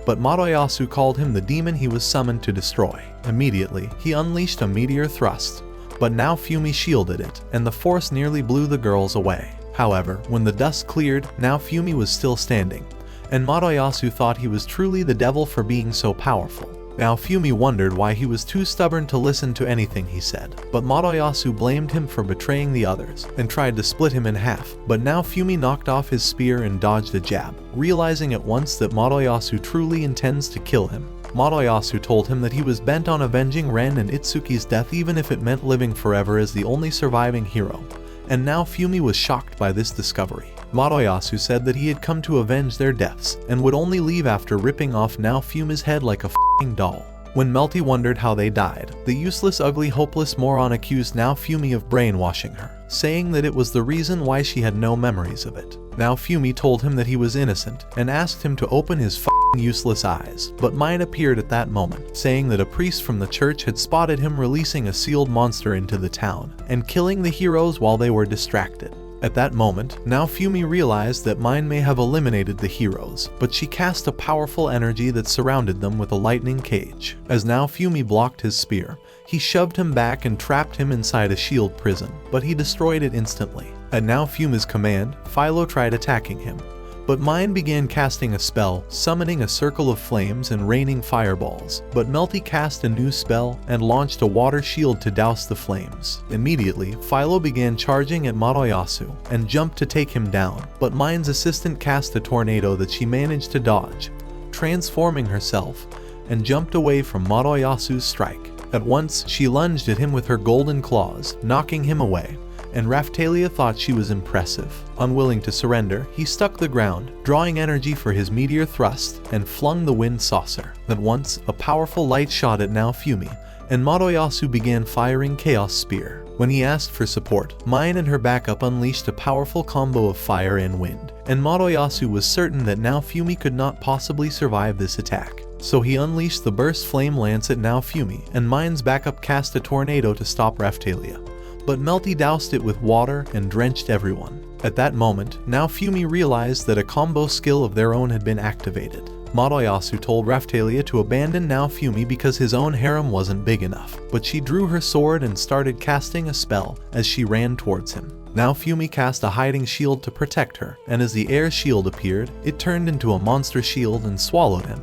but Moroyasu called him the demon he was summoned to destroy. Immediately, he unleashed a meteor thrust, but now Fumi shielded it, and the force nearly blew the girls away. However, when the dust cleared, now Fumi was still standing, and Moroyasu thought he was truly the devil for being so powerful. Now Fumi wondered why he was too stubborn to listen to anything he said, but Moroyasu blamed him for betraying the others and tried to split him in half. But now Fumi knocked off his spear and dodged a jab, realizing at once that Moroyasu truly intends to kill him. Moroyasu told him that he was bent on avenging Ren and Itsuki's death even if it meant living forever as the only surviving hero, and now Fumi was shocked by this discovery. Moroyasu said that he had come to avenge their deaths and would only leave after ripping off now Fumi's head like a f***ing doll. When Melty wondered how they died, the useless, ugly, hopeless moron accused now Fumi of brainwashing her, saying that it was the reason why she had no memories of it. Now Fumi told him that he was innocent and asked him to open his f***ing useless eyes, but mine appeared at that moment, saying that a priest from the church had spotted him releasing a sealed monster into the town and killing the heroes while they were distracted. At that moment, now Fumi realized that Mine may have eliminated the heroes, but she cast a powerful energy that surrounded them with a lightning cage. As now Fumi blocked his spear, he shoved him back and trapped him inside a shield prison, but he destroyed it instantly. At now Fumi's command, Philo tried attacking him, but Mine began casting a spell, summoning a circle of flames and raining fireballs. But Melty cast a new spell and launched a water shield to douse the flames. Immediately, Philo began charging at Moroyasu and jumped to take him down, but Mine's assistant cast a tornado that she managed to dodge, transforming herself, and jumped away from Moroyasu's strike. At once, she lunged at him with her golden claws, knocking him away, and Raphtalia thought she was impressive. Unwilling to surrender, he stuck the ground, drawing energy for his meteor thrust, and flung the wind saucer. At once, a powerful light shot at now Fumi, and Moroyasu began firing Chaos Spear. When he asked for support, Mine and her backup unleashed a powerful combo of fire and wind, and Moroyasu was certain that now Fumi could not possibly survive this attack. So he unleashed the burst flame lance at now Fumi, and Mine's backup cast a tornado to stop Raphtalia, but Melty doused it with water and drenched everyone. At that moment, now Fumi realized that a combo skill of their own had been activated. Moroyasu told Raphtalia to abandon now Fumi because his own harem wasn't big enough, but she drew her sword and started casting a spell as she ran towards him. Now Fumi cast a hiding shield to protect her, and as the air shield appeared, it turned into a monster shield and swallowed him,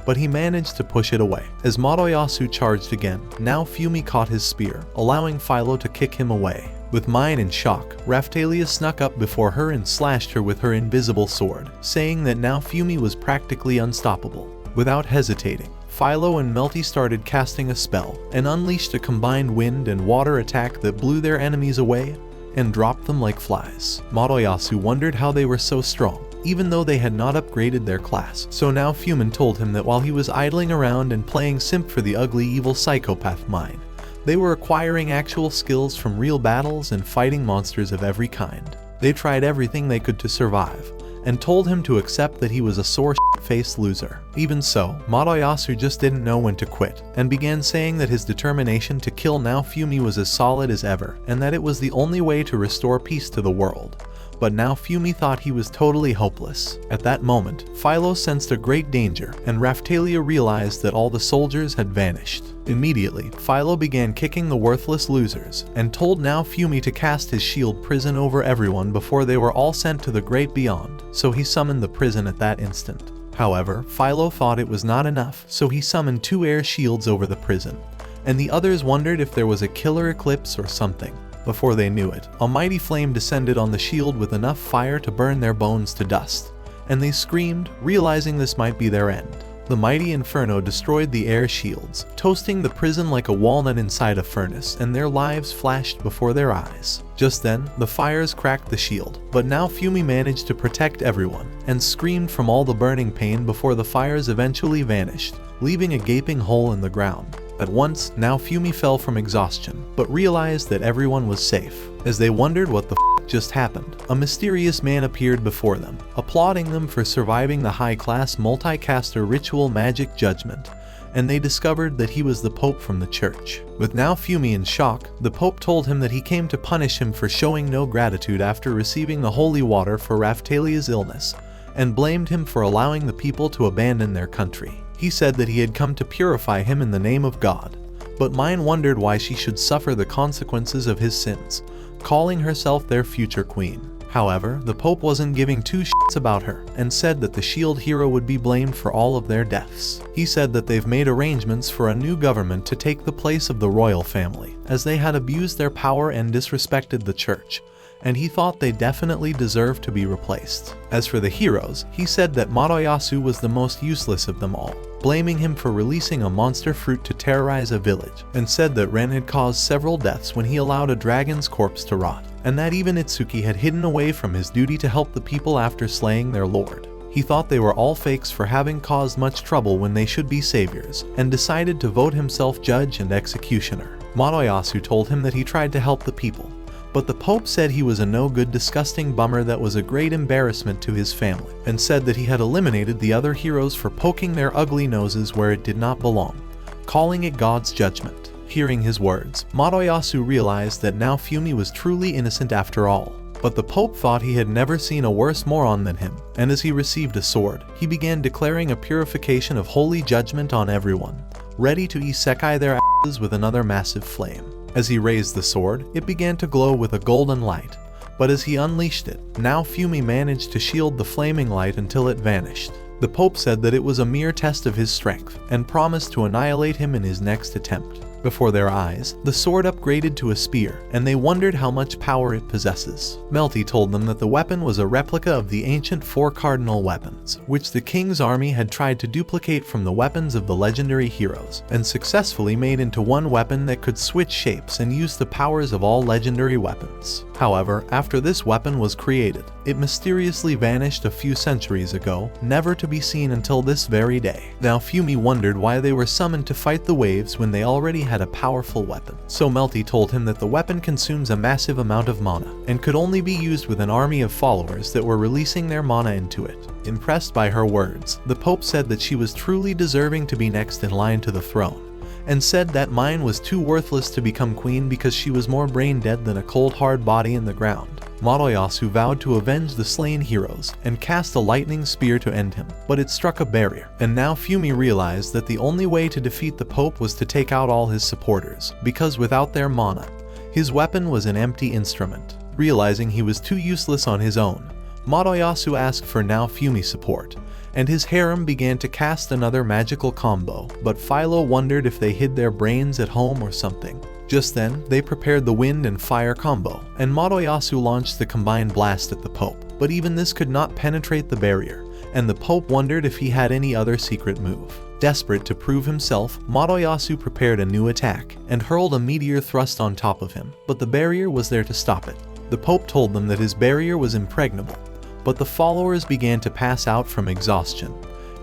but he managed to push it away. As Moroyasu charged again, now Fumi caught his spear, allowing Philo to kick him away. With Mine in shock, Raphtalia snuck up before her and slashed her with her invisible sword, saying that now Fumi was practically unstoppable. Without hesitating, Philo and Melty started casting a spell and unleashed a combined wind and water attack that blew their enemies away and dropped them like flies. Moroyasu wondered how they were so strong, even though they had not upgraded their class. So now Fumin told him that while he was idling around and playing simp for the ugly evil psychopath Mine, they were acquiring actual skills from real battles and fighting monsters of every kind. They tried everything they could to survive, and told him to accept that he was a sore shit-faced loser. Even so, Moroyasu just didn't know when to quit, and began saying that his determination to kill now Fumi was as solid as ever, and that it was the only way to restore peace to the world. But now Fumi thought he was totally hopeless. At that moment, Philo sensed a great danger, and Raphtalia realized that all the soldiers had vanished. Immediately, Philo began kicking the worthless losers, and told now Fumi to cast his shield prison over everyone before they were all sent to the great beyond, so he summoned the prison at that instant. However, Philo thought it was not enough, so he summoned 2 air shields over the prison, and the others wondered if there was a killer eclipse or something. Before they knew it, a mighty flame descended on the shield with enough fire to burn their bones to dust, and they screamed, realizing this might be their end. The mighty inferno destroyed the air shields, toasting the prison like a walnut inside a furnace, and their lives flashed before their eyes. Just then, the fires cracked the shield, but now Fumi managed to protect everyone, and screamed from all the burning pain before the fires eventually vanished, leaving a gaping hole in the ground. At once, now Fumi fell from exhaustion, but realized that everyone was safe. As they wondered what the f just happened, a mysterious man appeared before them, applauding them for surviving the high-class multicaster ritual magic judgment, and they discovered that he was the Pope from the church. With now Fumi in shock, the Pope told him that he came to punish him for showing no gratitude after receiving the holy water for Raphtalia's illness, and blamed him for allowing the people to abandon their country. He said that he had come to purify him in the name of God, but Mine wondered why she should suffer the consequences of his sins, calling herself their future queen. However, the Pope wasn't giving two shits about her, and said that the shield hero would be blamed for all of their deaths. He said that they've made arrangements for a new government to take the place of the royal family, as they had abused their power and disrespected the church, and he thought they definitely deserved to be replaced. As for the heroes, he said that Moroyasu was the most useless of them all, blaming him for releasing a monster fruit to terrorize a village, and said that Ren had caused several deaths when he allowed a dragon's corpse to rot, and that even Itsuki had hidden away from his duty to help the people after slaying their lord. He thought they were all fakes for having caused much trouble when they should be saviors, and decided to vote himself judge and executioner. Moroyasu told him that he tried to help the people, but the Pope said he was a no-good disgusting bummer that was a great embarrassment to his family, and said that he had eliminated the other heroes for poking their ugly noses where it did not belong, calling it God's judgment. Hearing his words, Moroyasu realized that now Fumi was truly innocent after all. But the Pope thought he had never seen a worse moron than him, and as he received a sword, he began declaring a purification of holy judgment on everyone, ready to isekai their asses with another massive flame. As he raised the sword, it began to glow with a golden light, but as he unleashed it, now Fumi managed to shield the flaming light until it vanished. The Pope said that it was a mere test of his strength, and promised to annihilate him in his next attempt. Before their eyes, the sword upgraded to a spear, and they wondered how much power it possesses. Melty told them that the weapon was a replica of the ancient 4 cardinal weapons, which the king's army had tried to duplicate from the weapons of the legendary heroes, and successfully made into one weapon that could switch shapes and use the powers of all legendary weapons. However, after this weapon was created, it mysteriously vanished a few centuries ago, never to be seen until this very day. Now Fumi wondered why they were summoned to fight the waves when they already had a powerful weapon. So Melty told him that the weapon consumes a massive amount of mana, and could only be used with an army of followers that were releasing their mana into it. Impressed by her words, the Pope said that she was truly deserving to be next in line to the throne, and said that Mine was too worthless to become queen because she was more brain dead than a cold hard body in the ground. Moroyasu vowed to avenge the slain heroes and cast a lightning spear to end him, but it struck a barrier, and now Fumi realized that the only way to defeat the Pope was to take out all his supporters, because without their mana, his weapon was an empty instrument. Realizing he was too useless on his own, Moroyasu asked for now Fumi's support, and his harem began to cast another magical combo, but Philo wondered if they hid their brains at home or something. Just then, they prepared the wind and fire combo, and Moroyasu launched the combined blast at the Pope, but even this could not penetrate the barrier, and the Pope wondered if he had any other secret move. Desperate to prove himself, Moroyasu prepared a new attack, and hurled a meteor thrust on top of him, but the barrier was there to stop it. The Pope told them that his barrier was impregnable, but the followers began to pass out from exhaustion,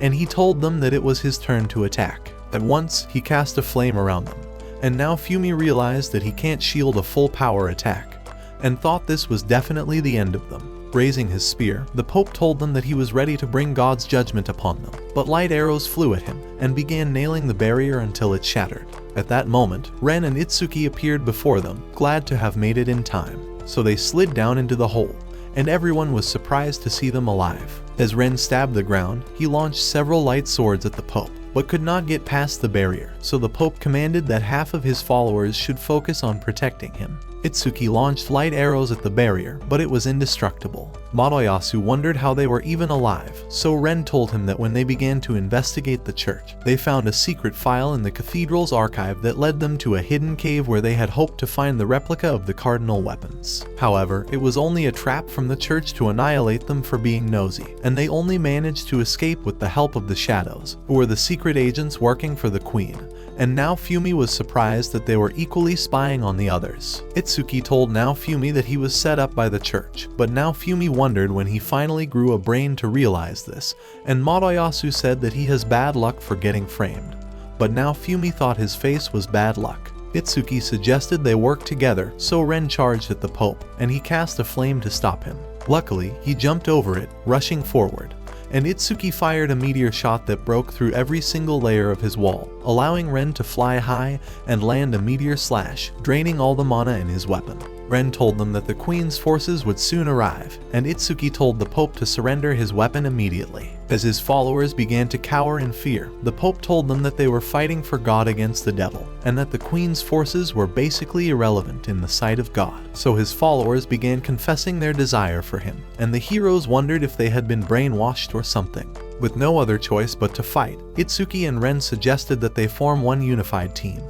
and he told them that it was his turn to attack. At once, he cast a flame around them, and now Fumi realized that he can't shield a full power attack, and thought this was definitely the end of them. Raising his spear, the Pope told them that he was ready to bring God's judgment upon them, but light arrows flew at him, and began nailing the barrier until it shattered. At that moment, Ren and Itsuki appeared before them, glad to have made it in time. So they slid down into the hole, and everyone was surprised to see them alive. As Ren stabbed the ground, he launched several light swords at the Pope, but could not get past the barrier, so the Pope commanded that half of his followers should focus on protecting him. Itsuki launched light arrows at the barrier, but it was indestructible. Moroyasu wondered how they were even alive, so Ren told him that when they began to investigate the church, they found a secret file in the cathedral's archive that led them to a hidden cave where they had hoped to find the replica of the cardinal weapons. However, it was only a trap from the church to annihilate them for being nosy, and they only managed to escape with the help of the shadows, who were the secret agents working for the queen. And now Fumi was surprised that they were equally spying on the others. Itsuki told now Fumi that he was set up by the church, but now Fumi wondered when he finally grew a brain to realize this, and Moroyasu said that he has bad luck for getting framed. But now Fumi thought his face was bad luck. Itsuki suggested they work together, so Ren charged at the Pope, and he cast a flame to stop him. Luckily, he jumped over it, rushing forward, and Itsuki fired a meteor shot that broke through every single layer of his wall, allowing Ren to fly high and land a meteor slash, draining all the mana in his weapon. Ren told them that the Queen's forces would soon arrive, and Itsuki told the Pope to surrender his weapon immediately. As his followers began to cower in fear, the Pope told them that they were fighting for God against the devil, and that the Queen's forces were basically irrelevant in the sight of God. So his followers began confessing their desire for him, and the heroes wondered if they had been brainwashed or something. With no other choice but to fight, Itsuki and Ren suggested that they form one unified team,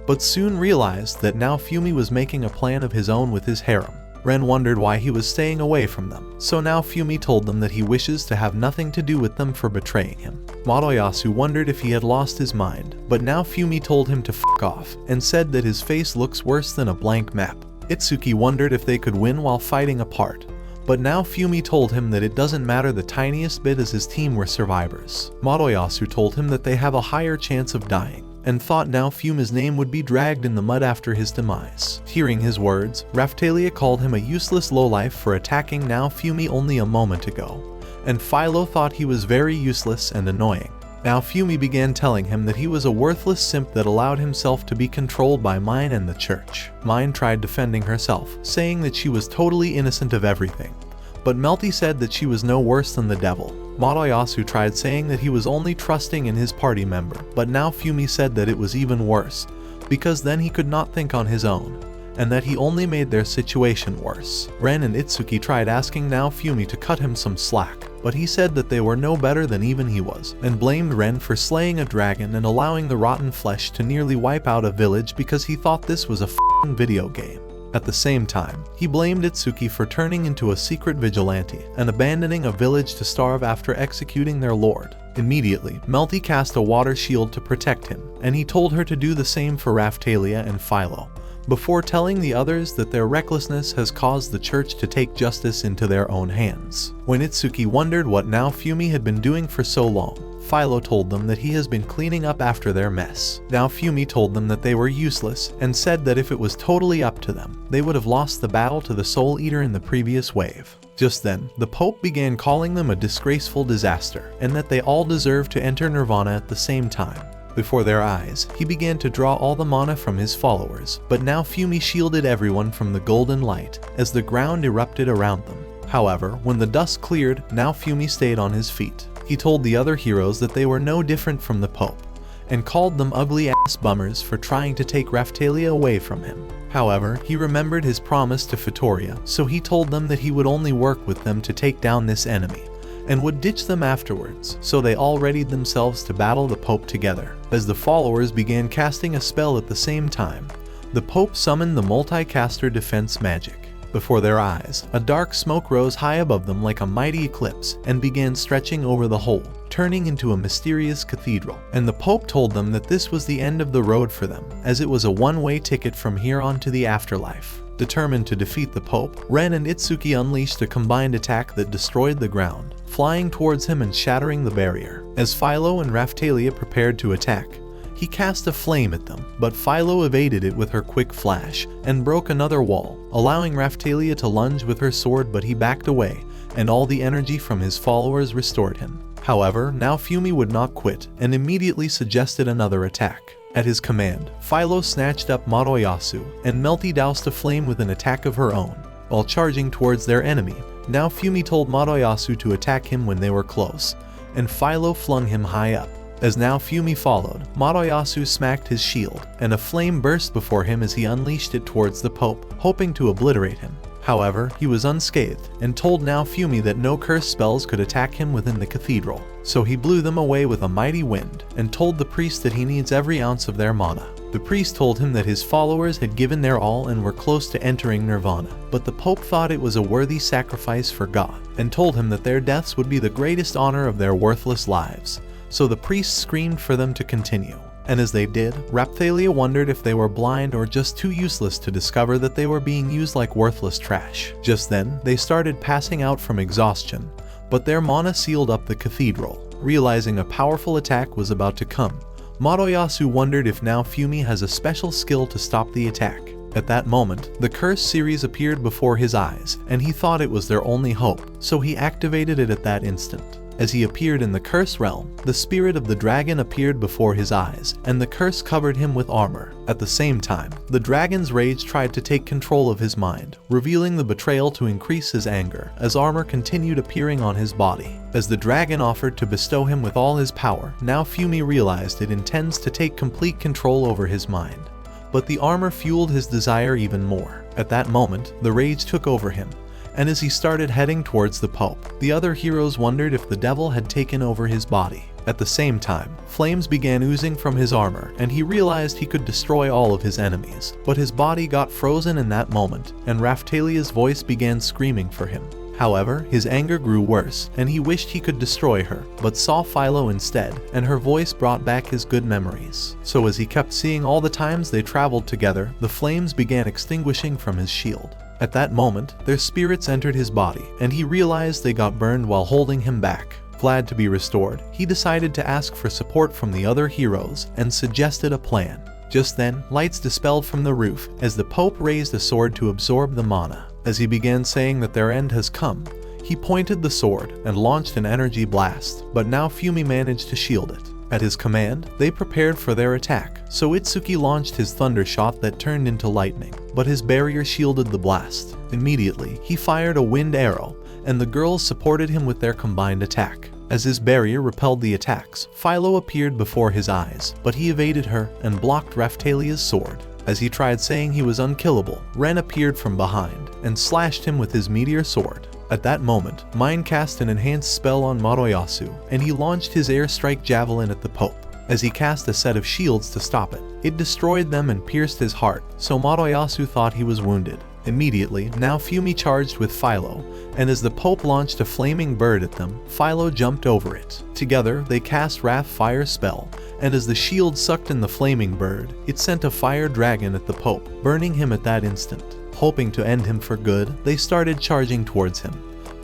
but soon realized that now Fumi was making a plan of his own with his harem. Ren wondered why he was staying away from them, so now Fumi told them that he wishes to have nothing to do with them for betraying him. Madoyasu wondered if he had lost his mind, but now Fumi told him to fuck off, and said that his face looks worse than a blank map. Itsuki wondered if they could win while fighting apart, but now Fumi told him that it doesn't matter the tiniest bit as his team were survivors. Madoyasu told him that they have a higher chance of dying, and thought now Fumi's name would be dragged in the mud after his demise. Hearing his words, Raphtalia called him a useless lowlife for attacking now Fumi only a moment ago, and Philo thought he was very useless and annoying. Now Fumi began telling him that he was a worthless simp that allowed himself to be controlled by Mine and the church. Mine tried defending herself, saying that she was totally innocent of everything, but Melty said that she was no worse than the devil. Madoyasu tried saying that he was only trusting in his party member, but now Fumi said that it was even worse, because then he could not think on his own, and that he only made their situation worse. Ren and Itsuki tried asking now Fumi to cut him some slack, but he said that they were no better than even he was, and blamed Ren for slaying a dragon and allowing the rotten flesh to nearly wipe out a village because he thought this was a f***ing video game. At the same time, he blamed Itsuki for turning into a secret vigilante and abandoning a village to starve after executing their lord. Immediately, Melty cast a water shield to protect him, and he told her to do the same for Raphtalia and Philo, before telling the others that their recklessness has caused the church to take justice into their own hands. When Itsuki wondered what now Fumi had been doing for so long, Philo told them that he has been cleaning up after their mess. Now Fumi told them that they were useless and said that if it was totally up to them, they would have lost the battle to the Soul Eater in the previous wave. Just then, the Pope began calling them a disgraceful disaster, and that they all deserved to enter Nirvana at the same time. Before their eyes, he began to draw all the mana from his followers, but now Fumi shielded everyone from the golden light as the ground erupted around them. However, when the dust cleared, now Fumi stayed on his feet. He told the other heroes that they were no different from the Pope, and called them ugly-ass bummers for trying to take Raphtalia away from him. However, he remembered his promise to Fitoria, so he told them that he would only work with them to take down this enemy, and would ditch them afterwards, so they all readied themselves to battle the Pope together. As the followers began casting a spell at the same time, the Pope summoned the multi-caster defense magic. Before their eyes, a dark smoke rose high above them like a mighty eclipse and began stretching over the whole, turning into a mysterious cathedral. And the Pope told them that this was the end of the road for them, as it was a one-way ticket from here on to the afterlife. Determined to defeat the Pope, Ren and Itsuki unleashed a combined attack that destroyed the ground, flying towards him and shattering the barrier. As Philo and Raphtalia prepared to attack, he cast a flame at them, but Philo evaded it with her quick flash and broke another wall, allowing Raphtalia to lunge with her sword, but he backed away, and all the energy from his followers restored him. However, now Fumi would not quit and immediately suggested another attack. At his command, Philo snatched up Madoyasu, and Melty doused a flame with an attack of her own. While charging towards their enemy, now Fumi told Madoyasu to attack him when they were close, and Philo flung him high up. As now Fumi followed, Madoyasu smacked his shield, and a flame burst before him as he unleashed it towards the Pope, hoping to obliterate him. However, he was unscathed, and told now Fumi that no curse spells could attack him within the cathedral. So he blew them away with a mighty wind, and told the priest that he needs every ounce of their mana. The priest told him that his followers had given their all and were close to entering Nirvana, but the Pope thought it was a worthy sacrifice for God, and told him that their deaths would be the greatest honor of their worthless lives. So the priest screamed for them to continue, and as they did, Raphtalia wondered if they were blind or just too useless to discover that they were being used like worthless trash. Just then, they started passing out from exhaustion, but their mana sealed up the cathedral. Realizing a powerful attack was about to come, Madoyasu wondered if now Fumi has a special skill to stop the attack. At that moment, the curse series appeared before his eyes, and he thought it was their only hope, so he activated it at that instant. As he appeared in the curse realm, the spirit of the dragon appeared before his eyes, and the curse covered him with armor. At the same time, the dragon's rage tried to take control of his mind, revealing the betrayal to increase his anger, as armor continued appearing on his body. As the dragon offered to bestow him with all his power, now Fumi realized it intends to take complete control over his mind. But the armor fueled his desire even more. At that moment, the rage took over him, and as he started heading towards the Pope, the other heroes wondered if the devil had taken over his body. At the same time, flames began oozing from his armor, and he realized he could destroy all of his enemies. But his body got frozen in that moment, and Raphtalia's voice began screaming for him. However, his anger grew worse, and he wished he could destroy her, but saw Philo instead, and her voice brought back his good memories. So as he kept seeing all the times they traveled together, the flames began extinguishing from his shield. At that moment, their spirits entered his body, and he realized they got burned while holding him back. Glad to be restored, he decided to ask for support from the other heroes, and suggested a plan. Just then, lights dispelled from the roof, as the Pope raised a sword to absorb the mana. As he began saying that their end has come, he pointed the sword and launched an energy blast, but now Fumi managed to shield it. At his command, they prepared for their attack, so Itsuki launched his thunder shot that turned into lightning, but his barrier shielded the blast. Immediately, he fired a wind arrow, and the girls supported him with their combined attack. As his barrier repelled the attacks, Philo appeared before his eyes, but he evaded her and blocked Raphtalia's sword. As he tried saying he was unkillable, Ren appeared from behind and slashed him with his meteor sword. At that moment, Mine cast an enhanced spell on Moroyasu, and he launched his airstrike javelin at the Pope. As he cast a set of shields to stop it, it destroyed them and pierced his heart, so Moroyasu thought he was wounded. Immediately, now Fumi charged with Philo, and as the Pope launched a flaming bird at them, Philo jumped over it. Together, they cast Wrath Fire spell, and as the shield sucked in the flaming bird, it sent a fire dragon at the Pope, burning him at that instant. Hoping to end him for good, they started charging towards him,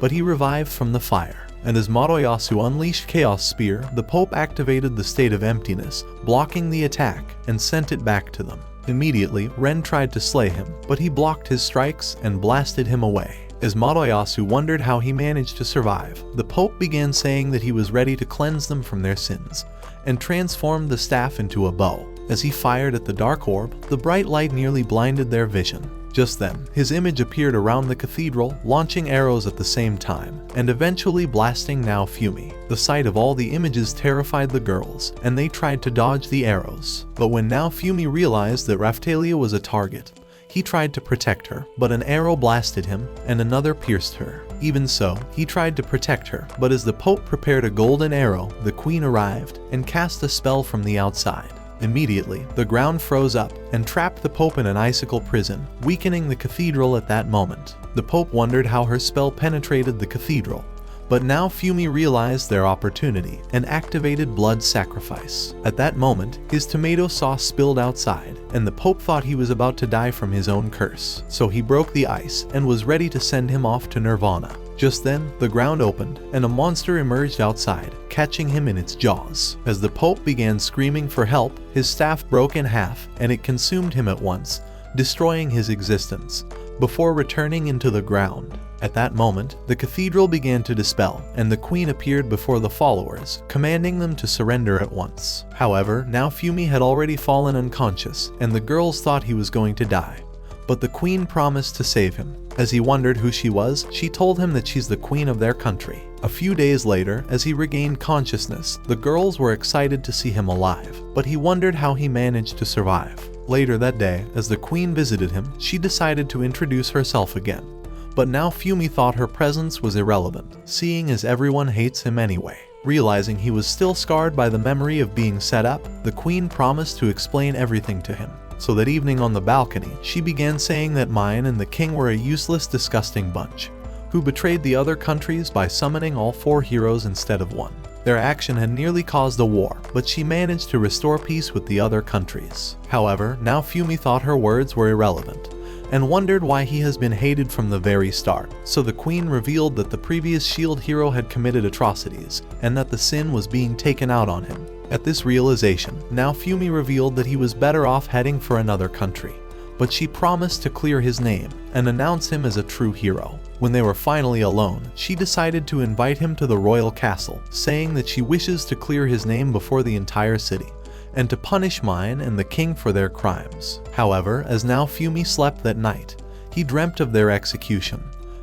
but he revived from the fire. And as Moroyasu unleashed Chaos Spear, the Pope activated the State of Emptiness, blocking the attack, and sent it back to them. Immediately, Ren tried to slay him, but he blocked his strikes and blasted him away. As Moroyasu wondered how he managed to survive, the Pope began saying that he was ready to cleanse them from their sins, and transformed the staff into a bow. As he fired at the dark orb, the bright light nearly blinded their vision. Just then, his image appeared around the cathedral, launching arrows at the same time, and eventually blasting now Fumi. The sight of all the images terrified the girls, and they tried to dodge the arrows. But when now Fumi realized that Raphtalia was a target, he tried to protect her, but an arrow blasted him, and another pierced her. Even so, he tried to protect her, but as the Pope prepared a golden arrow, the Queen arrived, and cast a spell from the outside. Immediately, the ground froze up and trapped the Pope in an icicle prison, weakening the cathedral at that moment. The Pope wondered how her spell penetrated the cathedral, but now Fumi realized their opportunity and activated blood sacrifice. At that moment, his tomato sauce spilled outside, and the Pope thought he was about to die from his own curse, so he broke the ice and was ready to send him off to Nirvana. Just then, the ground opened, and a monster emerged outside, catching him in its jaws. As the Pope began screaming for help, his staff broke in half, and it consumed him at once, destroying his existence, before returning into the ground. At that moment, the cathedral began to dispel, and the Queen appeared before the followers, commanding them to surrender at once. However, now Fumi had already fallen unconscious, and the girls thought he was going to die. But the Queen promised to save him. As he wondered who she was, she told him that she's the queen of their country. A few days later, as he regained consciousness, the girls were excited to see him alive, but he wondered how he managed to survive. Later that day, as the Queen visited him, she decided to introduce herself again. But now Fumi thought her presence was irrelevant, seeing as everyone hates him anyway. Realizing he was still scarred by the memory of being set up, the Queen promised to explain everything to him. So that evening on the balcony, she began saying that Mine and the king were a useless, disgusting bunch, who betrayed the other countries by summoning all 4 heroes instead of 1. Their action had nearly caused a war, but she managed to restore peace with the other countries. However, now Fumi thought her words were irrelevant, and wondered why he has been hated from the very start. So the Queen revealed that the previous shield hero had committed atrocities, and that the sin was being taken out on him. At this realization, now Fumi revealed that he was better off heading for another country, but she promised to clear his name and announce him as a true hero. When they were finally alone, she decided to invite him to the royal castle, saying that she wishes to clear his name before the entire city, and to punish Mine and the king for their crimes. However, as Naofumi slept that night, he dreamt of their execution,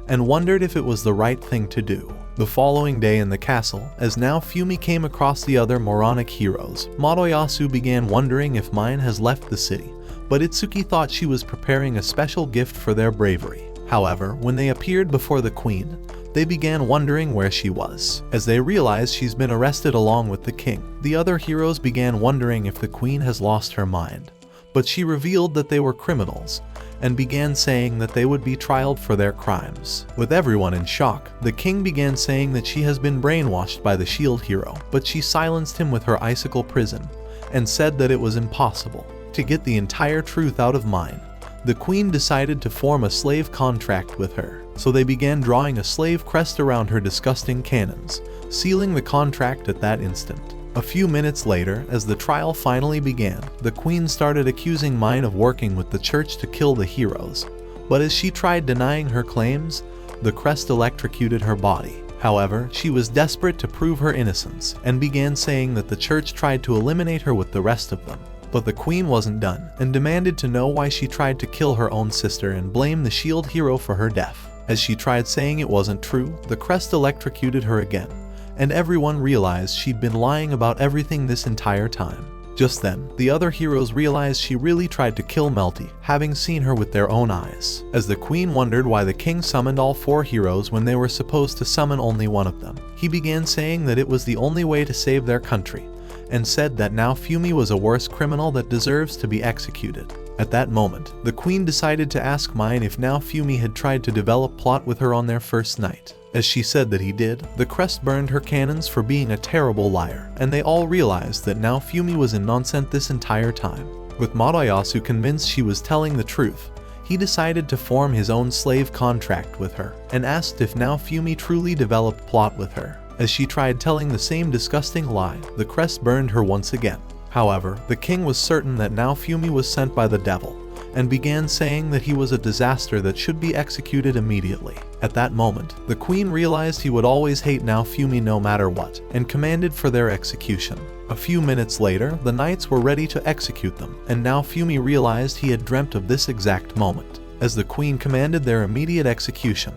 and wondered if it was the right thing to do. The following day in the castle, as Naofumi came across the other moronic heroes, Motoyasu began wondering if Mine has left the city, but Itsuki thought she was preparing a special gift for their bravery. However, when they appeared before the queen, they began wondering where she was. As they realized she's been arrested along with the king, the other heroes began wondering if the queen has lost her mind. But she revealed that they were criminals, and began saying that they would be trialed for their crimes. With everyone in shock, the king began saying that she has been brainwashed by the shield hero, but she silenced him with her icicle prison, and said that it was impossible. To get the entire truth out of Mine, the queen decided to form a slave contract with her, so they began drawing a slave crest around her disgusting cannons, sealing the contract at that instant. A few minutes later, as the trial finally began, the queen started accusing Mine of working with the church to kill the heroes, but as she tried denying her claims, the crest electrocuted her body. However, she was desperate to prove her innocence, and began saying that the church tried to eliminate her with the rest of them. But the queen wasn't done, and demanded to know why she tried to kill her own sister and blame the shield hero for her death. As she tried saying it wasn't true, the crest electrocuted her again, and everyone realized she'd been lying about everything this entire time. Just then, the other heroes realized she really tried to kill Melty, having seen her with their own eyes. As the queen wondered why the king summoned all 4 heroes when they were supposed to summon only one of them, he began saying that it was the only way to save their country, and said that Naofumi was a worse criminal that deserves to be executed. At that moment, the queen decided to ask Mine if Naofumi had tried to develop plot with her on their first night. As she said that he did, the crest burned her cannons for being a terrible liar, and they all realized that Naofumi was in nonsense this entire time. With Motoyasu convinced she was telling the truth, he decided to form his own slave contract with her, and asked if Naofumi truly developed plot with her. As she tried telling the same disgusting lie, the crest burned her once again. However, the king was certain that Naofumi was sent by the devil, and began saying that he was a disaster that should be executed immediately. At that moment, the queen realized he would always hate Naofumi no matter what, and commanded for their execution. A few minutes later, the knights were ready to execute them, and Naofumi realized he had dreamt of this exact moment. As the queen commanded their immediate execution,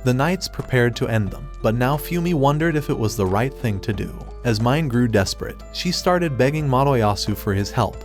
the knights prepared to end them, but Naofumi wondered if it was the right thing to do. As Mine grew desperate, she started begging Motoyasu for his help,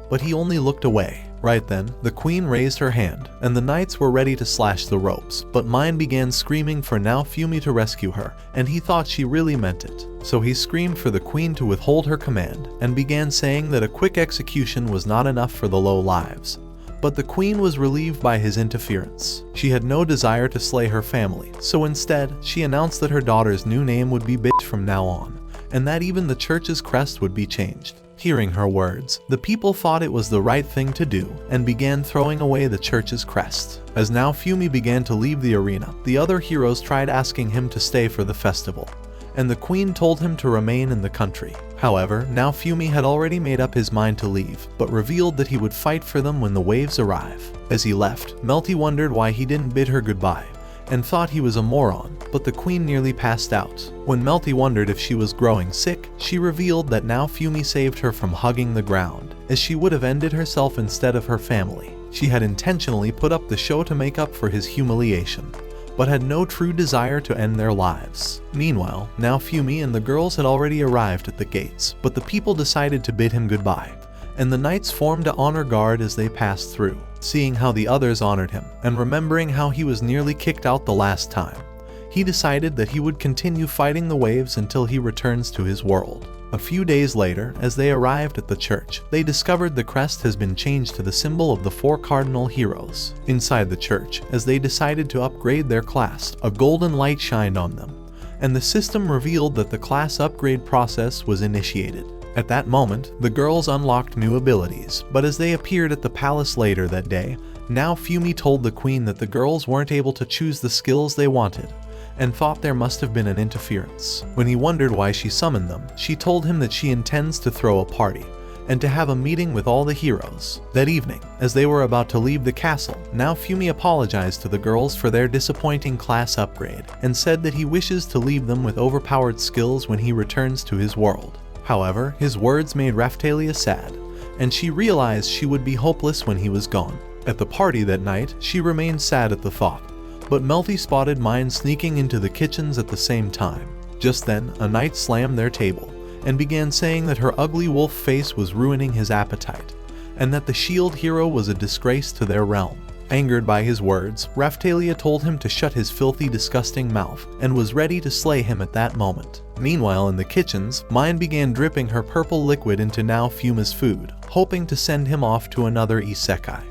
but he only looked away. Right then, the queen raised her hand, and the knights were ready to slash the ropes, but Mine began screaming for Naofumi to rescue her, and he thought she really meant it. So he screamed for the queen to withhold her command, and began saying that a quick execution was not enough for the low lives. But the queen was relieved by his interference. She had no desire to slay her family, so instead, she announced that her daughter's new name would be Bitch from now on, and that even the church's crest would be changed. Hearing her words, the people thought it was the right thing to do, and began throwing away the church's crest. As Naofumi began to leave the arena, the other heroes tried asking him to stay for the festival, and the queen told him to remain in the country. However, Naofumi had already made up his mind to leave, but revealed that he would fight for them when the waves arrive. As he left, Melty wondered why he didn't bid her goodbye, and thought he was a moron, but the queen nearly passed out. When Melty wondered if she was growing sick, she revealed that Naofumi saved her from hugging the ground, as she would have ended herself instead of her family. She had intentionally put up the show to make up for his humiliation, but had no true desire to end their lives. Meanwhile, Naofumi and the girls had already arrived at the gates, but the people decided to bid him goodbye, and the knights formed to honor guard as they passed through. Seeing how the others honored him, and remembering how he was nearly kicked out the last time, he decided that he would continue fighting the waves until he returns to his world. A few days later, as they arrived at the church, they discovered the crest has been changed to the symbol of the 4 cardinal heroes. Inside the church, as they decided to upgrade their class, a golden light shined on them, and the system revealed that the class upgrade process was initiated. At that moment, the girls unlocked new abilities, but as they appeared at the palace later that day, Naofumi told the queen that the girls weren't able to choose the skills they wanted, and thought there must have been an interference. When he wondered why she summoned them, she told him that she intends to throw a party, and to have a meeting with all the heroes. That evening, as they were about to leave the castle, Naofumi apologized to the girls for their disappointing class upgrade and said that he wishes to leave them with overpowered skills when he returns to his world. However, his words made Raphtalia sad, and she realized she would be hopeless when he was gone. At the party that night, she remained sad at the thought, but Melty spotted Mine sneaking into the kitchens at the same time. Just then, a knight slammed their table and began saying that her ugly wolf face was ruining his appetite, and that the shield hero was a disgrace to their realm. Angered by his words, Raphtalia told him to shut his filthy, disgusting mouth, and was ready to slay him at that moment. Meanwhile, in the kitchens, Mine began dripping her purple liquid into Naofumi's food, hoping to send him off to another isekai.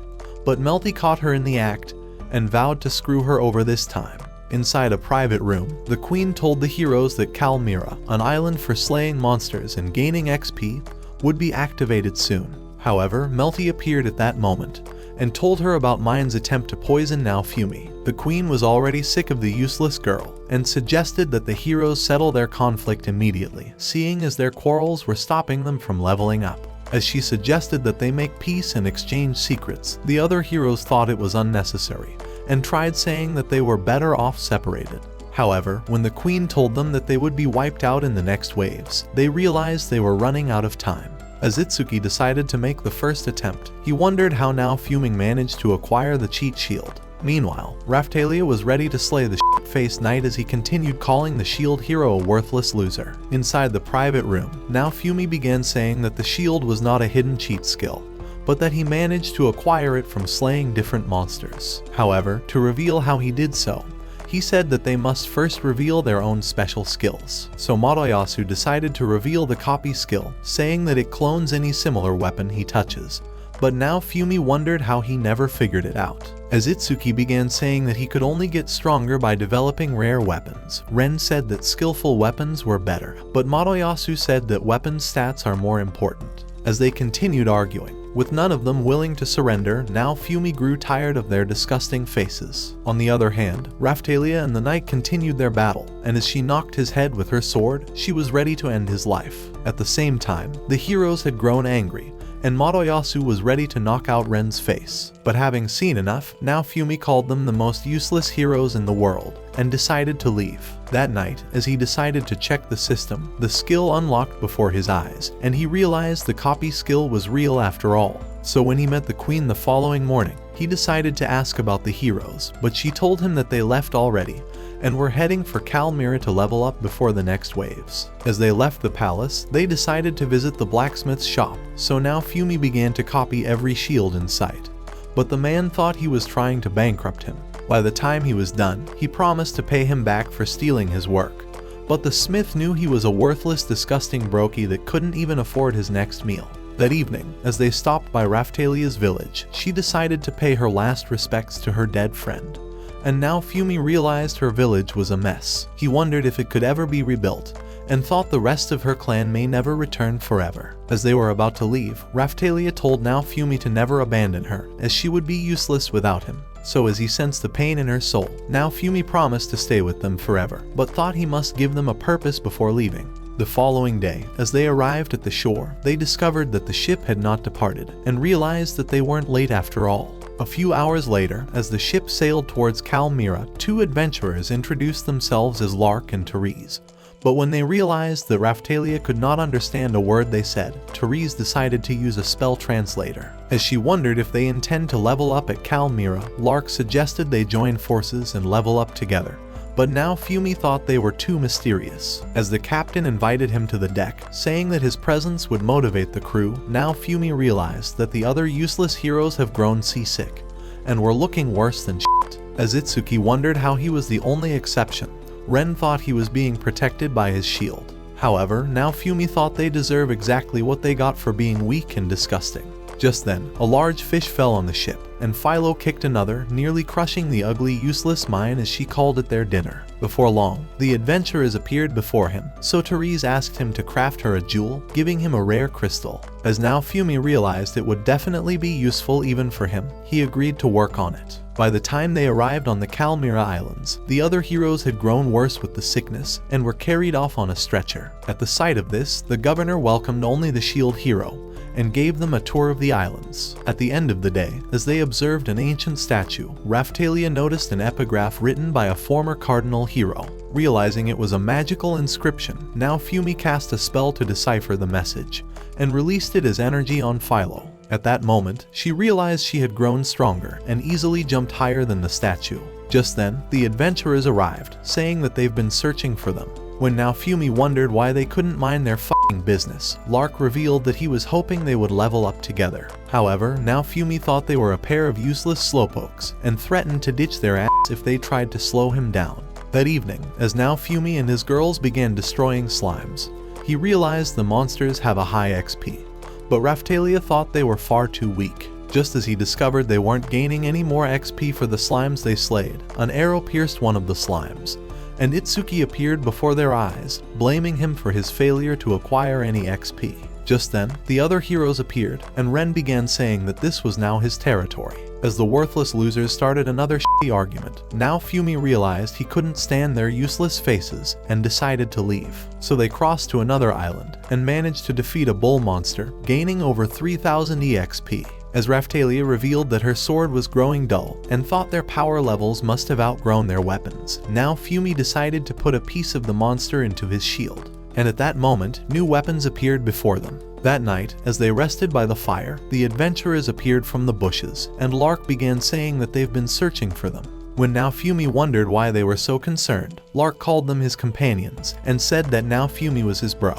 But Melty caught her in the act, and vowed to screw her over this time. Inside a private room, the queen told the heroes that Kalmira, an island for slaying monsters and gaining XP, would be activated soon. However, Melty appeared at that moment and told her about Mine's attempt to poison Naofumi. The queen was already sick of the useless girl and suggested that the heroes settle their conflict immediately, seeing as their quarrels were stopping them from leveling up. As she suggested that they make peace and exchange secrets, the other heroes thought it was unnecessary and tried saying that they were better off separated. However, when the queen told them that they would be wiped out in the next waves, they realized they were running out of time. As Itsuki decided to make the first attempt, he wondered how Naofumi managed to acquire the cheat shield. Meanwhile, Raphtalia was ready to slay the shit-faced knight as he continued calling the shield hero a worthless loser. Inside the private room, Naofumi began saying that the shield was not a hidden cheat skill, but that he managed to acquire it from slaying different monsters. However, to reveal how he did so, he said that they must first reveal their own special skills. So Motoyasu decided to reveal the copy skill, saying that it clones any similar weapon he touches. But Naofumi wondered how he never figured it out. As Itsuki began saying that he could only get stronger by developing rare weapons, Ren said that skillful weapons were better, but Motoyasu said that weapon stats are more important. As they continued arguing, with none of them willing to surrender, Naofumi grew tired of their disgusting faces. On the other hand, Raphtalia and the knight continued their battle, and as she knocked his head with her sword, she was ready to end his life. At the same time, the heroes had grown angry, and Motoyasu was ready to knock out Ren's face. But having seen enough, Naofumi called them the most useless heroes in the world, and decided to leave. That night, as he decided to check the system, the skill unlocked before his eyes, and he realized the copy skill was real after all. So when he met the queen the following morning, he decided to ask about the heroes, but she told him that they left already, and were heading for Kalmira to level up before the next waves. As they left the palace, they decided to visit the blacksmith's shop, so Naofumi began to copy every shield in sight. But the man thought he was trying to bankrupt him. By the time he was done, he promised to pay him back for stealing his work. But the smith knew he was a worthless, disgusting brokey that couldn't even afford his next meal. That evening, as they stopped by Raphtalia's village, she decided to pay her last respects to her dead friend. And Naofumi realized her village was a mess. He wondered if it could ever be rebuilt, and thought the rest of her clan may never return forever. As they were about to leave, Raphtalia told Naofumi to never abandon her, as she would be useless without him. So as he sensed the pain in her soul, Naofumi promised to stay with them forever, but thought he must give them a purpose before leaving. The following day, as they arrived at the shore, they discovered that the ship had not departed, and realized that they weren't late after all. A few hours later, as the ship sailed towards Kalmira, two adventurers introduced themselves as Lark and Therese. But when they realized that Raphtalia could not understand a word they said, Therese decided to use a spell translator. As she wondered if they intend to level up at Kalmira, Lark suggested they join forces and level up together. But Naofumi thought they were too mysterious. As the captain invited him to the deck, saying that his presence would motivate the crew, Naofumi realized that the other useless heroes have grown seasick, and were looking worse than shit. As Itsuki wondered how he was the only exception, Ren thought he was being protected by his shield. However, Naofumi thought they deserve exactly what they got for being weak and disgusting. Just then, a large fish fell on the ship, and Philo kicked another, nearly crushing the ugly, useless mine as she called it their dinner. Before long, the adventurers appeared before him, so Therese asked him to craft her a jewel, giving him a rare crystal. As Naofumi realized it would definitely be useful even for him, he agreed to work on it. By the time they arrived on the Kalmira Islands, the other heroes had grown worse with the sickness and were carried off on a stretcher. At the sight of this, the governor welcomed only the shield hero, and gave them a tour of the islands. At the end of the day, as they observed an ancient statue, Raphtalia noticed an epigraph written by a former cardinal hero. Realizing it was a magical inscription, now Fumi cast a spell to decipher the message, and released it as energy on Philo. At that moment, she realized she had grown stronger and easily jumped higher than the statue. Just then, the adventurers arrived, saying that they've been searching for them. When now Fumi wondered why they couldn't mind their f***ing business, Lark revealed that he was hoping they would level up together. However, now Fumi thought they were a pair of useless slowpokes, and threatened to ditch their ass if they tried to slow him down. That evening, as now Fumi and his girls began destroying slimes, he realized the monsters have a high XP. But Raphtalia thought they were far too weak. Just as he discovered they weren't gaining any more XP for the slimes they slayed, an arrow pierced one of the slimes, and Itsuki appeared before their eyes, blaming him for his failure to acquire any XP. Just then, the other heroes appeared, and Ren began saying that this was now his territory. As the worthless losers started another shitty argument, now Fumi realized he couldn't stand their useless faces and decided to leave. So they crossed to another island and managed to defeat a bull monster, gaining over 3000 EXP. As Raphtalia revealed that her sword was growing dull and thought their power levels must have outgrown their weapons, now Fumi decided to put a piece of the monster into his shield. And at that moment, new weapons appeared before them. That night, as they rested by the fire, the adventurers appeared from the bushes, and Lark began saying that they've been searching for them. When now Fumi wondered why they were so concerned, Lark called them his companions, and said that now Fumi was his bro.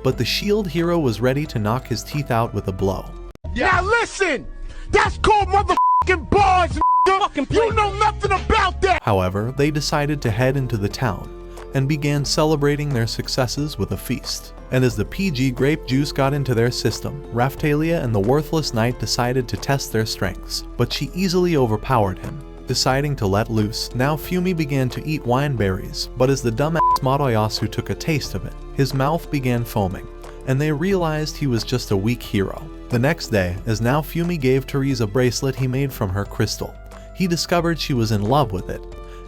But the shield hero was ready to knock his teeth out with a blow. Now listen! That's called motherfucking bars, nigga! You know nothing about that! However, they decided to head into the town, and began celebrating their successes with a feast. And as the PG grape juice got into their system, Raphtalia and the worthless knight decided to test their strengths, but she easily overpowered him. Deciding to let loose, now Fumi began to eat wine berries, but as the dumbass Motoyasu took a taste of it, his mouth began foaming, and they realized he was just a weak hero. The next day, as now Fumi gave Therese a bracelet he made from her crystal, he discovered she was in love with it,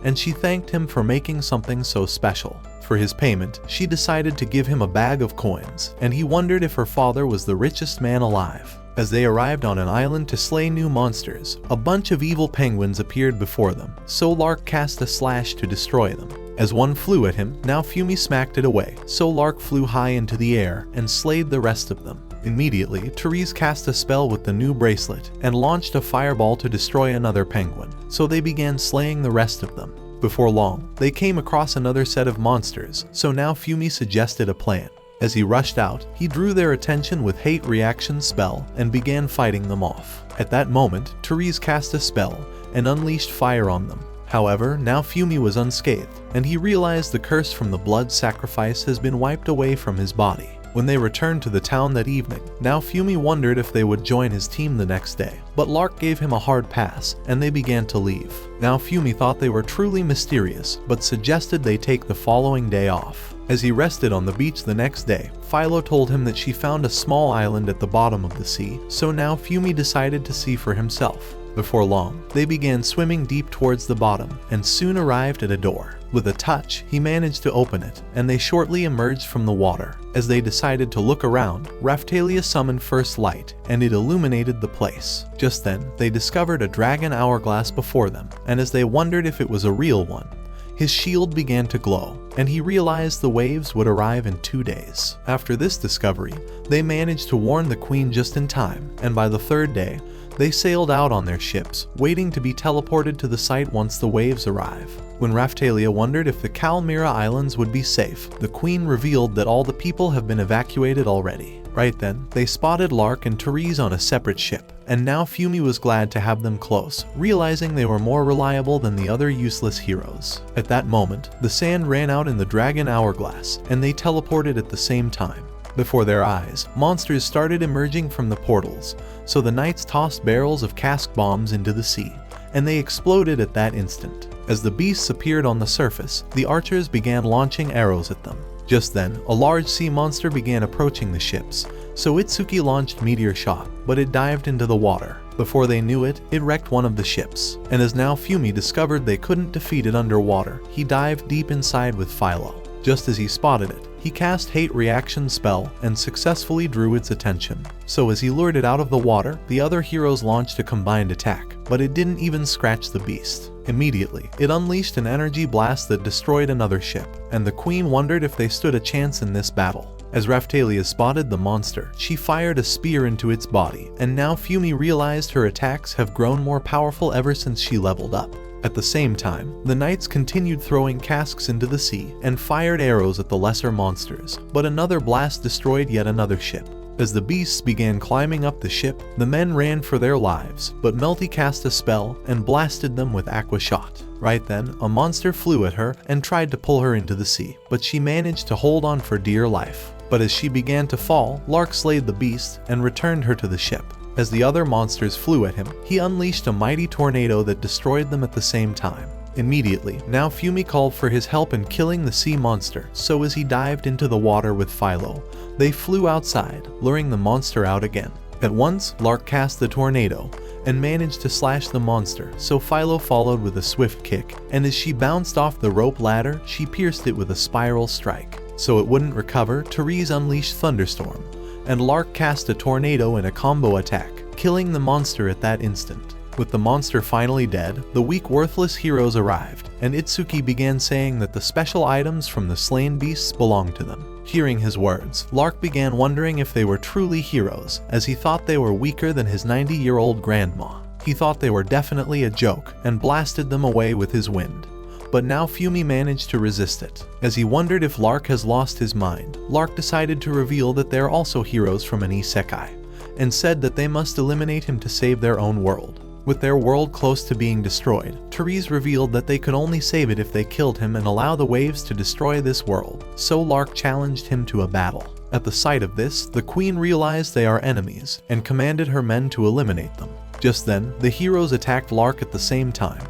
and she thanked him for making something so special. For his payment, she decided to give him a bag of coins, and he wondered if her father was the richest man alive. As they arrived on an island to slay new monsters, a bunch of evil penguins appeared before them, so Lark cast a slash to destroy them. As one flew at him, now Fumi smacked it away, so Lark flew high into the air and slayed the rest of them. Immediately, Therese cast a spell with the new bracelet and launched a fireball to destroy another penguin, so they began slaying the rest of them. Before long, they came across another set of monsters, so now Fumi suggested a plan. As he rushed out, he drew their attention with Hate Reaction spell and began fighting them off. At that moment, Therese cast a spell and unleashed fire on them. However, now Fumi was unscathed, and he realized the curse from the blood sacrifice has been wiped away from his body. When they returned to the town that evening, now Fumi wondered if they would join his team the next day, but Lark gave him a hard pass, and they began to leave. Now Fumi thought they were truly mysterious, but suggested they take the following day off. As he rested on the beach the next day, Philo told him that she found a small island at the bottom of the sea, so now Fumi decided to see for himself. Before long, they began swimming deep towards the bottom, and soon arrived at a door. With a touch, he managed to open it, and they shortly emerged from the water. As they decided to look around, Raphtalia summoned First Light, and it illuminated the place. Just then, they discovered a dragon hourglass before them, and as they wondered if it was a real one, his shield began to glow, and he realized the waves would arrive in 2 days. After this discovery, they managed to warn the queen just in time, and by the 3rd day, they sailed out on their ships, waiting to be teleported to the site once the waves arrive. When Raphtalia wondered if the Kalmira Islands would be safe, the queen revealed that all the people have been evacuated already. Right then, they spotted Lark and Therese on a separate ship, and now Fumi was glad to have them close, realizing they were more reliable than the other useless heroes. At that moment, the sand ran out in the dragon hourglass, and they teleported at the same time. Before their eyes, monsters started emerging from the portals, so the knights tossed barrels of cask bombs into the sea, and they exploded at that instant. As the beasts appeared on the surface, the archers began launching arrows at them. Just then, a large sea monster began approaching the ships, so Itsuki launched Meteor Shot, but it dived into the water. Before they knew it, it wrecked one of the ships, and as now Fumi discovered they couldn't defeat it underwater, he dived deep inside with Philo. Just as he spotted it, he cast Hate Reaction spell and successfully drew its attention. So as he lured it out of the water, the other heroes launched a combined attack, but it didn't even scratch the beast. Immediately, it unleashed an energy blast that destroyed another ship, and the queen wondered if they stood a chance in this battle. As Raphtalia spotted the monster, she fired a spear into its body, and now Fumi realized her attacks have grown more powerful ever since she leveled up. At the same time, the knights continued throwing casks into the sea and fired arrows at the lesser monsters, but another blast destroyed yet another ship. As the beasts began climbing up the ship, the men ran for their lives, but Melty cast a spell and blasted them with Aqua Shot. Right then, a monster flew at her and tried to pull her into the sea, but she managed to hold on for dear life. But as she began to fall, Lark slayed the beast and returned her to the ship. As the other monsters flew at him, he unleashed a mighty tornado that destroyed them at the same time. Immediately, now Fumi called for his help in killing the sea monster, so as he dived into the water with Philo, they flew outside, luring the monster out again. At once, Lark cast the tornado and managed to slash the monster, so Philo followed with a swift kick, and as she bounced off the rope ladder, she pierced it with a spiral strike. So it wouldn't recover, Therese unleashed Thunderstorm, and Lark cast a tornado in a combo attack, killing the monster at that instant. With the monster finally dead, the weak worthless heroes arrived, and Itsuki began saying that the special items from the slain beasts belonged to them. Hearing his words, Lark began wondering if they were truly heroes, as he thought they were weaker than his 90-year-old grandma. He thought they were definitely a joke, and blasted them away with his wind. But now Fumi managed to resist it. As he wondered if Lark has lost his mind, Lark decided to reveal that they are also heroes from an isekai, and said that they must eliminate him to save their own world. With their world close to being destroyed, Therese revealed that they could only save it if they killed him and allow the waves to destroy this world, so Lark challenged him to a battle. At the sight of this, the queen realized they are enemies, and commanded her men to eliminate them. Just then, the heroes attacked Lark at the same time,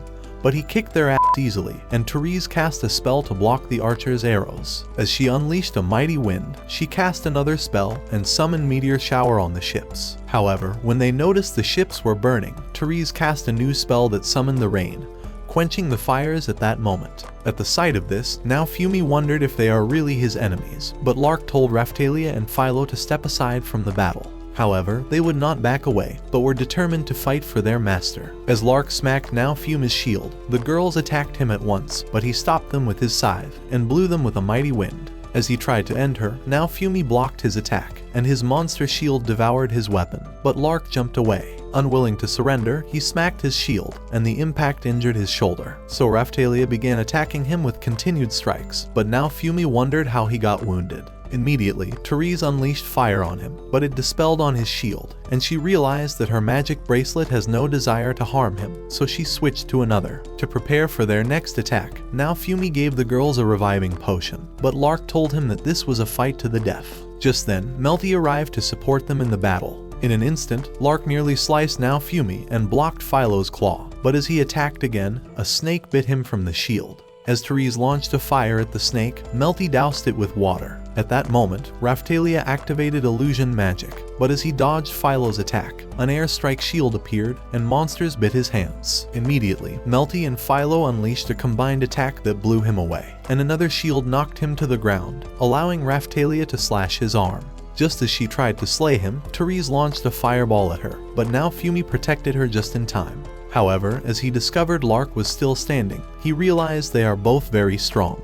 but he kicked their ass easily, and Therese cast a spell to block the archer's arrows. As she unleashed a mighty wind, she cast another spell and summoned meteor shower on the ships. However, when they noticed the ships were burning, Therese cast a new spell that summoned the rain, quenching the fires at that moment. At the sight of this, now Fumi wondered if they are really his enemies, but Lark told Raphtalia and Philo to step aside from the battle. However, they would not back away, but were determined to fight for their master. As Lark smacked now Fumi's shield, the girls attacked him at once, but he stopped them with his scythe, and blew them with a mighty wind. As he tried to end her, now Fumi blocked his attack, and his monster shield devoured his weapon, but Lark jumped away. Unwilling to surrender, he smacked his shield, and the impact injured his shoulder. So Raphtalia began attacking him with continued strikes, but now Fumi wondered how he got wounded. Immediately, Therese unleashed fire on him, but it dispelled on his shield, and she realized that her magic bracelet has no desire to harm him, so she switched to another. To prepare for their next attack, now Fumi gave the girls a reviving potion, but Lark told him that this was a fight to the death. Just then, Melty arrived to support them in the battle. In an instant, Lark nearly sliced now Fumi and blocked Philo's claw, but as he attacked again, a snake bit him from the shield. As Therese launched a fire at the snake, Melty doused it with water. At that moment, Raphtalia activated illusion magic, but as he dodged Philo's attack, an airstrike shield appeared and monsters bit his hands. Immediately, Melty and Philo unleashed a combined attack that blew him away, and another shield knocked him to the ground, allowing Raphtalia to slash his arm. Just as she tried to slay him, Therese launched a fireball at her, but now Fumi protected her just in time. However, as he discovered Lark was still standing, he realized they are both very strong,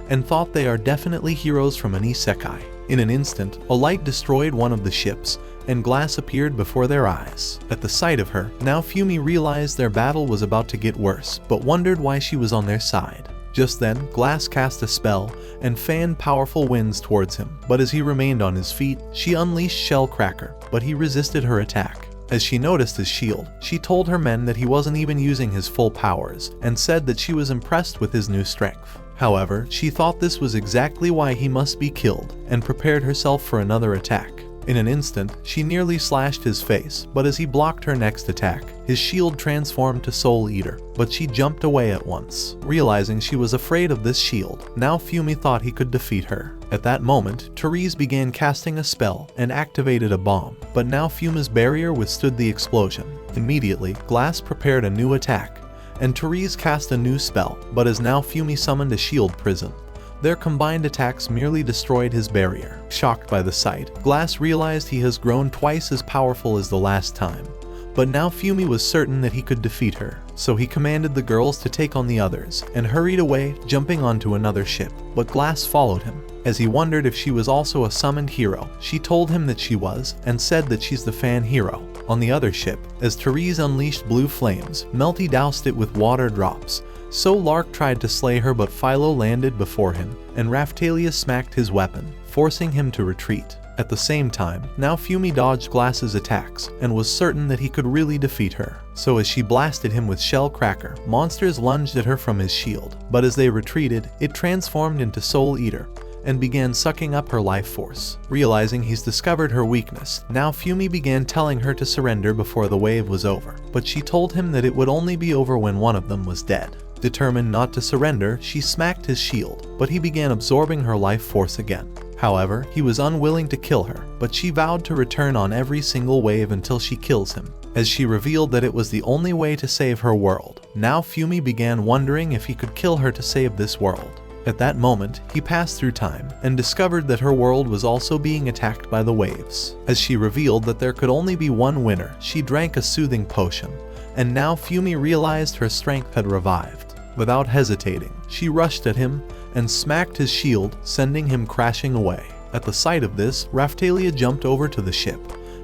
and thought they are definitely heroes from an isekai. In an instant, a light destroyed one of the ships, and glass appeared before their eyes. At the sight of her, now Fumi realized their battle was about to get worse, but wondered why she was on their side. Just then, Glass cast a spell and fanned powerful winds towards him, but as he remained on his feet, she unleashed Shellcracker, but he resisted her attack. As she noticed his shield, she told her men that he wasn't even using his full powers, and said that she was impressed with his new strength. However, she thought this was exactly why he must be killed, and prepared herself for another attack. In an instant, she nearly slashed his face, but as he blocked her next attack, his shield transformed to Soul Eater, but she jumped away at once. Realizing she was afraid of this shield, now Fumi thought he could defeat her. At that moment, Therese began casting a spell and activated a bomb, but now Fumi's barrier withstood the explosion. Immediately, Glass prepared a new attack, and Therese cast a new spell, but as now Fumi summoned a shield prison, Their combined attacks merely destroyed his barrier. Shocked by the sight, Glass realized he has grown twice as powerful as the last time. But now Fumi was certain that he could defeat her, so he commanded the girls to take on the others, and hurried away, jumping onto another ship. But Glass followed him. As he wondered if she was also a summoned hero, she told him that she was, and said that she's the fan hero. On the other ship, as Therese unleashed blue flames, Melty doused it with water drops. So Lark tried to slay her, but Philo landed before him, and Raphtalia smacked his weapon, forcing him to retreat. At the same time, now Fumi dodged Glass's attacks, and was certain that he could really defeat her. So as she blasted him with Shell Cracker, monsters lunged at her from his shield, but as they retreated, it transformed into Soul Eater, and began sucking up her life force. Realizing he's discovered her weakness, now Fumi began telling her to surrender before the wave was over, but she told him that it would only be over when one of them was dead. Determined not to surrender, she smacked his shield, but he began absorbing her life force again. However, he was unwilling to kill her, but she vowed to return on every single wave until she kills him, as she revealed that it was the only way to save her world. Now Fumi began wondering if he could kill her to save this world. At that moment, he passed through time and discovered that her world was also being attacked by the waves. As she revealed that there could only be one winner, she drank a soothing potion, and now Fumi realized her strength had revived. Without hesitating, she rushed at him and smacked his shield, sending him crashing away. At the sight of this, Raphtalia jumped over to the ship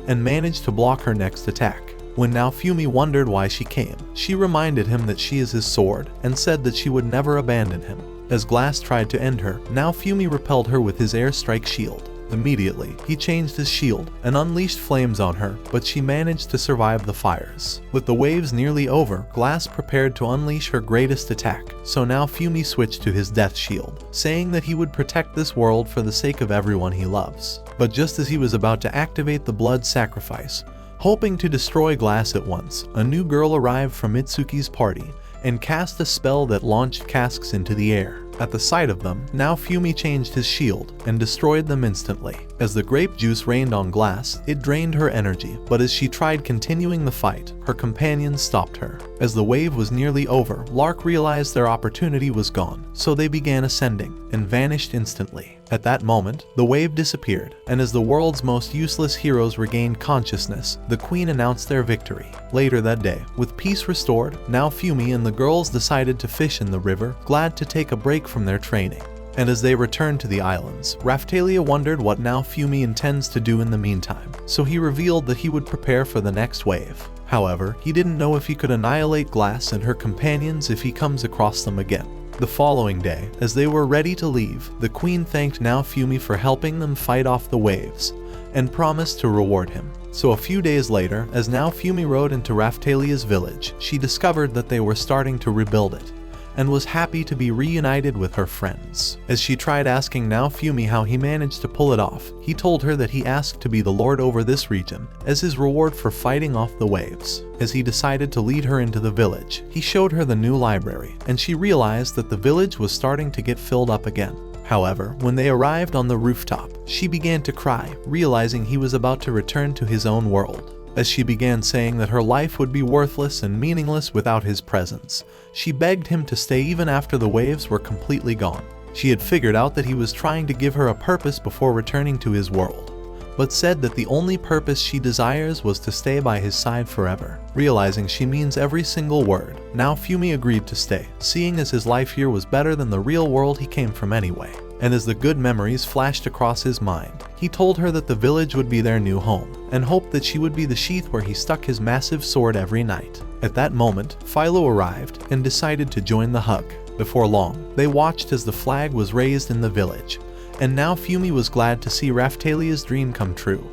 and managed to block her next attack. When now Fumi wondered why she came, she reminded him that she is his sword and said that she would never abandon him. As Glass tried to end her, now Fumi repelled her with his airstrike shield. Immediately, he changed his shield and unleashed flames on her, but she managed to survive the fires. With the waves nearly over, Glass prepared to unleash her greatest attack, so now Fumi switched to his death shield, saying that he would protect this world for the sake of everyone he loves. But just as he was about to activate the blood sacrifice, hoping to destroy Glass at once, a new girl arrived from Mitsuki's party and cast a spell that launched casks into the air. At the sight of them, now Fumi changed his shield and destroyed them instantly. As the grape juice rained on Glass, it drained her energy, but as she tried continuing the fight, her companions stopped her. As the wave was nearly over, Lark realized their opportunity was gone, so they began ascending and vanished instantly. At that moment, the wave disappeared, and as the world's most useless heroes regained consciousness, the Queen announced their victory. Later that day, with peace restored, now Fumi and the girls decided to fish in the river, glad to take a break from their training. And as they returned to the islands, Raphtalia wondered what now Fumi intends to do in the meantime, so he revealed that he would prepare for the next wave. However, he didn't know if he could annihilate Glass and her companions if he comes across them again. The following day, as they were ready to leave, the Queen thanked now Fumi for helping them fight off the waves, and promised to reward him. So a few days later, as now Fumi rode into Raphtalia's village, she discovered that they were starting to rebuild it, and was happy to be reunited with her friends. As she tried asking now Fumi how he managed to pull it off, he told her that he asked to be the lord over this region as his reward for fighting off the waves. As he decided to lead her into the village, he showed her the new library, and she realized that the village was starting to get filled up again. However, when they arrived on the rooftop, she began to cry, realizing he was about to return to his own world. As she began saying that her life would be worthless and meaningless without his presence, she begged him to stay even after the waves were completely gone. She had figured out that he was trying to give her a purpose before returning to his world, but said that the only purpose she desires was to stay by his side forever. Realizing she means every single word, now Fumi agreed to stay, seeing as his life here was better than the real world he came from anyway. And as the good memories flashed across his mind, he told her that the village would be their new home, and hoped that she would be the sheath where he stuck his massive sword every night. At that moment, Philo arrived and decided to join the hug. Before long, they watched as the flag was raised in the village, and now Fumi was glad to see Raphtalia's dream come true.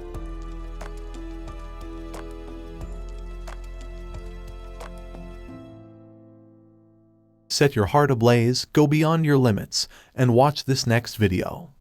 Set your heart ablaze, go beyond your limits, and watch this next video.